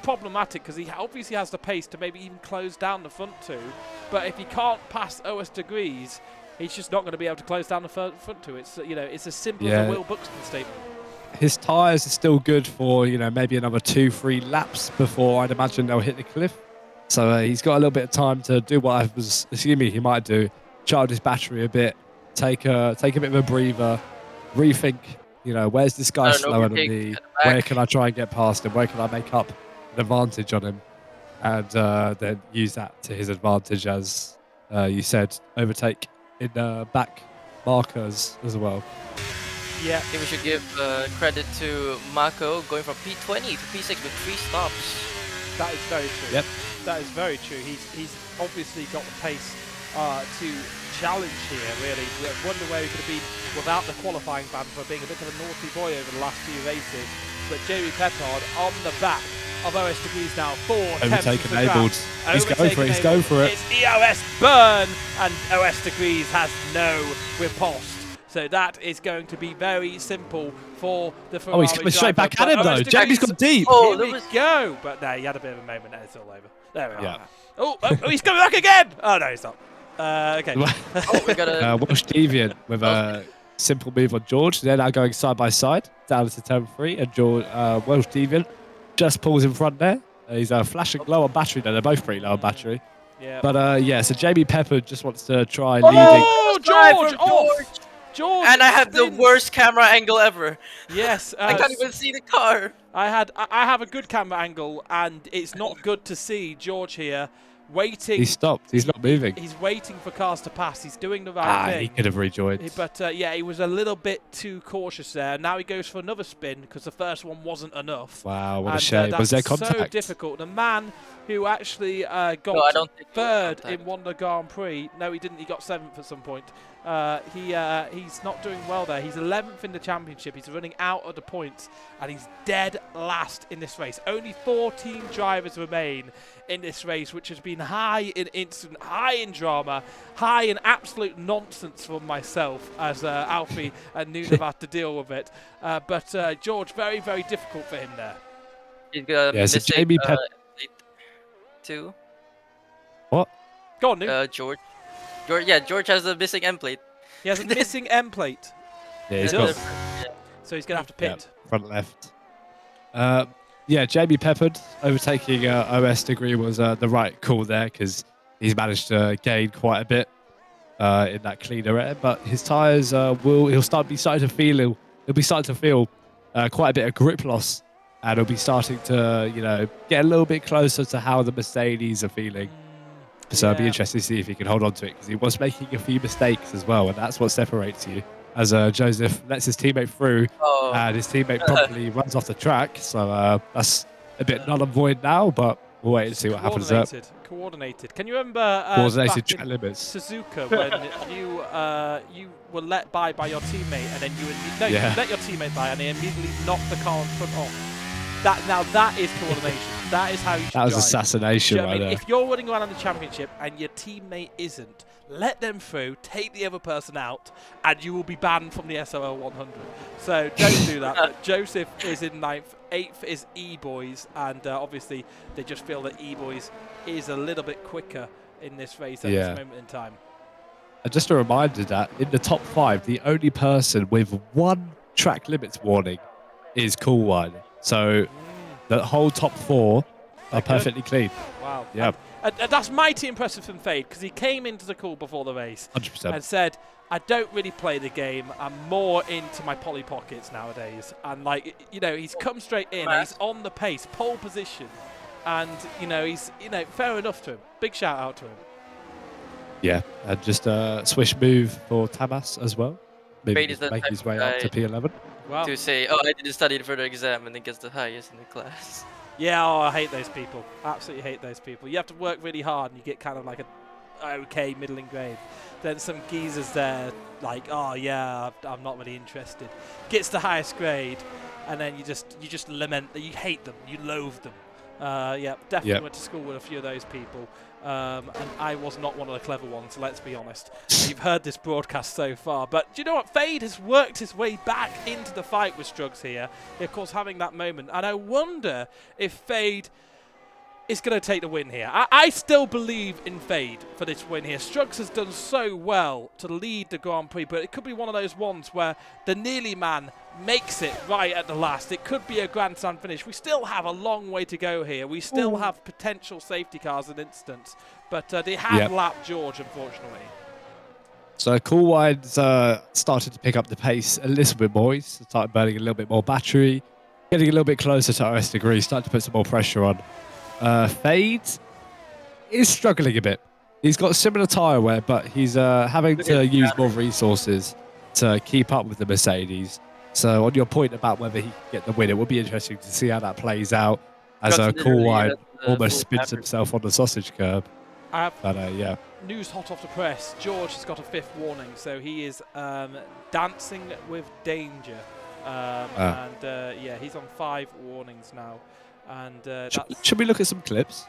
problematic because he obviously has the pace to maybe even close down the front 2, but if he can't pass OS Degrees, he's just not going to be able to close down the front 2. It's it's as simple as a Will Buxton statement. His tyres are still good for maybe another 2-3 laps before I'd imagine they'll hit the cliff. So he's got a little bit of time to do what I was assuming he might do: charge his battery a bit, take a bit of a breather, rethink. Where's this guy slower than me? Where can I try and get past him? Where can I make up an advantage on him? And then use that to his advantage, as you said, overtake in back markers as well. Yeah, I think we should give credit to Mako going from P20 to P6 with 3 stops. That is very true. Yep. That is very true. He's obviously got the pace to challenge here, really. I wonder where he could have been without the qualifying ban for being a bit of a naughty boy over the last few races. But Jamie Peppard on the back of OS Degrees now. 4 Overtake attempts enabled. He's going for it. He's going for it. It's EOS burn, and OS Degrees has no riposte. So that is going to be very simple for the Ferrari. Oh, he's coming straight back at him though. Jamie's gone deep. Oh, Here we go. But no, he had a bit of a moment there. It's all over. There we are. Yeah. Oh, he's coming back again. Oh, no, he's not. Okay. Oh, we got a Welsh Deviant with a simple move on George. They're now going side by side down to turn 3, and Welsh Deviant just pulls in front there. He's flashing low on battery now. They're both pretty low on battery. Yeah. But so Jamie Peppard just wants to try leading. Oh, George! George! And I have the worst camera angle ever. Yes. I can't even see the car. I have a good camera angle, and it's not good to see George here waiting. He stopped. He's not moving. He's waiting for cars to pass. He's doing the right thing. He could have rejoined. But yeah, he was a little bit too cautious there. Now he goes for another spin because the first one wasn't enough. Wow, what a shame. Was there contact? So difficult. The man who actually got third in one of the Grand Prix. No, he didn't. He got 7th at some point. He's not doing well there. He's 11th in the championship. He's running out of the points, and he's dead last in this race. Only 14 drivers remain in this race, which has been high in incident, high in drama, high in absolute nonsense from myself, as Alfie and Noon have had to deal with it. But George, very, very difficult for him there. He's got so Jamie too. What? Go on, Noon. George, George has a missing M plate. He has a missing M plate. Yeah, he's He got does. So he's going to have to pit. front left. Jamie Peppard overtaking OS Degree was the right call there, because he's managed to gain quite a bit in that cleaner air. But his tyres he'll be starting to feel quite a bit of grip loss, and he'll be starting to get a little bit closer to how the Mercedes are feeling. So it'll be interesting to see if he can hold on to it, because he was making a few mistakes as well, and that's what separates you. As Joseph lets his teammate through, and his teammate promptly runs off the track. So that's a bit null and void now, but we'll wait and see what happens there. Coordinated. Can you remember Coordinated back track limits. Suzuka when you were let by your teammate, and then you let your teammate by, and they immediately knocked the car in front off? That is coordination. That is how you should That was drive. assassination Do you know what right I mean? there. If you're running around in the championship and your teammate isn't, let them through, take the other person out, and you will be banned from the SRL-100. So don't do that. But Joseph is in 9th, 8th is E-Boys, and obviously they just feel that E-Boys is a little bit quicker in this race at this moment in time. And just a reminder that in the top 5, the only person with 1 track limits warning is Coolwine. So the whole top 4 are perfectly clean. Wow. Yeah. And that's mighty impressive from Fade, because he came into the call before the race 100%. and said, I don't really play the game. I'm more into my Polly Pockets nowadays. And, like, you know, he's come straight in. He's on the pace, pole position. And, you know, he's, you know, fair enough to him. Big shout out to him. Yeah. And just a swish move for Tamas as well. Maybe Fade just make his way up to P11. Wow. To say, oh, I didn't study for the exam, and then gets the highest in the class. Yeah, oh, I hate those people. Absolutely hate those people. You have to work really hard and you get kind of like a okay middling grade. Then some geezers there like, oh yeah, I'm not really interested. Gets the highest grade, and then you just lament that you hate them, you loathe them. Yeah, definitely went to school with a few of those people. And I was not one of the clever ones, let's be honest. You've heard this broadcast so far. But do you know what? Fade has worked his way back into the fight with Strugs here. Of course, having that moment. And I wonder if Fade is going to take the win here. I still believe in Fade for this win here. Strugs has done so well to lead the Grand Prix, but it could be one of those ones where the nearly man makes it right at the last. It could be a grandstand finish. We still have a long way to go here. We still have potential safety cars in instance, but they have lapped George, unfortunately. So Coolwine's started to pick up the pace a little bit more. He's started burning a little bit more battery, getting a little bit closer to RS Degree, starting to put some more pressure on. Fade is struggling a bit. He's got similar tyre wear, but he's having to use more resources to keep up with the Mercedes. So on your point about whether he can get the win, it will be interesting to see how that plays out as Coolwine almost spins himself on the sausage curb. Yeah. News hot off the press. George has got a 5th warning, so he is dancing with danger. And yeah, he's on 5 warnings now. And should we look at some clips?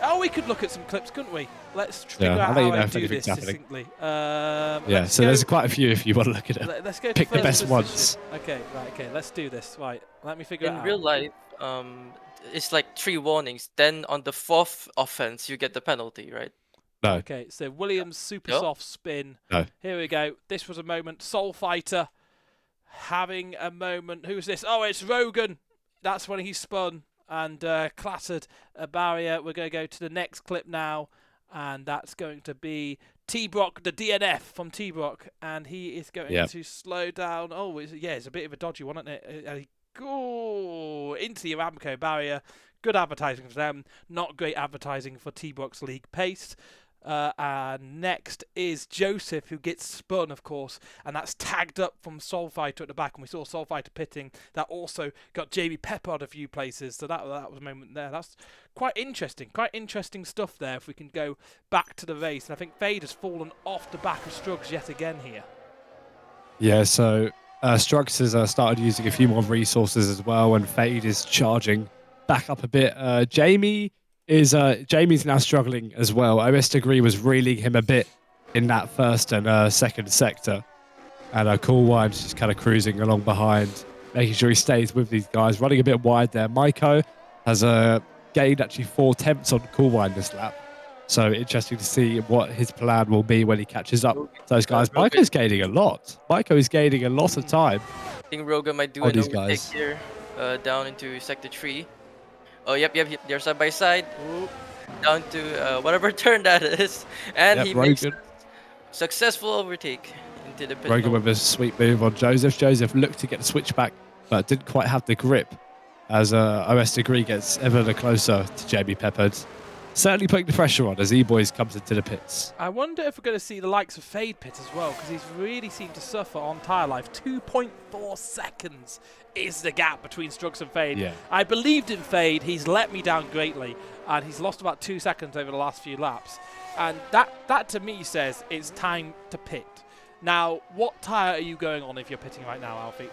Oh, we could look at some clips, couldn't we? Let's figure out how I do this succinctly. Yeah, so there's quite a few if you want to look at it. Let's go to pick the best ones. Okay, right, okay, let's do this. Right, let me figure it out. In real life, it's like 3 warnings. Then on the 4th offense, you get the penalty, right? No. Okay, so Williams super soft spin. No. Here we go. This was a moment. Soul Fighter having a moment. Who's this? Oh, it's Rogan. That's when he spun and clattered a barrier. We're going to go to the next clip now, and that's going to be T-Brock, the DNF from T-Brock, and he is going to slow down. Oh, it's a bit of a dodgy one, isn't it? Go into the Aramco barrier. Good advertising for them. Not great advertising for T-Brock's league pace. And next is Joseph, who gets spun, of course, and that's tagged up from Soulfighter at the back, and we saw Soulfighter pitting. That also got Jamie Pepper out a few places, so that was a moment there. That's quite interesting stuff there, if we can go back to the race. And I think Fade has fallen off the back of Strugs yet again here. Yeah, so Strugs has started using a few more resources as well, and Fade is charging back up a bit. Jamie's now struggling as well. OS Degree was reeling him a bit in that first and second sector. And Coolwine's just kind of cruising along behind, making sure he stays with these guys, running a bit wide there. Maiko has gained actually 4 tenths on Coolwine this lap. So interesting to see what his plan will be when he catches up to those guys. Maiko's gaining a lot. Maiko is gaining a lot of time. I think Rogan might do an overtake here down into sector 3. Oh, yep, they're side by side. Ooh. Down to whatever turn that is. And he makes a successful overtake into the pit. Rogan with a sweet move on Joseph. Joseph looked to get the switch back, but didn't quite have the grip as OS Degree gets ever closer to Jamie Peppered. Certainly putting the pressure on as E-Boys comes into the pits. I wonder if we're going to see the likes of Fade pit as well, because he's really seemed to suffer on tyre life. 2.4 seconds is the gap between Strugs and Fade. Yeah. I believed in Fade. He's let me down greatly, and he's lost about 2 seconds over the last few laps. And that to me says it's time to pit. Now, what tyre are you going on if you're pitting right now, Alfie?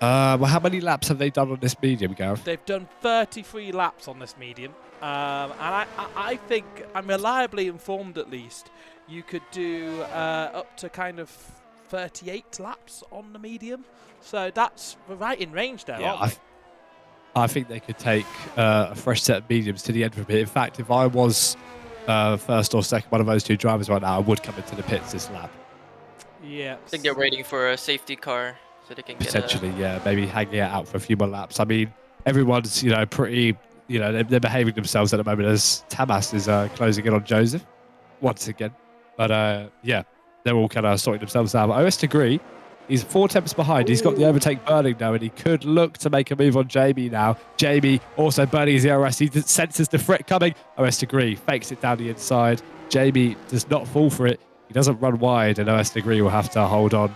Well, how many laps have they done on this medium, Gareth? They've done 33 laps on this medium, and I think, I'm reliably informed at least, you could do up to kind of 38 laps on the medium. So that's we're right in range there, Yeah, aren't we? I think they could take a fresh set of mediums to the end of it. In fact, if I was first or second one of those two drivers right now, I would come into the pits this lap. Yeah. I think they're waiting for a safety car so they can get Potentially, yeah, maybe hanging it out for a few more laps. I mean, everyone's, pretty, they're behaving themselves at the moment as Tamas is closing in on Joseph once again. But yeah, they're all kind of sorting themselves out. But OS Degree, he's 4 tenths behind. He's got the overtake burning now, and he could look to make a move on Jamie now. Jamie also burning his ERS. He senses the threat coming. OS Degree fakes it down the inside. Jamie does not fall for it. He doesn't run wide, and OS Degree will have to hold on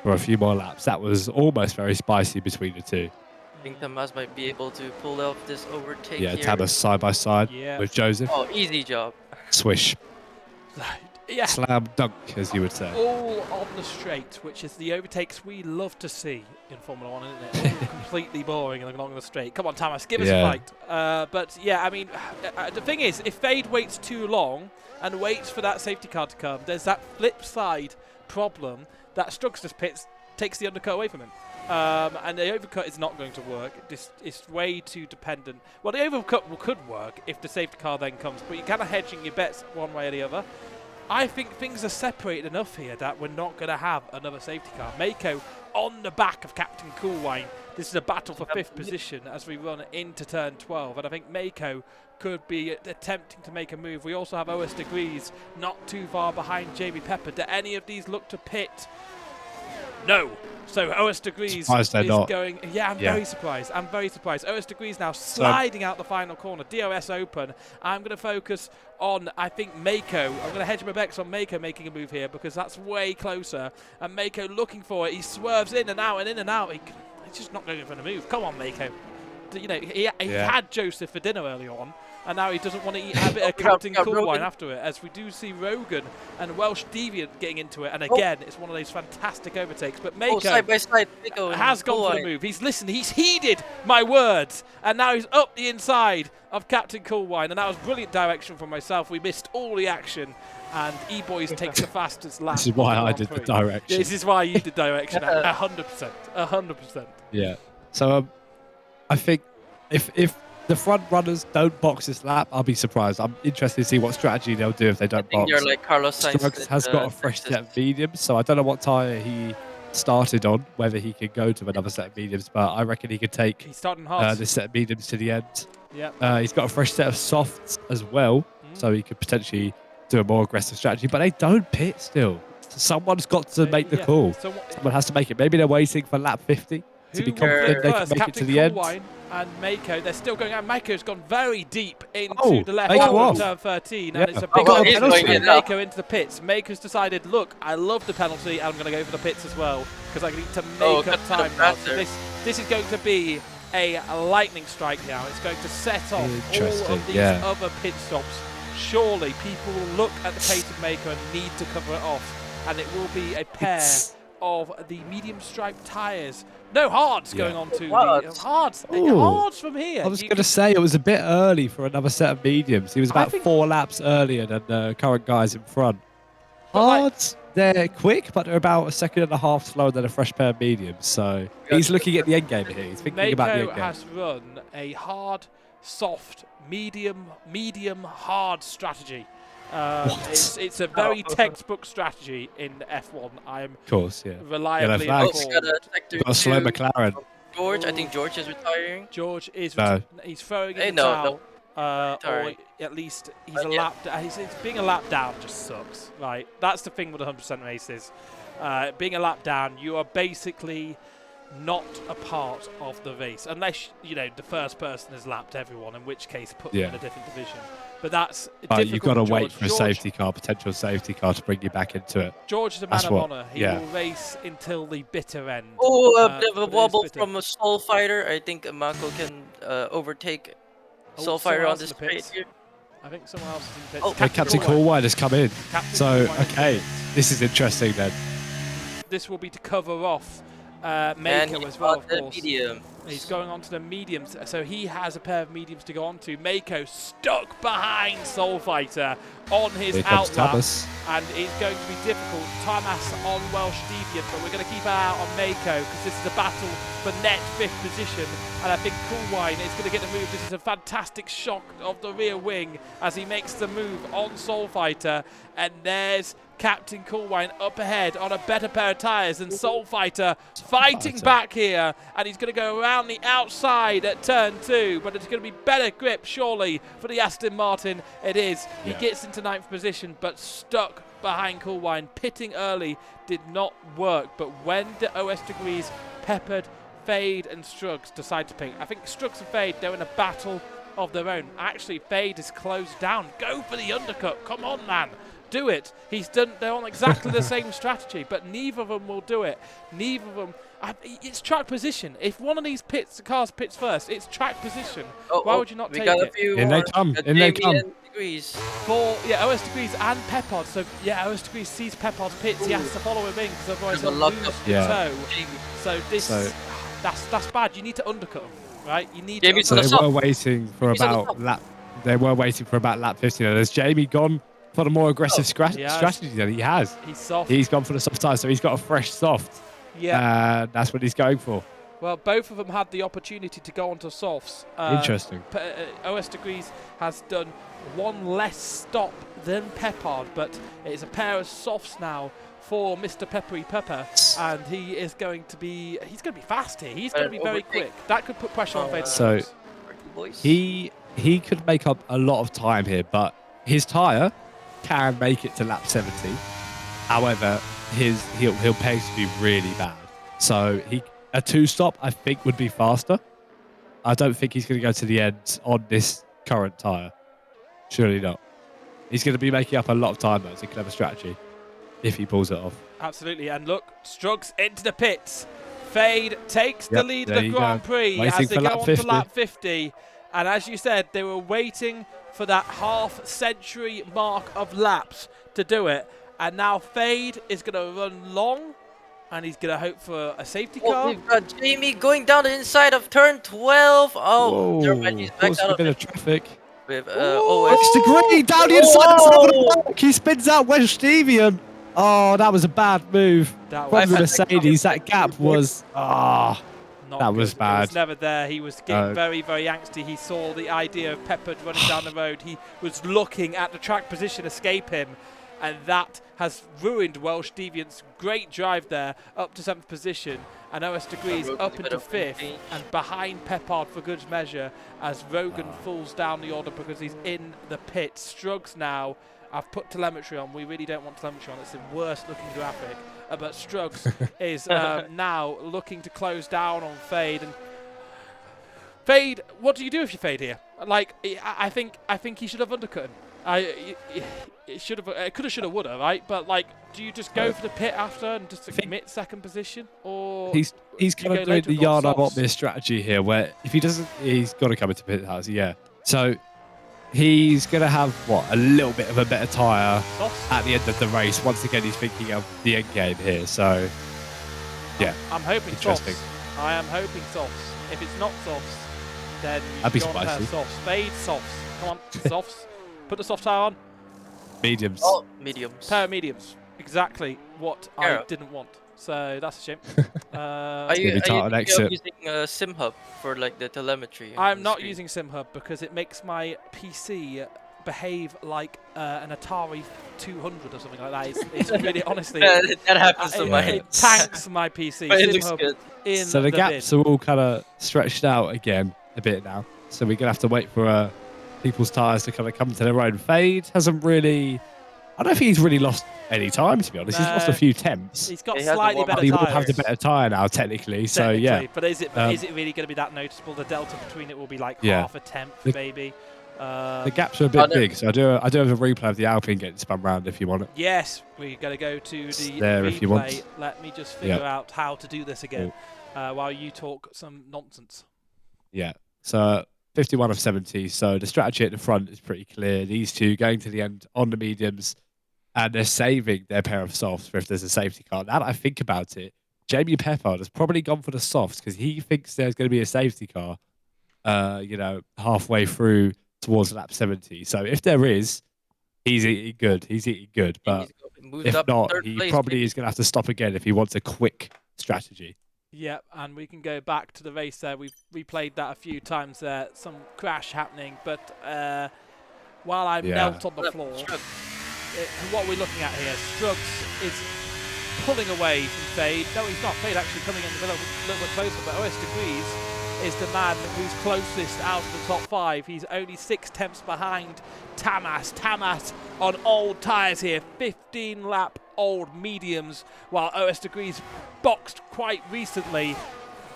for a few more laps. That was almost very spicy between the two. I think Tamas might be able to pull off this overtake Yeah, here. Tamas side by side with Joseph. Oh, easy job. Swish. Yeah. Slam dunk, as you would say. All on the straight, which is the overtakes we love to see in Formula 1, isn't it? All completely boring and along the straight. Come on, Tamas, give us a fight. But yeah, I mean, the thing is, if Fade waits too long and waits for that safety car to come, there's that flip side problem that Strugster's pits takes the undercut away from him. And the overcut is not going to work. It's way too dependent. Well, the overcut could work if the safety car then comes, but you're kind of hedging your bets one way or the other. I think things are separated enough here that we're not going to have another safety car. Mako on the back of Captain Coolwine. This is a battle for 5th position as we run into turn 12. And I think Mako could be attempting to make a move. We also have OS Degrees not too far behind Jamie Pepper. Do any of these look to pit? No. So OS Degrees is going. Yeah, I'm very surprised. I'm very surprised. OS Degrees now sliding out the final corner. DRS open. I'm going to focus on, I think, Mako. I'm going to hedge my bets on Mako making a move here because that's way closer. And Mako looking for it. He swerves in and out and in and out. He's just not going for the move. Come on, Mako. You know, he had Joseph for dinner earlier on, and now he doesn't want to eat a bit of Captain Coolwine after it, as we do see Rogan and Welsh Deviant getting into it, and again, it's one of those fantastic overtakes, but Mako side by side, Mako has gone for the move. He's listened, he's heeded my words, and now he's up the inside of Captain Coolwine, and that was brilliant direction from myself. We missed all the action, and E-Boys takes the fastest lap. This is why I did the direction. This is why you did direction, 100%, 100%. Yeah. So, I think if the front runners don't box this lap, I'll be surprised. I'm interested to see what strategy they'll do if they don't box. You're like Carlos Sainz Struggs has got a fresh set of mediums, so I don't know what tyre he started on, whether he can go to another set of mediums, but I reckon he could take He's starting hard. this set of mediums to the end. Yeah. He's got a fresh set of softs as well, so he could potentially do a more aggressive strategy, but they don't pit still. So someone's got to make the call. Someone has to make it. Maybe they're waiting for lap 50 to be confident they can make it to the end. And Mako, they're still going out. Mako's gone very deep into the left of turn 13, and it's a big Mako into the pits. Mako's decided, look, I love the penalty, and I'm going to go for the pits as well, because I need to make up time now. So this is going to be a lightning strike now. It's going to set off all of these other pit stops. Surely people will look at the pace of Mako and need to cover it off, and it will be a pair of the medium stripe tyres. No hards going on to the hards from here. I was going to say it was a bit early for another set of mediums. He was about 4 laps earlier than the current guys in front. Hards, they're quick, but they're about 1.5 seconds slower than a fresh pair of mediums. So he's looking at the end game here. He's thinking about the end game. Mako has run a hard, soft, medium, hard strategy. It's a very textbook strategy in F1. I'm reliably got a slow McLaren. George, I think George is retiring. George is he's throwing in the towel. Or at least he's a lap. He's being a lap down just sucks, right? That's the thing with 100% races. Being a lap down, you are basically not a part of the race unless the first person has lapped everyone, in which case put them in a different division. But that's difficult. You've got to wait for a potential safety car to bring you back into it. George is a man of honour. He will race until the bitter end. Oh, a bit of a wobble from a Soul Fighter. I think Mako can overtake Soul Fighter on this straight here. I think someone else is in the pits. Captain Coolwine has come in. This is interesting then. This will be to cover off And Mako he's as well, on of the course. medium. He's going on to the mediums, so he has a pair of mediums to go on to. Mako stuck behind Soul Fighter on his Here comes outlap, Tabas. and it's going to be difficult. Tamas on Welsh Deviant, but we're going to keep our eye out on Mako because this is a battle for net 5th position, and I think Coolwine is going to get the move. This is a fantastic shock of the rear wing as he makes the move on Soul Fighter, and there's Captain Coolwine up ahead on a better pair of tyres than Soul Fighter, fighting back here, and he's going to go around the outside at turn 2, but it's going to be better grip surely for the Aston Martin. It is. He gets into 9th position, but stuck behind Coolwine. Pitting early did not work, but when the OS Degrees peppered Fade and Struggs decide to pick, I think Struggs and Fade, they're in a battle of their own. Actually, Fade is closed down. Go for the undercut. Come on, man. Do it. They're on exactly the same strategy, but neither of them will do it. Neither of them. It's track position. If one of these cars pits first, it's track position. Why would you not take it? In they come. In they come. Degrees. For OS Degrees and Peppard. So OS Degrees sees Peppard's pits. He has to follow him in because otherwise he'll lose the toe. So that's bad. You need to undercut him, right? You need. So they were waiting for about lap. They were waiting for about lap 15. Has Jamie gone for the more aggressive strategy that he has? He's soft. He's gone for the soft tire, so he's got a fresh soft. Yeah. That's what he's going for. Well, both of them had the opportunity to go onto softs. Interesting. OS Degrees has done one less stop than Peppard, but it's a pair of softs now for Mr. Peppery Pepper, and he's going to be fast here. He's going to be very quick. That could put pressure on Fade. So he could make up a lot of time here, but his tyre can make it to lap 70. However, he'll pace to be really bad. So a 2-stop I think would be faster. I don't think he's going to go to the end on this current tyre. Surely not. He's going to be making up a lot of time though. It's a clever strategy if he pulls it off. Absolutely. And look, Struggs into the pits. Fade takes the lead of the Grand Prix as they go on to lap 50. And as you said, they were waiting for that half-century mark of laps to do it. And now Fade is going to run long, and he's going to hope for a safety car. We've got Jamie going down the inside of turn 12. Oh, never mind, he's back out a bit of traffic. With OS Degree down the inside. That's not going to work. He spins out Welsh Deviant. Oh, that was a bad move from the Mercedes. That gap was that was bad. It was never there. He was getting very, very angsty. He saw the idea of Peppard running down the road. He was looking at the track position escape him, and that has ruined Welsh Deviant's great drive there up to 7th position, and OS Degrees up into 5th and behind Peppard for good measure as Rogan falls down the order because he's in the pit. Struggs now. I've put telemetry on. We really don't want telemetry on. It's the worst looking graphic. But Struggs is now looking to close down on Fade. And Fade, what do you do if you Fade here? Like, I think he should have undercut him. It should have, could have, should have, would have, right? But like, do you just go for the pit after and just commit 2nd position, or he's kind of doing the yard I want this strategy here, where if he doesn't, he's got to come into pit house, So he's going to have a little bit of a better tyre at the end of the race. Once again, he's thinking of the end game here. So I'm hoping softs. I am hoping softs. If it's not softs, then I'd be you don't have softs. Fade softs. Come on, softs. Put the soft tyre on. Mediums. Oh, mediums. Pair of mediums. Exactly what I didn't want. So that's a shame. Are you using SimHub for like the telemetry? I'm not using SimHub because it makes my PC behave like an Atari 200 or something like that. It's really, honestly, that happens to mine. It tanks my PC. SimHub so the gaps are all kind of stretched out again a bit now. So we're gonna have to wait for people's tyres to kind of come to their own. Fade hasn't really. I don't think he's really lost any time, to be honest. He's lost a few temps. He's got slightly better tyres. He will have the better tyre now, technically. So yeah. But is it really going to be that noticeable? The delta between it will be like half a tenth, maybe. The gaps are a bit big, so I do have a replay of the Alpine getting spun round if you want it. Yes, we're going to go to the replay. If you want. Let me just figure out how to do this again while you talk some nonsense. Yeah. So 51 of 70. So the strategy at the front is pretty clear. These two going to the end on the mediums, and they're saving their pair of softs for if there's a safety car. Now that I think about it, Jamie Peppard has probably gone for the softs because he thinks there's going to be a safety car, halfway through towards lap 70. So if there is, he's eating good. He's eating good. But Moved if up not, third he place, probably maybe. is going to have to stop again if he wants a quick strategy. Yep, and we can go back to the race there. We've replayed that a few times there. Some crash happening, but while I'm knelt on the floor, what we're looking at here, Struggs is pulling away from Fade. No, he's not. Fade actually coming in a little bit closer, but OS Degrees is the man who's closest out of the top 5. He's only 6 tenths behind Tamas. Tamas on old tyres here, 15 lap old mediums, while OS Degrees boxed quite recently,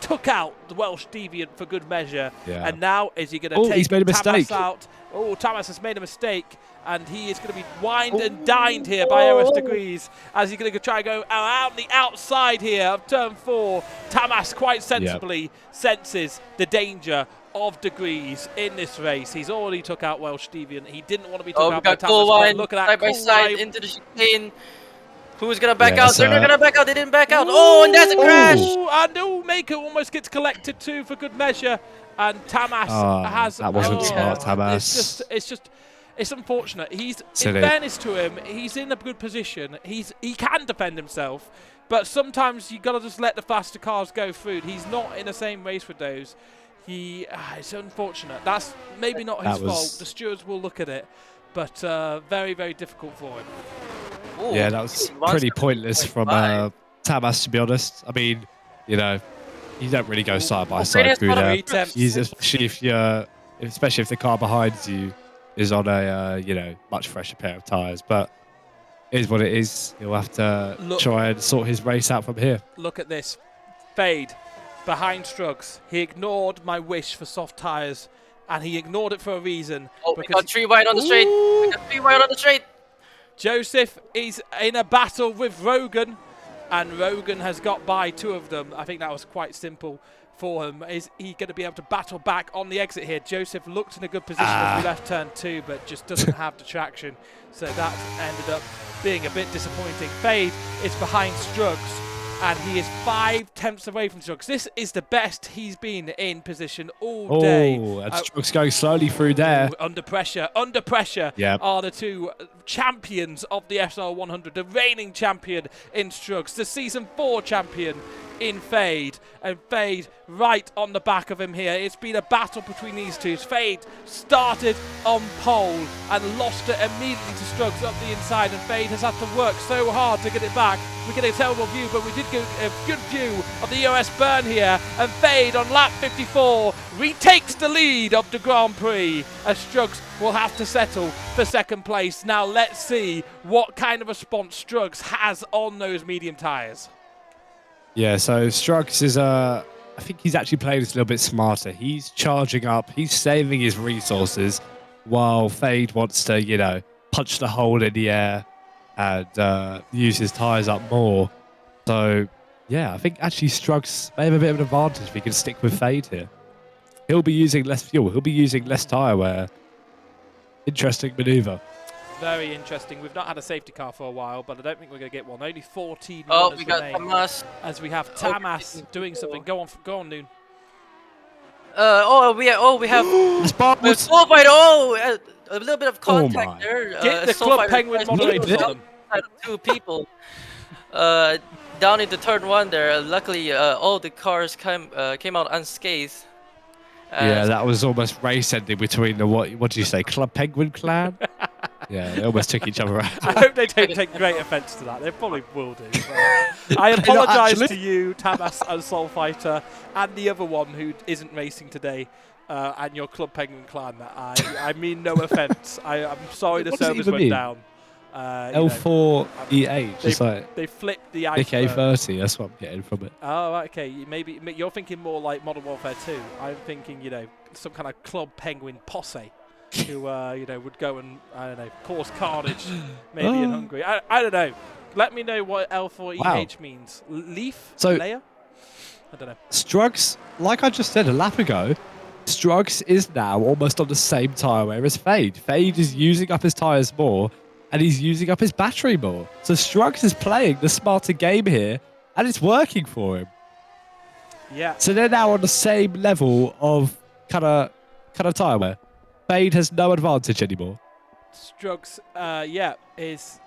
took out the Welsh Deviant for good measure. Yeah. And now is he going to take he's made a Tamas mistake. out? Oh, Tamas has made a mistake, and he is going to be wined and dined here by OS Degrees as he's going to try and go out the outside here of turn 4. Tamas quite sensibly senses the danger of Degrees in this race. He's already took out Welsh Deviant. He didn't want to be took out by Tamas. Wine, Look at that, side by side wine. into the chicane. Who's gonna back Yeah, out? They're not gonna back out. They didn't back out. Oh, and that's a crash. And Maker almost gets collected too for good measure. And Tamas has. That wasn't smart, Tamas. It's unfortunate. He's Silly. in fairness to him, he's in a good position. He can defend himself, but sometimes you gotta just let the faster cars go through. He's not in the same race with those. It's unfortunate. That's maybe not his fault. The stewards will look at it, but very, very difficult for him. Ooh, Yeah, that was pretty pointless from Tamas, to be honest. I mean, you don't really go side by side through there, especially if the car behind you is on a much fresher pair of tyres. But it is what it is. He'll have to try and sort his race out from here. Look at this. Fade behind Struggs. He ignored my wish for soft tyres, and he ignored it for a reason. Oh, we got 3 wide on the straight. We got 3 wide on the straight. Joseph is in a battle with Rogan, and Rogan has got by 2 of them. I think that was quite simple for him. Is he going to be able to battle back on the exit here? Joseph looked in a good position as we left turn 2, but just doesn't have the traction. So that ended up being a bit disappointing. Fade is behind Struggs, and he is 5 tenths away from Struggs. This is the best he's been in position all day. Oh, and Struggs going slowly through there. Under pressure are the 2 champions of the SRL-100, the reigning champion in Struggs, the Season 4 champion in Fade, and Fade right on the back of him here. It's been a battle between these 2. Fade started on pole and lost it immediately to Struggs up the inside, and Fade has had to work so hard to get it back. We get a terrible view, but we did get a good view of the US burn here, and Fade on lap 54 retakes the lead of the Grand Prix, as Struggs will have to settle for 2nd place. Now let's see what kind of response Struggs has on those medium tyres. Yeah, so Struggs is I think he's actually playing this a little bit smarter. He's charging up, he's saving his resources, while Fade wants to, punch the hole in the air and use his tyres up more. So, yeah, I think actually Struggs may have a bit of an advantage if he can stick with Fade here. He'll be using less fuel, he'll be using less tyre wear. Interesting manoeuvre. Very interesting. We've not had a safety car for a while, but I don't think we're going to get one. Only 14 Oh, runners we got remain, Tamas. as we have Tamas doing something. Go on, Noon. We have Sulfite. A little bit of contact there. Get the Club Penguin moderators on them. 2 people down into turn 1 there. Luckily, all the cars came out unscathed. Yeah, that was almost race ending between the what do you say, Club Penguin clan? Yeah, they almost took each other out. I hope they don't take great offence to that. They probably will do. I apologise to you, Tamas and Soulfighter, and the other one who isn't racing today, and your Club Penguin clan. I mean no offence. I'm sorry the service went down. L4EH, just like they flipped the iceberg. Nick A30, that's what I'm getting from it. Oh, okay. Maybe you're thinking more like Modern Warfare 2. I'm thinking, some kind of Club Penguin posse who, would go and, I don't know, cause carnage maybe in Hungary. I don't know. Let me know what L4EH means. Leaf? So, Layer? I don't know. Struggs, like I just said a lap ago, Struggs is now almost on the same tyre wear as Fade. Fade is using up his tyres more, and he's using up his battery more. So Struggs is playing the smarter game here and it's working for him. Yeah. So they're now on the same level of kind of tire wear. Fade has no advantage anymore. Struggs, is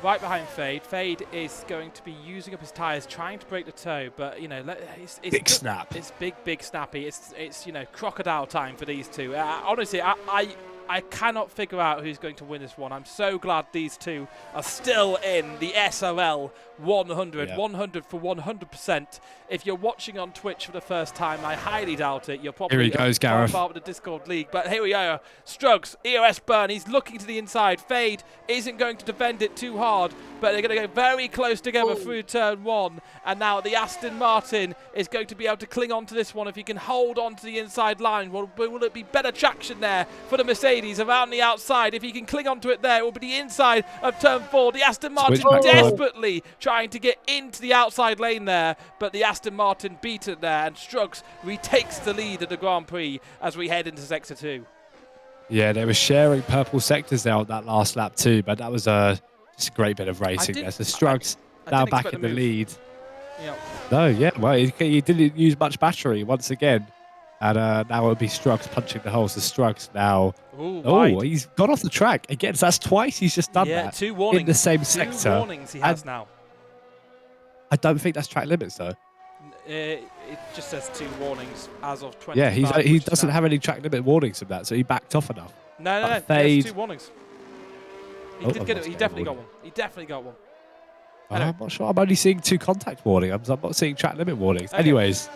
right behind Fade. Fade is going to be using up his tyres, trying to break the toe, but you know, it's Big snap. It's big snappy. It's you know, crocodile time for these two. Honestly, I cannot figure out who's going to win this one. I'm so glad these two are still in the SRL-100. Yeah. 100 for 100%. If you're watching on Twitch for the first time, I highly doubt it. You're probably Here he goes, Gareth. part of the Discord league. But here we are. Struggs, EOS burn. He's looking to the inside. Fade isn't going to defend it too hard, but they're going to go very close together through turn 1. And now the Aston Martin is going to be able to cling on to this one if he can hold on to the inside line. Will it be better traction there for the Mercedes around the outside? If he can cling onto it there, it will be the inside of turn 4. The Aston Martin desperately trying to get into the outside lane there, but the Aston Martin beat it there, and Struggs retakes the lead of the Grand Prix as we head into Sector 2. Yeah, they were sharing purple sectors there on that last lap too, but that was just a great bit of racing there. So Struggs now back in the lead. Yeah. No, yeah, well, he didn't use much battery once again. And now it'll be Struggs punching the hole. So Struggs now. He's gone off the track again. So that's twice he's just done that. 2 warnings. In the same sector. 2 warnings he has now. I don't think that's track limits though. It just says 2 warnings as of 20. Yeah, he doesn't have any track limit warnings from that, so he backed off enough. No. Fade. 2 warnings. He did get it. He definitely got one. He definitely got one. I'm not sure. I'm only seeing 2 contact warnings. I'm not seeing track limit warnings. Okay. Anyways,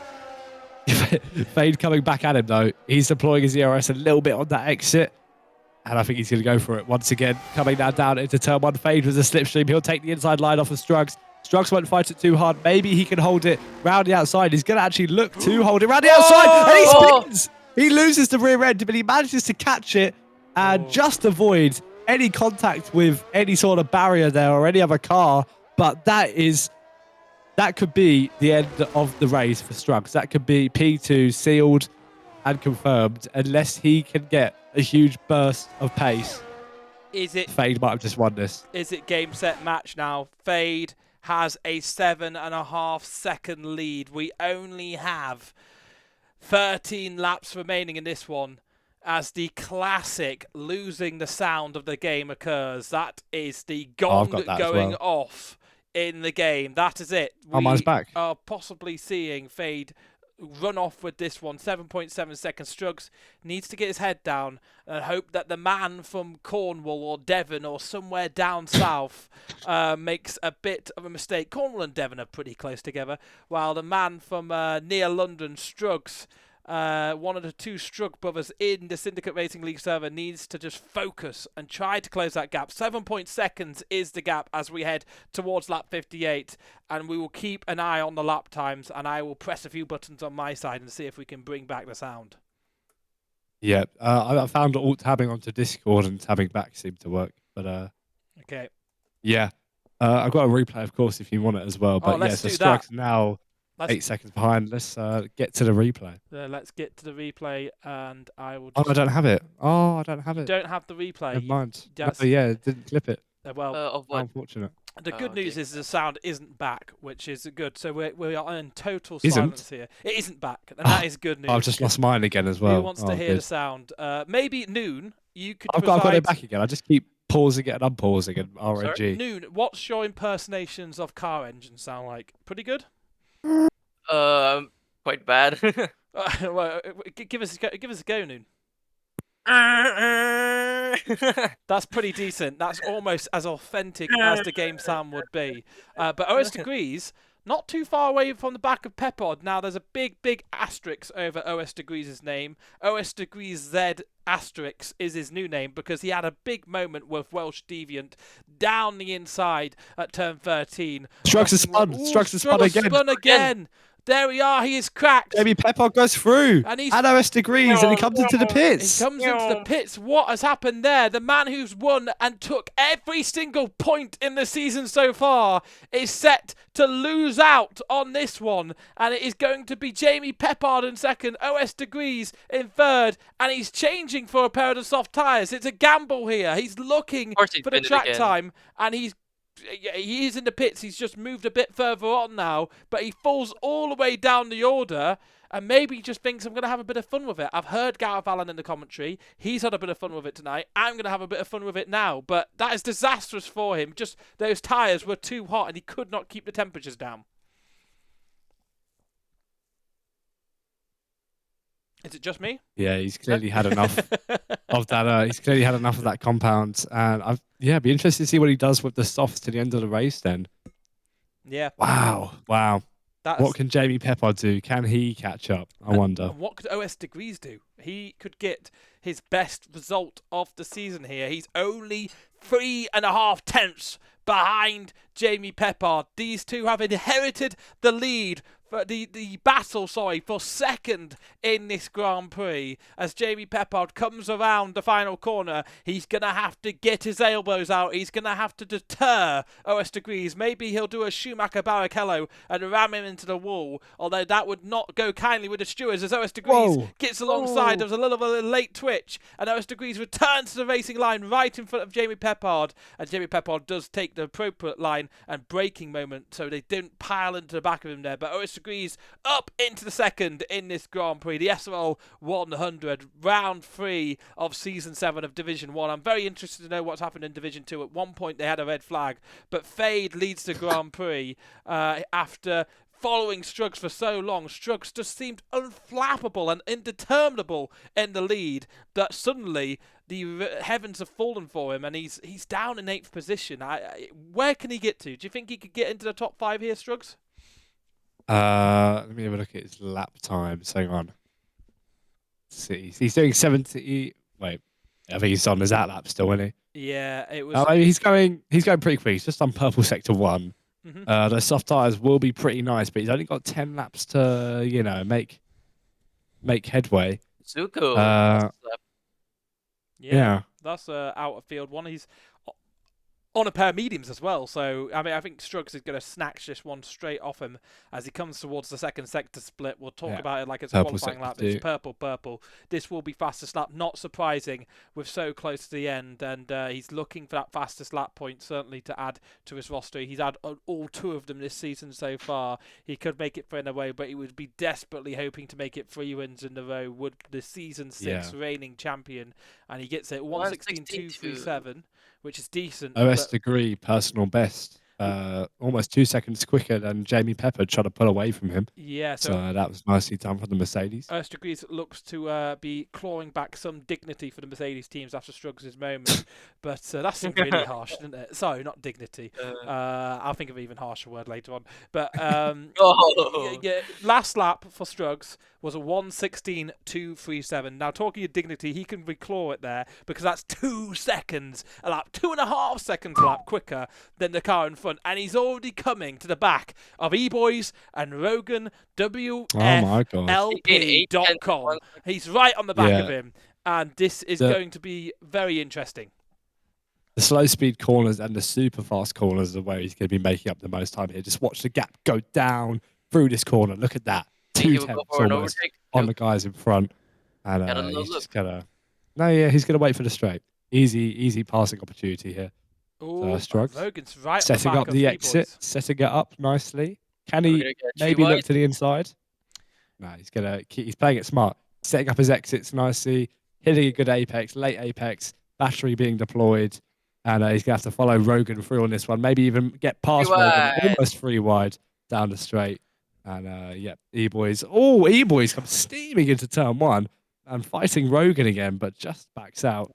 Fade coming back at him though. He's deploying his ERS a little bit on that exit. And I think he's going to go for it once again. Coming now down into turn 1. Fade with a slipstream. He'll take the inside line off of Struggs. Struggs won't fight it too hard. Maybe he can hold it round the outside. He's going to actually look to hold it round the outside. And he spins. He loses the rear end, but he manages to catch it and just avoid any contact with any sort of barrier there or any other car. But that could be the end of the race for Struggs. That could be P2 sealed and confirmed unless he can get a huge burst of pace. Fade might have just won this. Is it game, set, match now? Fade has a 7.5 second lead. We only have 13 laps remaining in this one as the classic losing the sound of the game occurs. That is the gong going off in the game. That is it. Mine's back. We are possibly seeing Fade run off with this one. 7.7 seconds. Struggs needs to get his head down and hope that the man from Cornwall or Devon or somewhere down south makes a bit of a mistake. Cornwall and Devon are pretty close together, while the man from near London, Struggs, one of the 2 Strug brothers in the Syndicate Racing League server, needs to just focus and try to close that gap. 7 seconds is the gap as we head towards lap 58, and we will keep an eye on the lap times, and I will press a few buttons on my side and see if we can bring back the sound. Yeah, I found alt-tabbing onto Discord and tabbing back seemed to work, but okay. Yeah, I've got a replay, of course, if you want it as well. But yeah, so Struggs now 8 seconds behind. Let's get to the replay. Let's get to the replay, and I will. I don't have it. I don't have it. You don't have the replay. Never mind. Yeah, it didn't clip it. Well, unfortunate. The good news is the sound isn't back, which is good. So we are in total silence here. It isn't back, and that is good news. I've just lost mine again as well. Who wants to hear the sound? Maybe Noon. You could. I've got it back again. I just keep pausing it and unpausing and RNG. Sorry? Noon. What's your impersonations of car engines sound like? Pretty good. Quite bad. Well, give us a go, Noon. That's pretty decent. That's almost as authentic as the game sound would be. But OS Degrees, not too far away from the back of Pepod. Now, there's a big asterisk over OS Degrees' name. OS Degrees Z asterisk is his new name because he had a big moment with Welsh Deviant down the inside at turn 13. Struggs has spun. Struggs has spun again. There we are. He is cracked. Maybe Pepod goes through. And OS Degrees, and he comes into the pits. He comes into the pits. What has happened there? The man who's won and took every single point in the season so far is set to lose out on this one. And it is going to be Jamie Peppard in second, OS Degrees in third. And he's changing for a pair of soft tyres. It's a gamble here. He's looking for the track time. And he's he is in the pits. He's just moved a bit further on now, but he falls all the way down the order. And maybe he just thinks, I'm going to have a bit of fun with it. I've heard Gareth Allen in the commentary. He's had a bit of fun with it tonight. I'm going to have a bit of fun with it now. But that is disastrous for him. Just those tyres were too hot and he could not keep the temperatures down. Is it just me? Yeah, he's clearly had enough of that. He's clearly had enough of that compound. And I'd be interested to see what he does with the softs to the end of the race then. Yeah. Wow. What can Jamie Peppard do? Can he catch up? I wonder. And what could OS Degrees do? He could get his best result of the season here. He's only 3.5 tenths behind Jamie Peppard. These two have inherited the lead for the battle for second in this Grand Prix. As Jamie Peppard comes around the final corner, he's going to have to get his elbows out. He's going to have to deter OS Degrees. Maybe he'll do a Schumacher Barrichello and ram him into the wall, although that would not go kindly with the stewards as OS Degrees gets alongside. There was a little bit of a late twitch, and OS Degrees returns to the racing line right in front of Jamie Peppard, and Jamie Peppard does take the appropriate line and braking moment so they don't pile into the back of him there, but OS Degrees up into the second in this Grand Prix, the SRL-100, round 3 of Season 7 of Division 1. I'm very interested to know what's happened in Division 2. At one point they had a red flag, but Fade leads the Grand Prix after following Struggs for so long. Struggs just seemed unflappable and indeterminable in the lead that suddenly the heavens have fallen for him and he's down in 8th position. Where can he get to? Do you think he could get into the top 5 here, Struggs? Let me have a look at his lap times. Hang on. Let's see. He's doing 70. Wait, I think he's on his at lap still, isn't he? Yeah, it was. He's going pretty quick. He's just on purple sector 1. Mm-hmm. The soft tires will be pretty nice, but he's only got 10 laps to make headway. Zuko. Yeah. That's out of field one. He's on a pair of mediums as well, so I think Struggs is going to snatch this one straight off him as he comes towards the second sector split. We'll talk about it like it's purple a qualifying lap. sector It's purple. This will be fastest lap. Not surprising with so close to the end, and he's looking for that fastest lap point certainly to add to his roster. He's had all 2 of them this season so far. He could make it 3 in a row, but he would be desperately hoping to make it 3 wins in a row. Would the season 6 reigning champion, and he gets it 1:16.237. Which is decent. OS Degree personal best. Almost 2 seconds quicker than Jamie Peppard trying to pull away from him. Yeah, so that was nicely done for the Mercedes. OS Degrees looks to be clawing back some dignity for the Mercedes teams after Struggs' moment. But that seemed really harsh, didn't it? Sorry, not dignity. I'll think of an even harsher word later on. But last lap for Struggs was a 1:16.237. Now, talking of dignity, he can reclaw it there because that's 2 seconds a lap, 2.5 seconds a lap quicker than the car in front. And he's already coming to the back of E-Boys and Rogan WFLP.com. He's right on the back of him. And this is going to be very interesting. The slow speed corners and the super fast corners are where he's going to be making up the most time here. Just watch the gap go down through this corner. Look at that. 2 tenths almost on the guys in front. And he's just going to... No, yeah, he's going to wait for the straight. Easy passing opportunity here. Struggs. Rogan's right setting up the exit. Setting it up nicely. Can he maybe look to the inside? No, he's playing it smart. Setting up his exits nicely. Hitting a good apex, late apex. Battery being deployed. And he's going to have to follow Rogan through on this one. Maybe even get past Rogan. Almost 3 wide down the straight. And E-Boys. Oh, E-Boys comes steaming into turn 1 and fighting Rogan again, but just backs out.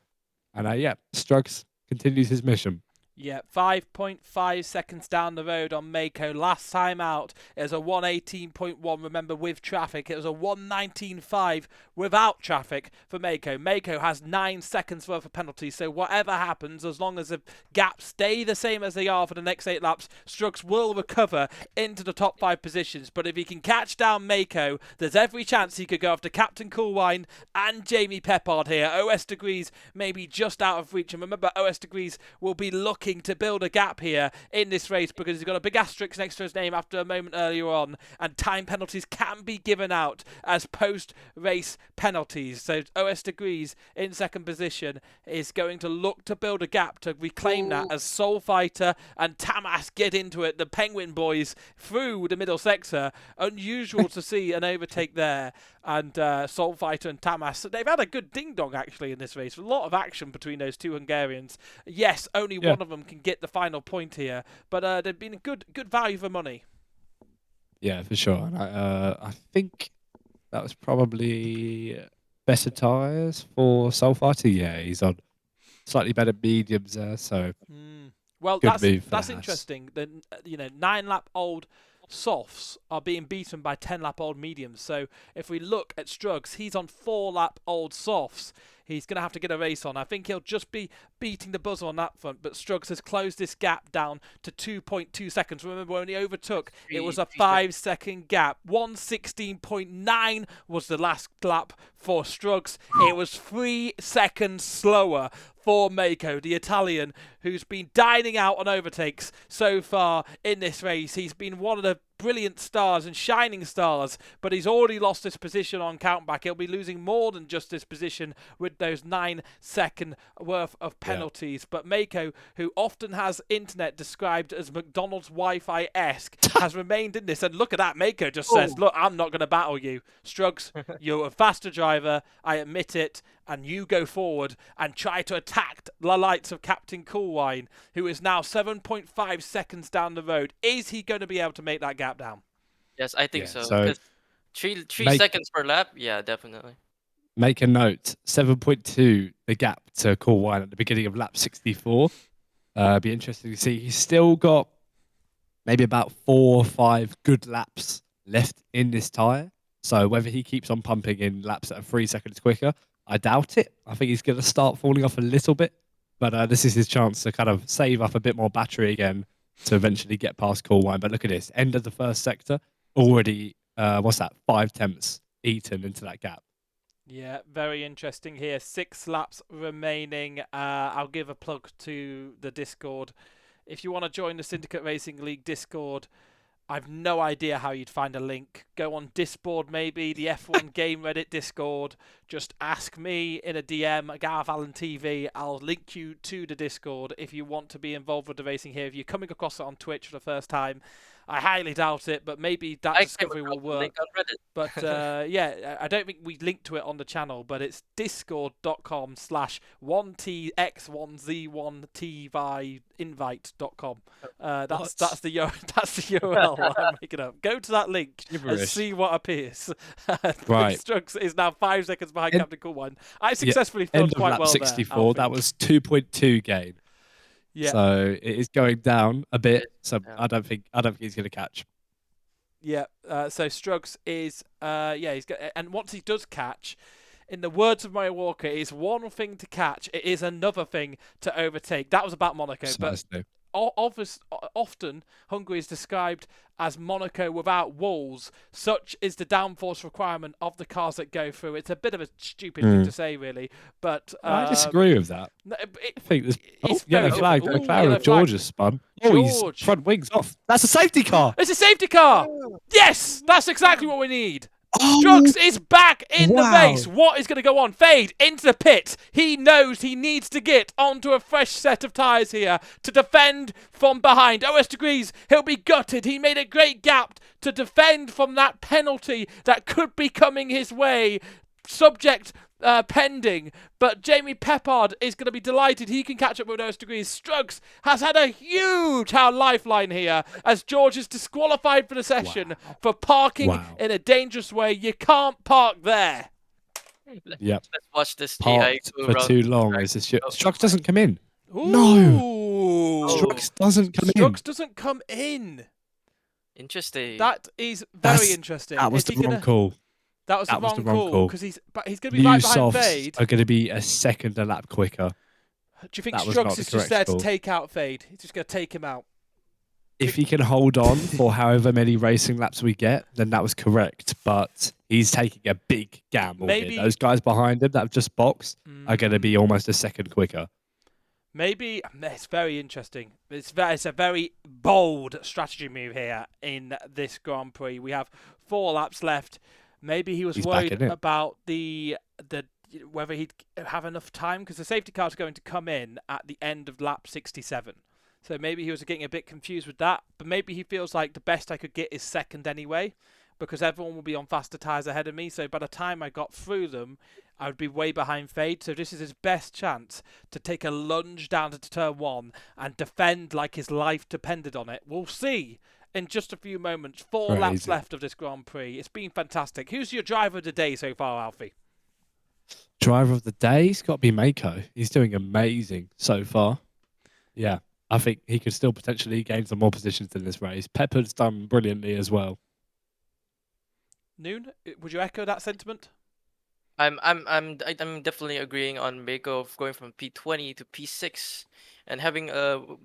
And Struggs continues his mission. Yeah, 5.5 seconds down the road on Mako. Last time out, it was a 1:18.1. Remember, with traffic, it was a 1:19.5 without traffic for Mako. Mako has 9 seconds worth of penalties, so whatever happens, as long as the gaps stay the same as they are for the next 8 laps, Struggs will recover into the top 5 positions. But if he can catch down Mako, there's every chance he could go after Captain Coolwine and Jamie Peppard here. OS Degrees may be just out of reach. And remember, OS Degrees will be looking looking to build a gap here in this race because he's got a big asterisk next to his name after a moment earlier on, and time penalties can be given out as post-race penalties. So OS Degrees in second position is going to look to build a gap to reclaim that as Soul Fighter and Tamas get into it. The Penguin boys through the middle sector. Unusual to see an overtake there. And Soul Fighter and Tamas, they've had a good ding-dong actually in this race. A lot of action between those two Hungarians. Yes, only one of them can get the final point here, but they've been a good value for money. Yeah, for sure. And I think that was probably better tyres for Soul Fighter. Yeah, he's on slightly better mediums there, so well, good that's interesting. The 9-lap-old softs are being beaten by 10-lap-old mediums. So if we look at Struggs, he's on 4-lap-old softs. He's going to have to get a race on. I think he'll just be beating the buzzer on that front, but Struggs has closed this gap down to 2.2 seconds. Remember, when he overtook, it was a 5-second gap. 1:16.9 was the last lap for Struggs. It was 3 seconds slower for Mako, the Italian, who's been dining out on overtakes so far in this race. He's been one of the brilliant stars and shining stars, but he's already lost this position on countback. He'll be losing more than just this position with those 9-second worth of penalties. But Mako, who often has internet described as McDonald's Wi-Fi-esque, has remained in this. And look at that, Mako just says, look, I'm not going to battle you. Struggs, you're a faster driver, I admit it, and you go forward and try to attack the likes of Captain Coolwine, who is now 7.5 seconds down the road. Is he going to be able to make that gap down? Yes, I think so. So 'Cause three seconds per lap? Yeah, definitely. make a note, 7.2 the gap to Coolwine at the beginning of lap 64. Be interesting to see. He's still got maybe about 4 or 5 good laps left in this tyre. So whether he keeps on pumping in laps that are 3 seconds quicker, I doubt it. I think he's going to start falling off a little bit. But this is his chance to kind of save up a bit more battery again to eventually get past Coolwine. But look at this. End of the first sector. Already, 5 tenths eaten into that gap. Yeah, very interesting here. 6 laps remaining. I'll give a plug to the Discord. If you want to join the Syndicate Racing League Discord, I've no idea how you'd find a link. Go on Discord, maybe, the F1 Game Reddit Discord. Just ask me in a DM, Gareth Allen TV. I'll link you to the Discord if you want to be involved with the racing here. If you're coming across it on Twitch for the first time, I highly doubt it, but maybe that discovery will work. But yeah, I don't think we linked to it on the channel, but it's discord.com/1tx1z1ty invite.com. That's the URL I'm making up. Go to that link and see what appears. Right. Struggs is now 5 seconds behind Captain Coolwine. I successfully filled quite well 64, there. that was 2.2 gain. Yeah. So it is going down a bit. So I don't think he's going to catch. Yeah. So Struggs is he's got, and once he does catch, in the words of Murray Walker, it is one thing to catch, it is another thing to overtake. That was about Monaco, but often Hungary is described as Monaco without walls. Such is the downforce requirement of the cars that go through. It's a bit of a stupid thing to say, really, but I disagree with that. I think there's yellow flag. The car of George has spun. His front wing's off. That's a safety car. It's a safety car. Yes, that's exactly what we need. Struggs is back in the race. What is going to go on? Fade into the pit. He knows he needs to get onto a fresh set of tyres here to defend from behind. OS Degrees, he'll be gutted. He made a great gap to defend from that penalty that could be coming his way. Subject pending, but Jamie Peppard is going to be delighted he can catch up with OS Degrees. Struggs has had a huge lifeline here as George is disqualified for the session for parking in a dangerous way. You can't park there. Yep. Let's watch this Parked for too long. Struggs doesn't come in. Ooh. No. Struggs doesn't come in. Struggs doesn't come in. Interesting. That is very interesting. That was the wrong call. That was the wrong call because he's going to be right behind Fade. Are going to be a second a lap quicker. Do you think Struggs is just there to take out Fade? He's just going to take him out. If he can hold on for however many racing laps we get, then that was correct. But he's taking a big gamble here. Those guys behind him that have just boxed are going to be almost a second quicker. Maybe it's very interesting. It's a very bold strategy move here in this Grand Prix. We have 4 laps left. Maybe he was He's back worried in it. about the whether he'd have enough time because the safety car is going to come in at the end of lap 67. So maybe he was getting a bit confused with that. But maybe he feels like the best I could get is second anyway, because everyone will be on faster tyres ahead of me. So by the time I got through them, I would be way behind Fade. So this is his best chance to take a lunge down to turn 1 and defend like his life depended on it. We'll see in just a few moments. 4 laps Crazy. left of this Grand Prix. It's been fantastic. Who's your driver of the day so far, Alfie? Driver of the day, he's got to be Mako. He's doing amazing so far. Yeah, I think he could still potentially gain some more positions in this race. Pepper's done brilliantly as well. Noon, would you echo that sentiment? I'm definitely agreeing on Mako of going from P20 to P6 and having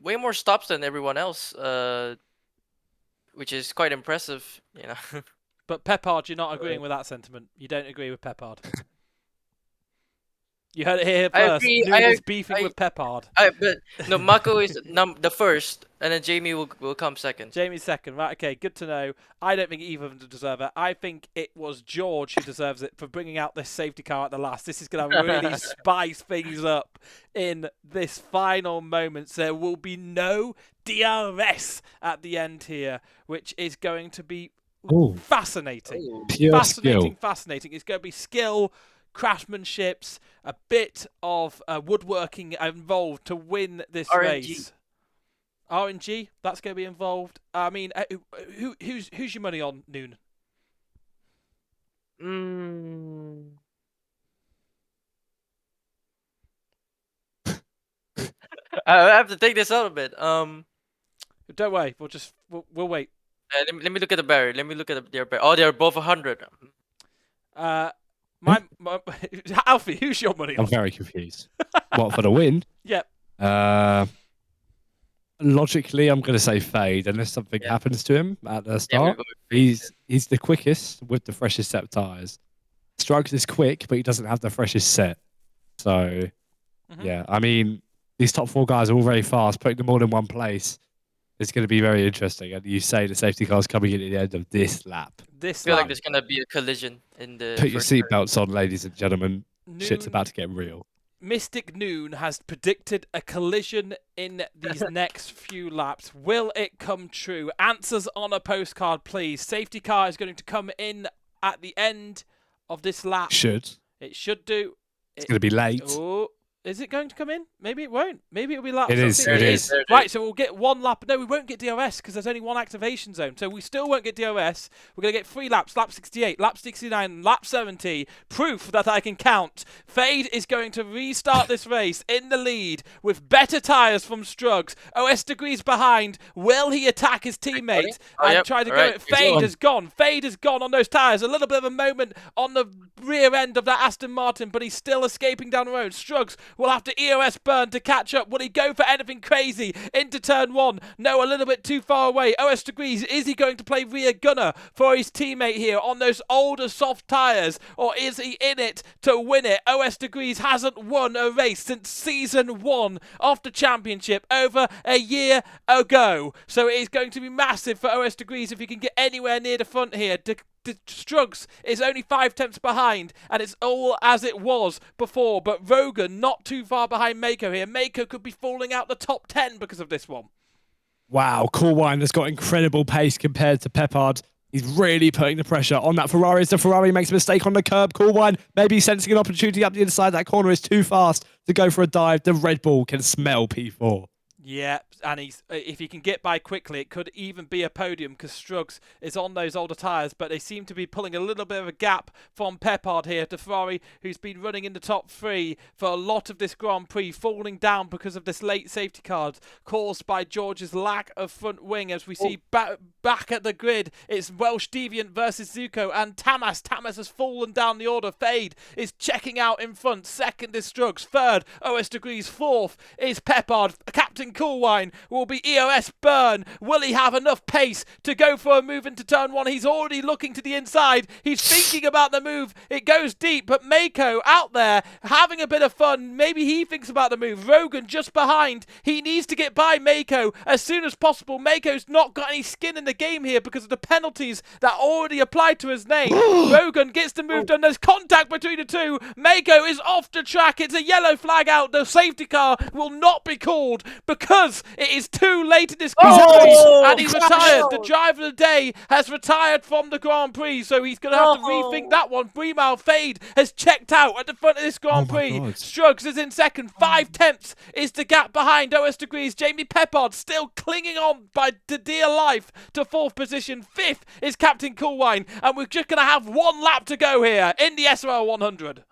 way more stops than everyone else, which is quite impressive, you know. But Peppard, you're not agreeing with that sentiment. You don't agree with Peppard. You heard it here I first. agree. Noon is beefing with Peppard. But no, Mako is the first, and then Jamie will come second. Jamie's second, right? Okay, good to know. I don't think either of them deserve it. I think it was George who deserves it for bringing out this safety car at the last. This is going to really spice things up in this final moment. There will be no DRS at the end here, which is going to be fascinating. Pure Fascinating. It's going to be skill, craftsmanships, a bit of woodworking involved to win this RNG. race. RNG, that's going to be involved. I mean, who's your money on, Noon? I have to take this out a bit. Don't worry, we'll wait. Let me look at the barrier. Let me look at their barrier. Oh, they're both 100. My Alfie, who's your money on? I'm very confused. What, for the win? Yep. Logically, I'm going to say Fade, unless something happens to him at the start. He's the quickest with the freshest set of tyres. Struggs is quick, but he doesn't have the freshest set. So, yeah, I mean, these top 4 guys are all very fast. Putting them all in one place is going to be very interesting. And you say the safety car's coming in at the end of this lap. I feel like there's going to be a collision in the. Put your seatbelts on, ladies and gentlemen. Noon, Shit's about to get real. Mystic Noon has predicted a collision in these next few laps. Will it come true? Answers on a postcard, please. Safety car is going to come in at the end of this lap. It should do. It's going to be late. Oh, is it going to come in? Maybe it won't. Maybe it'll be lap. It is. Right, so we'll get 1 lap. No, we won't get DRS because there's only 1 activation zone. So we still won't get DRS. We're going to get 3 laps. Lap 68, lap 69, lap 70. Proof that I can count. Fade is going to restart this race in the lead with better tyres from Struggs. OS degrees behind. Will he attack his teammate and try to go? Fade has gone. Fade has gone on those tyres. A little bit of a moment on the rear end of that Aston Martin, but he's still escaping down the road. Struggs will have to EOS burn to catch up. Will he go for anything crazy into turn 1? No, a little bit too far away. OS degrees, is he going to play rear gunner for his teammate here on those older soft tyres, or is he in it to win it? OS degrees hasn't won a race since season 1 of the championship over a year ago, so it is going to be massive for OS degrees if he can get anywhere near the front here. Struggs is only 5 tenths behind, and it's all as it was before. But Rogan not too far behind Mako here. Mako could be falling out the top 10 because of this one. Wow, Coolwine has got incredible pace compared to Peppard. He's really putting the pressure on that Ferrari. As the Ferrari makes a mistake on the curb, Coolwine maybe sensing an opportunity up the inside. That corner is too fast to go for a dive. The Red Bull can smell P4. Yeah, and if he can get by quickly, it could even be a podium because Struggs is on those older tyres, but they seem to be pulling a little bit of a gap from Peppard here to Ferrari, who's been running in the top 3 for a lot of this Grand Prix, falling down because of this late safety car caused by George's lack of front wing. As we see back at the grid, it's Welsh Deviant versus Zuko and Tamas. Tamas has fallen down the order. Fade is checking out in front. Second is Struggs. Third, OS degrees. Fourth is Peppard. Captain Coolwine will be EOS Burn. Will he have enough pace to go for a move into turn one? He's already looking to the inside. He's thinking about the move. It goes deep, but Mako out there having a bit of fun. Maybe he thinks about the move. Rogan just behind. He needs to get by Mako as soon as possible. Mako's not got any skin in the game here because of the penalties that already applied to his name. Rogan gets the move done. There's contact between the two. Mako is off the track. It's a yellow flag out. The safety car will not be called because it is too late in this Grand Prix, and he's retired. The driver of the day has retired from the Grand Prix, so he's going to have to rethink that one. Bremal Fade has checked out at the front of this Grand Prix. Struggs is in second. 5/10 is the gap behind OS Degrees. Jamie Peppard still clinging on by dear life to 4th position. 5th is Captain Coolwine, and we're just going to have 1 lap to go here in the SRL-100.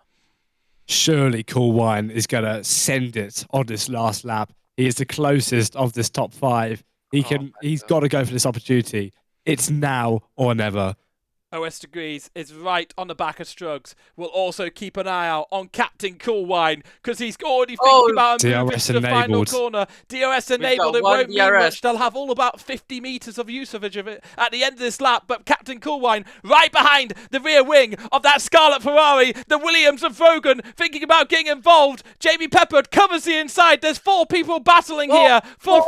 Surely Coolwine is going to send it on this last lap. He is the closest of this top 5. He's got to go for this opportunity. It's now or never. OS Degrees is right on the back of Struggs. We'll also keep an eye out on Captain Coolwine because he's already thinking about a move into the final corner. DRS enabled, it won't mean much. They'll have all about 50 metres of usage of it at the end of this lap, but Captain Coolwine right behind the rear wing of that Scarlet Ferrari. The Williams of Rogan thinking about getting involved. Jamie Peppard covers the inside. There's 4 people battling here for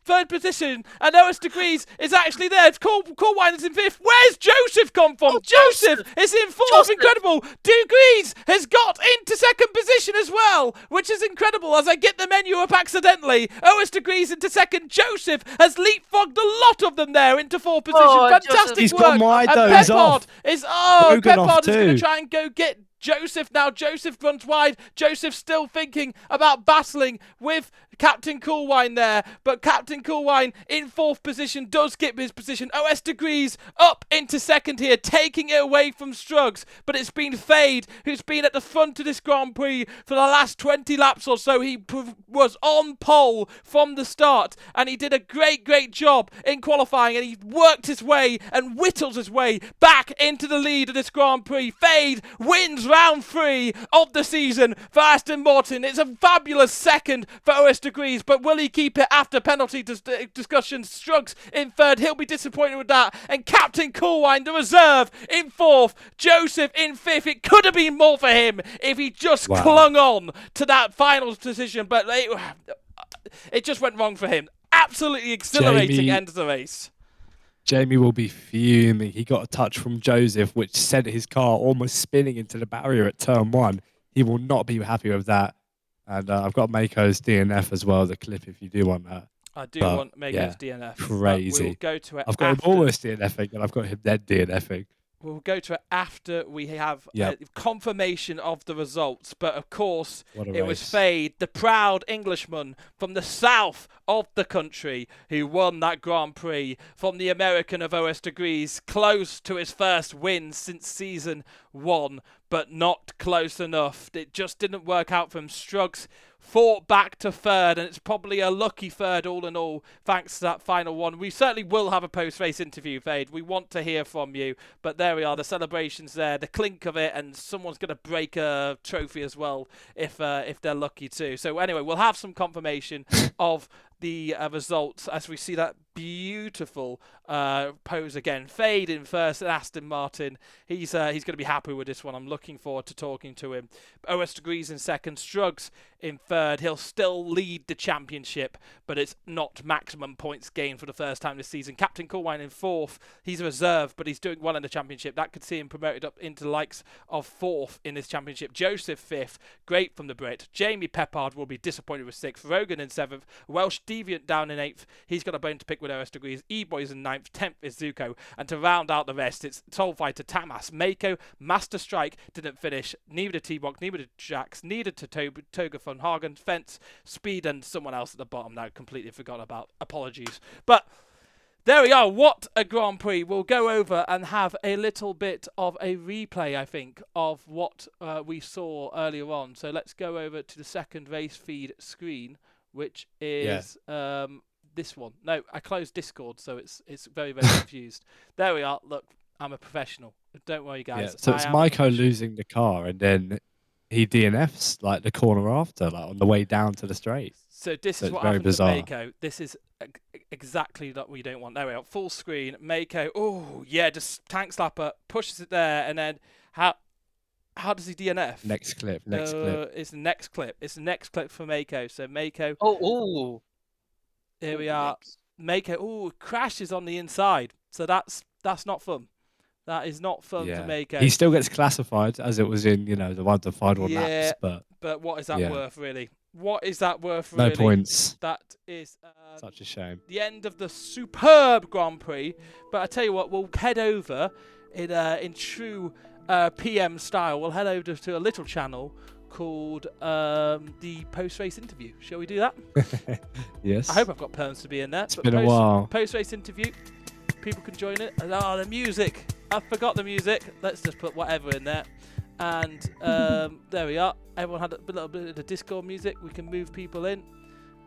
third position, and OS Degrees is actually there. Coolwine is in 5th. Where's Joseph come from? Joseph is in 4th. Incredible. Degrees has got into 2nd position as well, which is incredible as I get the menu up accidentally. OS Degrees into 2nd. Joseph has leapfrogged a lot of them there into 4th position. Fantastic He's work. gone wide though. And He's off. Peppard is going to try and go get Joseph now. Joseph runs wide. Joseph still thinking about battling with Captain Coolwine there, but Captain Coolwine in 4th position does get his position. OS Degrees up into 2nd here, taking it away from Struggs, but it's been Fade who's been at the front of this Grand Prix for the last 20 laps or so. He was on pole from the start, and he did a great job in qualifying, and he worked his way and whittles his way back into the lead of this Grand Prix. Fade wins round 3 of the season for Aston Martin. It's a fabulous 2nd for OS Degrees, but will he keep it after penalty discussions? Struggs in 3rd. He'll be disappointed with that. And Captain Coolwine, the reserve, in 4th. Joseph in 5th. It could have been more for him if he just clung on to that final decision, but it just went wrong for him. Absolutely exhilarating end of the race. Jamie will be fuming. He got a touch from Joseph, which sent his car almost spinning into the barrier at turn 1. He will not be happy with that. And I've got Mako's DNF as well, the clip, if you do want that. I do want Mako's DNF. Crazy. We'll go to it. I've got him almost DNFing, and I've got him dead DNFing. We'll go to it after we have confirmation of the results. But of course, it was Fade, the proud Englishman from the south of the country, who won that Grand Prix from the American of OS Degrees, close to his first win since season 1, but not close enough. It just didn't work out for him. Struggs fought back to 3rd, and it's probably a lucky 3rd all in all, thanks to that final one. We certainly will have a post-race interview, Fade. We want to hear from you, but there we are, the celebrations there, the clink of it, and someone's going to break a trophy as well if they're lucky too. So anyway, we'll have some confirmation of the results as we see that beautiful pose again. Fade in 1st and Aston Martin. He's going to be happy with this one. I'm looking forward to talking to him. OS Degrees in 2nd. Struggs in 3rd. He'll still lead the championship, but it's not maximum points gained for the first time this season. Captain Coolwine in 4th. He's a reserve, but he's doing well in the championship. That could see him promoted up into the likes of 4th in this championship. Joseph 5th. Great from the Brit. Jamie Peppard will be disappointed with 6th. Rogan in 7th. Welsh Deviant down in 8th. He's got a bone to pick with OS Degrees. E-Boys in 9th. 10th is Zuko. And to round out the rest, it's Soul Fighter, Tamas, Mako, Master Strike didn't finish. Neither did T-Box, neither did Jax, neither did Toga Fun, Hagen, Fence, Speed, and someone else at the bottom now completely forgot about. Apologies. But there we are. What a Grand Prix. We'll go over and have a little bit of a replay, I think, of what we saw earlier on. So let's go over to the second race feed screen, which is this one. No, I closed Discord, so it's very, very confused. There we are. Look, I'm a professional. Don't worry, guys. So it's Maiko losing the car, and then he DNFs like the corner after, like on the way down to the straight. So this So is it's what very happened bizarre. to Mako. This is exactly what we don't want. There we are. Full screen. Mako. Oh yeah, just tank slapper pushes it there, and then how does he DNF? Next clip. Next clip. It's the next clip. It's the next clip for Mako. So Mako. Oh, Here we are. Mako. Crashes on the inside. So that's not fun. That is not fun for Mako. He still gets classified as it was in, the final laps, but what is that yeah. worth, really? What is that worth, no really? points. That is Such a shame. the end of the superb Grand Prix. But I tell you what, we'll head over in true PM style. We'll head over to a little channel called the post-race interview. Shall we do that? Yes. I hope I've got perms to be in there. It's been a while. Post-race interview. People can join it. Oh, the music. I forgot the music. Let's just put whatever in there. And there we are. Everyone had a little bit of the Discord music. We can move people in.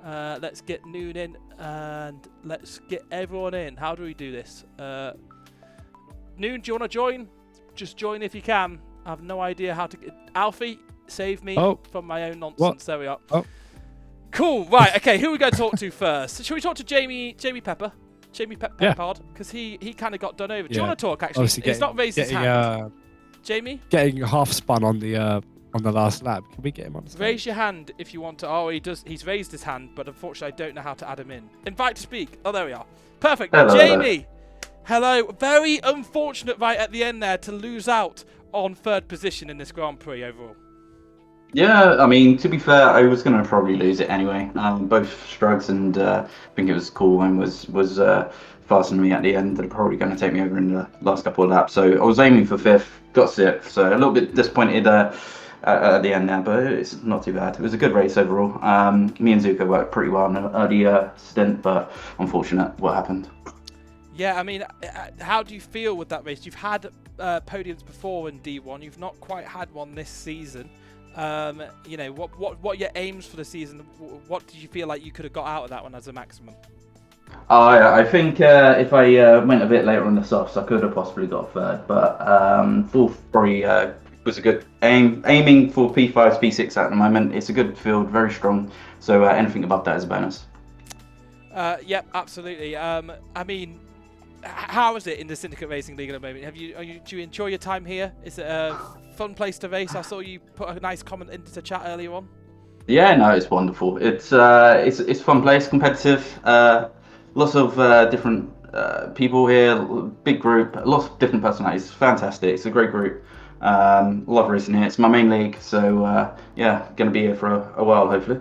Let's get Noon in and let's get everyone in. How do we do this? Noon, do you want to join? Just join if you can. I have no idea how to get... Alfie, save me from my own nonsense. What? There we are. Oh. Cool. Right. Okay. Who are we going to talk to first? Shall we talk to Jamie Pepper? Jamie Peppard, because he kind of got done over. Do you want to talk? Actually, he's not raised his hand. Jamie, getting half spun on the last lap. Can we get him on the stage? Raise your hand if you want to. Oh, he does. He's raised his hand, but unfortunately, I don't know how to add him in. Invite to speak. Oh, there we are. Perfect. Hello, Jamie, hello. Very unfortunate right at the end there to lose out on third position in this Grand Prix overall. Yeah, I mean, to be fair, I was going to probably lose it anyway. Both Strugs and I think it was Cool and was fastening me at the end. They're probably going to take me over in the last couple of laps. So I was aiming for 5th, got 6th. So a little bit disappointed at the end there, but it's not too bad. It was a good race overall. Me and Zuko worked pretty well in the early stint, but unfortunate what happened. Yeah, I mean, how do you feel with that race? You've had podiums before in D1. You've not quite had one this season. What are your aims for the season? What did you feel like you could have got out of that one as a maximum? I think if I went a bit later on the softs, I could have possibly got 3rd, but 4th probably was a good aiming for P5s, P6 at the moment. It's a good field, very strong, so anything above that is a bonus. Yep, absolutely. I mean, how is it in the Syndicate Racing League at the moment? Do you enjoy your time here? Is it a fun place to race? I saw you put a nice comment into the chat earlier on. Yeah, no, it's wonderful. It's a fun place, competitive. Lots of different people here, big group, lots of different personalities. It's fantastic. It's a great group. Love racing here. It's my main league, so yeah, going to be here for a while, hopefully.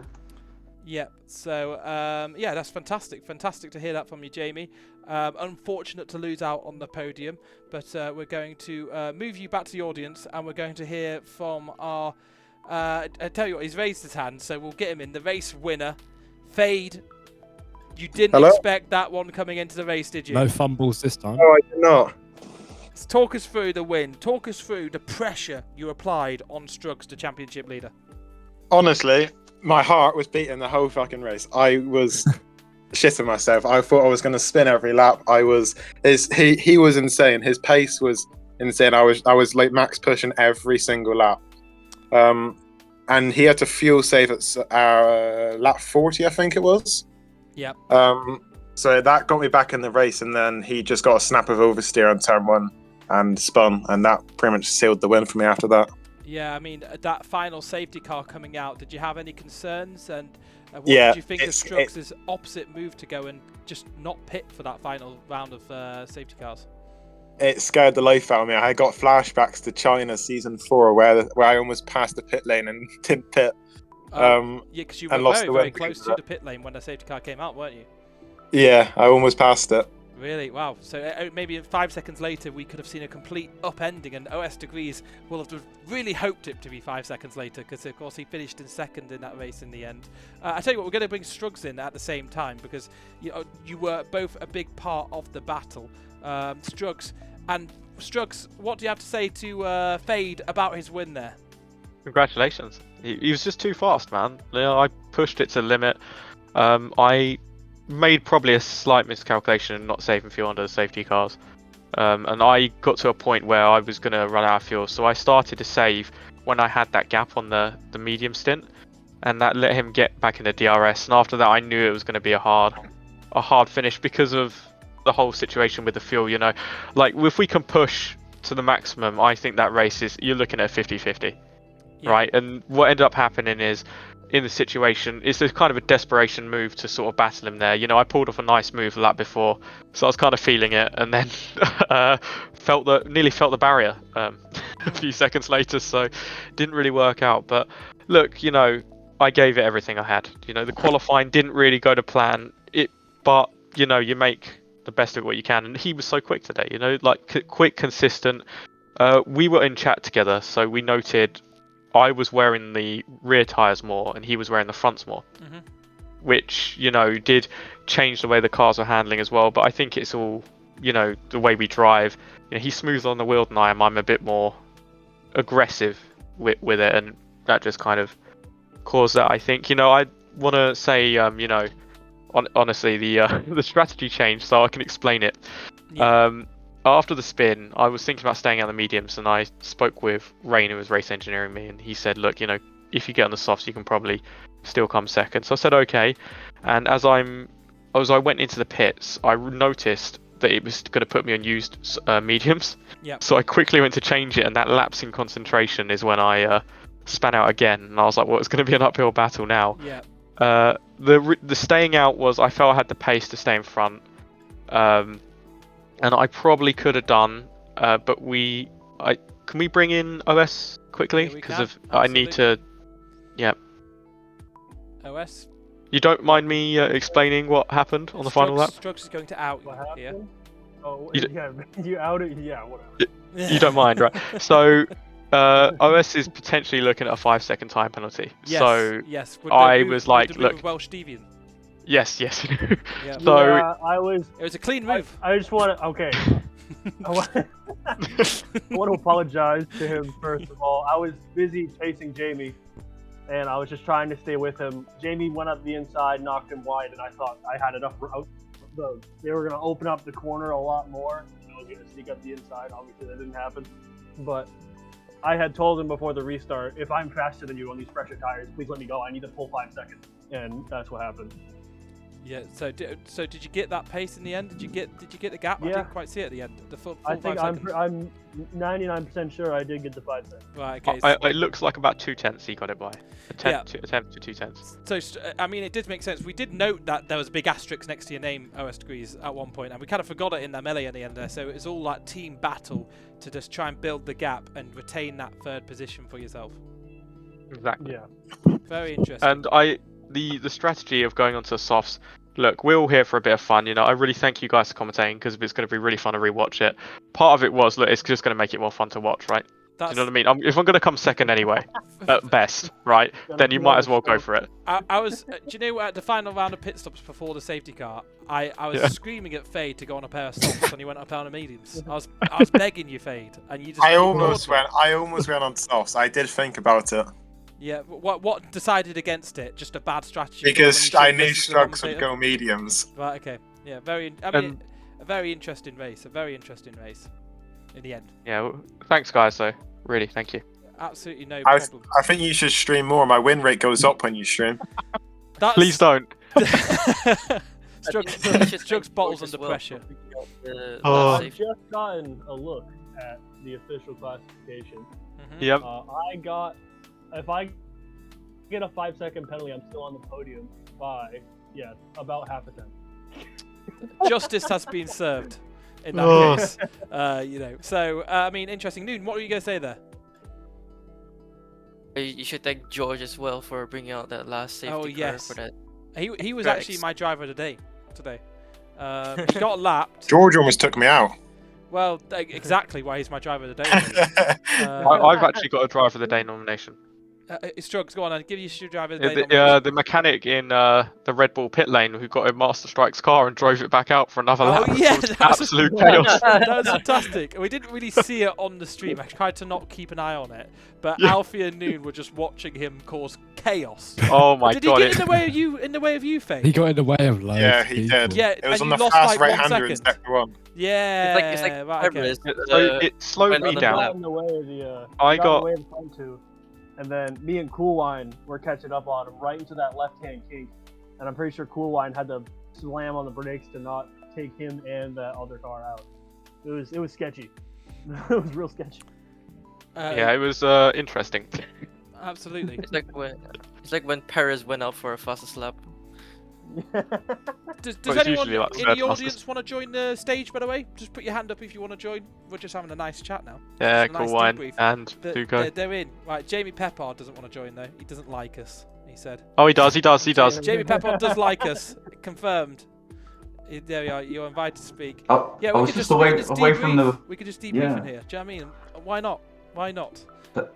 Yep. So yeah, that's fantastic. Fantastic to hear that from you, Jamie. Unfortunate to lose out on the podium, but we're going to move you back to the audience, and we're going to hear from our. I tell you what, he's raised his hand, so we'll get him in. The race winner, Fade. You didn't expect that one coming into the race, did you? No fumbles this time. No, I did not. Talk us through the win. Talk us through the pressure you applied on Strugs, the championship leader. Honestly, my heart was beating the whole fucking race. I was shitting myself. I thought I was going to spin every lap. He was insane. His pace was insane. I was like max pushing every single lap. And he had to fuel save at lap 40, I think it was. Yep. So that got me back in the race, and then he just got a snap of oversteer on turn 1 and spun, and that pretty much sealed the win for me after that. Yeah, I mean, that final safety car coming out, did you have any concerns? And what did you think of Strugs' opposite move to go and just not pit for that final round of safety cars? It scared the life out of me. I got flashbacks to China season 4 where I almost passed the pit lane and didn't pit. Yeah, because you were very close to the pit lane when the safety car came out, weren't you? Yeah, I almost passed it. Really? Wow. So maybe 5 seconds later we could have seen a complete upending, and OS Degrees will have really hoped it to be 5 seconds later, because of course he finished in second in that race in the end. I tell you what, we're going to bring Strugs in at the same time, because you were both a big part of the battle. Strugs, what do you have to say to Fade about his win there? Congratulations. He was just too fast, man. I pushed it to the limit. I made probably a slight miscalculation in not saving fuel under the safety cars. And I got to a point where I was going to run out of fuel. So I started to save when I had that gap on the medium stint. and that let him get back in the DRS. And after that, I knew it was going to be a hard finish because of the whole situation with the fuel. You know, like if we can push to the maximum, I think that race you're looking at 50-50, right? And what ended up happening is, in the situation, it's a kind of a desperation move to sort of battle him there. You know, I pulled off a nice move the lap before, so I was kind of feeling it, and then nearly felt the barrier a few seconds later, so didn't really work out. But look, you know, I gave it everything I had. You know, the qualifying didn't really go to plan, but you know, you make the best of what you can, and he was so quick today. You know, like quick, consistent. We were in chat together, so we noted I was wearing the rear tyres more and he was wearing the fronts more, which, you know, did change the way the cars were handling as well. But I think it's all, you know, the way we drive. You know, he's smooth on the wheel than I am. I'm a bit more aggressive with it, and that just kind of caused that. I think, you know, I want to say, you know, honestly, the strategy changed, so I can explain it. After the spin, I was thinking about staying out the mediums, and I spoke with Rain, who was race engineering me, and he said, look, you know, if you get on the softs, you can probably still come second. So I said, okay. And as I went into the pits, I noticed that it was going to put me on used mediums. So I quickly went to change it, and that lapse in concentration is when I span out again. And I was like, well, it's going to be an uphill battle now. The staying out was, I felt I had the pace to stay in front. And I probably could have done, but can we bring in OS quickly? Because I need to, OS. You don't mind me explaining what happened on the final lap? Strux is going to out here. Oh, you outed, whatever. You don't mind, right? So, OS is potentially looking at a 5-second time penalty. Yes, so yes. I was like, look. Welsh Deviant. Yes. So it was a clean move. I just want to. Okay. I want to apologize to him first of all. I was busy chasing Jamie, and I was just trying to stay with him. Jamie went up the inside, knocked him wide, and I thought I had enough route. They were going to open up the corner a lot more. And I was going to sneak up the inside. Obviously, that didn't happen. But I had told him before the restart, if I'm faster than you on these pressure tires, please let me go. I need to pull 5 seconds, and that's what happened. Yeah. So did you get that pace in the end? Did you get the gap? Yeah. I didn't quite see it at the end. The full I 5 think seconds. I'm 99% sure I did get the 5 seconds. Right. Okay. It looks like about 2/10 he got it by. A tenth to 2/10. So I mean, it did make sense. We did note that there was a big asterisk next to your name, OS Degrees, at one point, and we kind of forgot it in the melee at the end there. So it was all like team battle to just try and build the gap and retain that third position for yourself. Exactly. Yeah. Very interesting. And the strategy of going onto the softs. Look, we're all here for a bit of fun, you know. I really thank you guys for commentating because it's going to be really fun to rewatch it. Part of it was, look, it's just going to make it more fun to watch, right? Do you know what I mean? If I'm going to come second anyway, at best, right, then you might as well go for it. I was, do you know, at the final round of pit stops before the safety car, I was screaming at Fade to go on a pair of softs when he went up on the mediums. I was begging you, Fade, and you just. I almost went on softs. I did think about it. Yeah, what decided against it? Just a bad strategy. Because I knew Struggs would go mediums. Right. Okay. Yeah. A very interesting race. A very interesting race. In the end. Yeah. Well, thanks, guys. Though, really, thank you. Absolutely no problem. I think you should stream more. My win rate goes up when you stream. Please don't. Struggs bottles under pressure. I've just gotten a look at the official classification. Yep. If I get a 5-second penalty, I'm still on the podium by about half a tenth. Justice has been served in that case. You know. So I mean, interesting. Noon, what were you going to say there? You should thank George as well for bringing out that last safety car for that. He was actually my driver of the day today. He got lapped. George almost took me out. Well, exactly why he's my driver of the day. I've actually got a driver of the day nomination. Struggs, go on, I'll give you your driver of the day. The mechanic in the Red Bull pit lane who got in Master Strike's car and drove it back out for another lap. Yeah, absolute chaos. That was fantastic. We didn't really see it on the stream. I tried to not keep an eye on it, but Alfie and Noon were just watching him cause chaos. Oh my god! Did he get in the way of you? In the way of you, Faye? He got in the way of loads. Yeah, he did. Yeah, it was on you the lost fast like right-hander in 1 sector 1. Yeah, It's like right, okay. So it slowed me down. In the way of the, I got. in the way of the front two. and then me and Cool Wine were catching up on him right into that left-hand kink, and I'm pretty sure Cool Wine had to slam on the brakes to not take him and that other car out. It was sketchy. It was real sketchy. Yeah, it was interesting. Absolutely. It's like when Perez went out for a fastest lap. Does it's anyone usually like in third the fastest. audience want to join the stage, by the way? Just put your hand up if you want to join. We're just having a nice chat now. Yeah, Just a cool nice wine debrief. and Duco. They're in. Right, Jamie Peppard doesn't want to join though. He doesn't like us, he said. Oh, he does. Jamie Peppard does like us. Confirmed. There we are. You're invited to speak. Oh, Yeah, I we was could just we away could just away from debrief. the We could just debrief Yeah. in here. Do you know what I mean? Why not? Why not?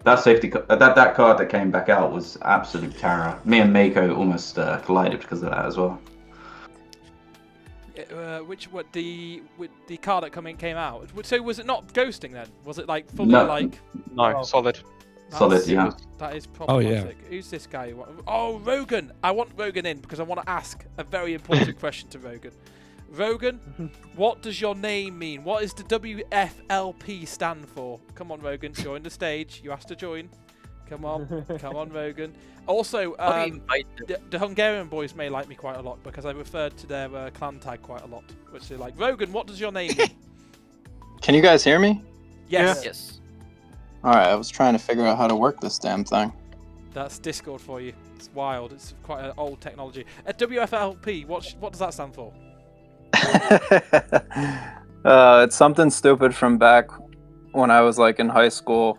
that safety that card that came back out was absolute terror. Me and Mako almost collided because of that as well. The car that came out. So was it not ghosting then? Was it like fully No. like? No, Oh. solid. Solid, yeah. That is Oh, yeah. problematic. Who's this guy? Oh, Rogan. I want Rogan in because I want to ask a very important question to Rogan. Rogan, what does your name mean? What is the WFLP stand for? Come on, Rogan, join the stage. You asked to join. Come on, Rogan. Also, the Hungarian boys may like me quite a lot because I referred to their clan tag quite a lot, which they're like, Rogan, what does your name mean? Can you guys hear me? Yes. Yes. Alright, I was trying to figure out how to work this damn thing. That's Discord for you. It's wild. It's quite an old technology. WFLP, what does that stand for? It's something stupid from back when I was like in high school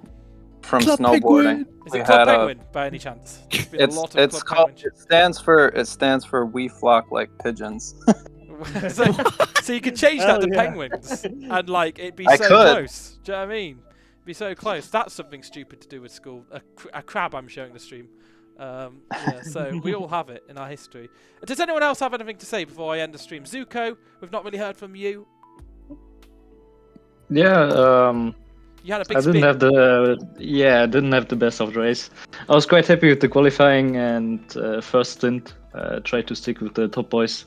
from Club snowboarding. Is We it Club had a- Penguin by any chance? There's been a lot of It's Club called. Penguin. It stands for we flock like pigeons. so you could change that Hell to yeah. penguins and like it'd be I so could. close. Do you know what I mean? It'd be so close. That's something stupid to do with school. A crab I'm showing the stream. Yeah, so we all have it in our history. Does anyone else have anything to say before I end the stream? Zuko, we've not really heard from you. Yeah, You had a big I didn't spin. have I didn't have the best of the race. I was quite happy with the qualifying and first stint. Tried to stick with the top boys.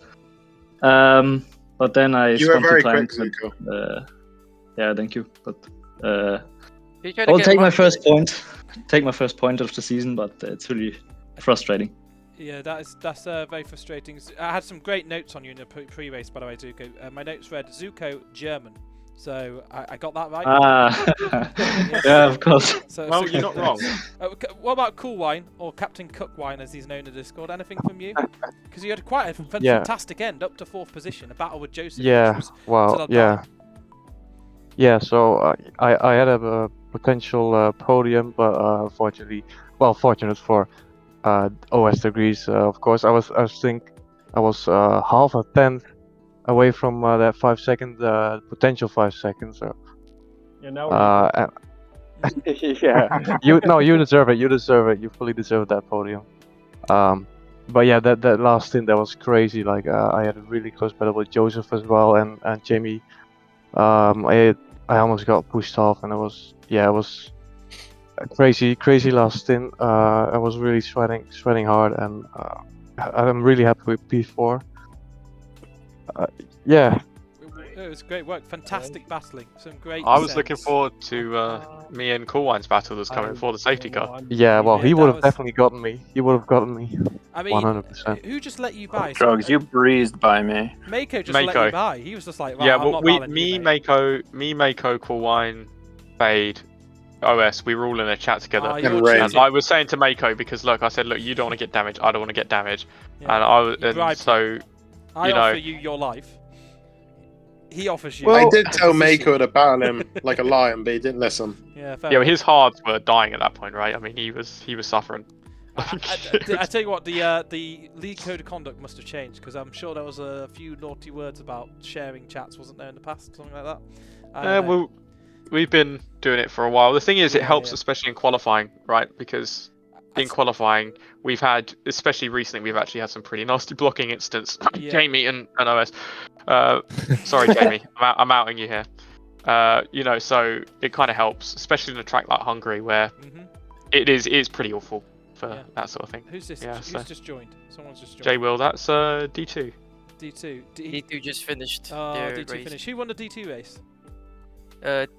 But then I You were spent very the time. quick, Zuko. Yeah, thank you. But You try to I'll get take my Mark- first point. Take my first point of the season, but it's really frustrating. Yeah, that's very frustrating. I had some great notes on you in the pre-race, by the way, Zuko. My notes read Zuko German, so I got that right. Ah, yeah, of course. So, Well, you're not wrong. What about Cool Wine, or Captain Cook Wine, as he's known in Discord? Anything from you? Because you had quite a Yeah. fantastic end, up to 4th position, a battle with Joseph. which Yeah, was well, till I yeah. died. Yeah, so I had a potential podium, but unfortunately, well, fortunate for OS degrees, of course, I was half a tenth away from that 5 second potential 5 seconds. So Yeah, now we're yeah, you deserve it. You deserve it. You fully deserve that podium. But yeah, that last stint, that was crazy. Like I had a really close battle with Joseph as well, and Jamie. I almost got pushed off, and it was a crazy last stint. I was really sweating hard, and I'm really happy with P4. Yeah, It was great work, fantastic battling, some great. I was looking sets. forward to me and Coolwine's battle that's coming for the safety car. I'm- Yeah, well, he Yeah, would that have was- definitely gotten me. He would have gotten me. I mean, 100%. who just let you by? Drugs, you breezed by me. Mako just let Mako. you by. He was just like, right, Yeah, I'm well, not battling me, you, mate. Mako, Coolwine, Fade, OS, we were all in a chat together. Oh, you're And Ray. And cheating. I was saying to Mako, because look, I said, look, you don't want to get damaged, I don't want to get damaged, Yeah. and I was, You bribed and so I you know- offer you your life. He offers you. I did a tell position. Mako to battle him like a lion, but he didn't listen. Yeah, fair yeah, enough. his hearts were dying at that point, right? I mean, he was suffering. I tell you what, the league code of conduct must have changed because I'm sure there was a few naughty words about sharing chats, wasn't there, in the past, something like that. I don't know. Well, we've been doing it for a while. The thing is, it Yeah, helps, yeah. especially in qualifying, right? Because in That's- qualifying, we've had, especially recently, we've actually had some pretty nasty blocking incidents. Yeah. Jamie and OS. Sorry, Jamie, I'm outing you here. You know, so it kind of helps, especially in a track like Hungary, where Mhm. it is pretty awful for Yeah. that sort of thing. Who's this? Yeah, Who's so- just joined? Someone's just joined. J Will, that's D2. D2. D2 just finished Oh, their D2 race. finished. Who won the D2 race?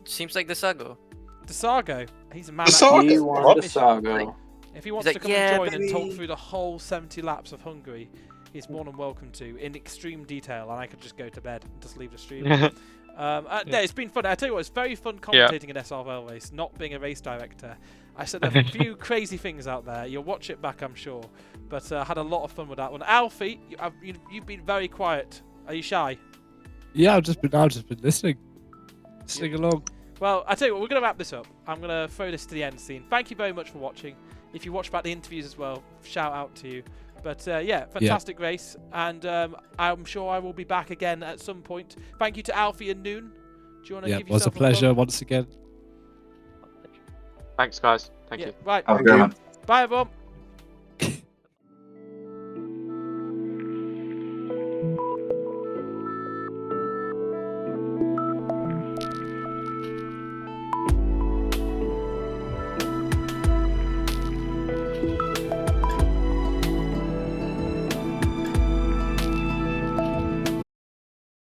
Seems like the Sago. DeSargo. He's a man. DeSargo? He What? won the Sago. If he wants like, to come "Yeah, and join and talk baby." through the whole 70 laps of Hungary, he's more than welcome to, in extreme detail, and I could just go to bed and just leave the stream. No, it's been fun. I tell you what, it's very fun commentating an SRL race, not being a race director. I said a few crazy things out there. You'll watch it back, I'm sure. But had a lot of fun with that one. Alfie, you've been very quiet. Are you shy? Yeah, I've just been listening along. Well, I tell you what, we're going to wrap this up. I'm going to throw this to the end scene. Thank you very much for watching. If you watch back the interviews as well, shout out to you. But fantastic race, and I'm sure I will be back again at some point. Thank you to Alfie and Noon. Do you want to give Yeah, it was a yourself pleasure plug? once again. Thanks, guys. Thank you. Right. Have a good one. Bye, everyone.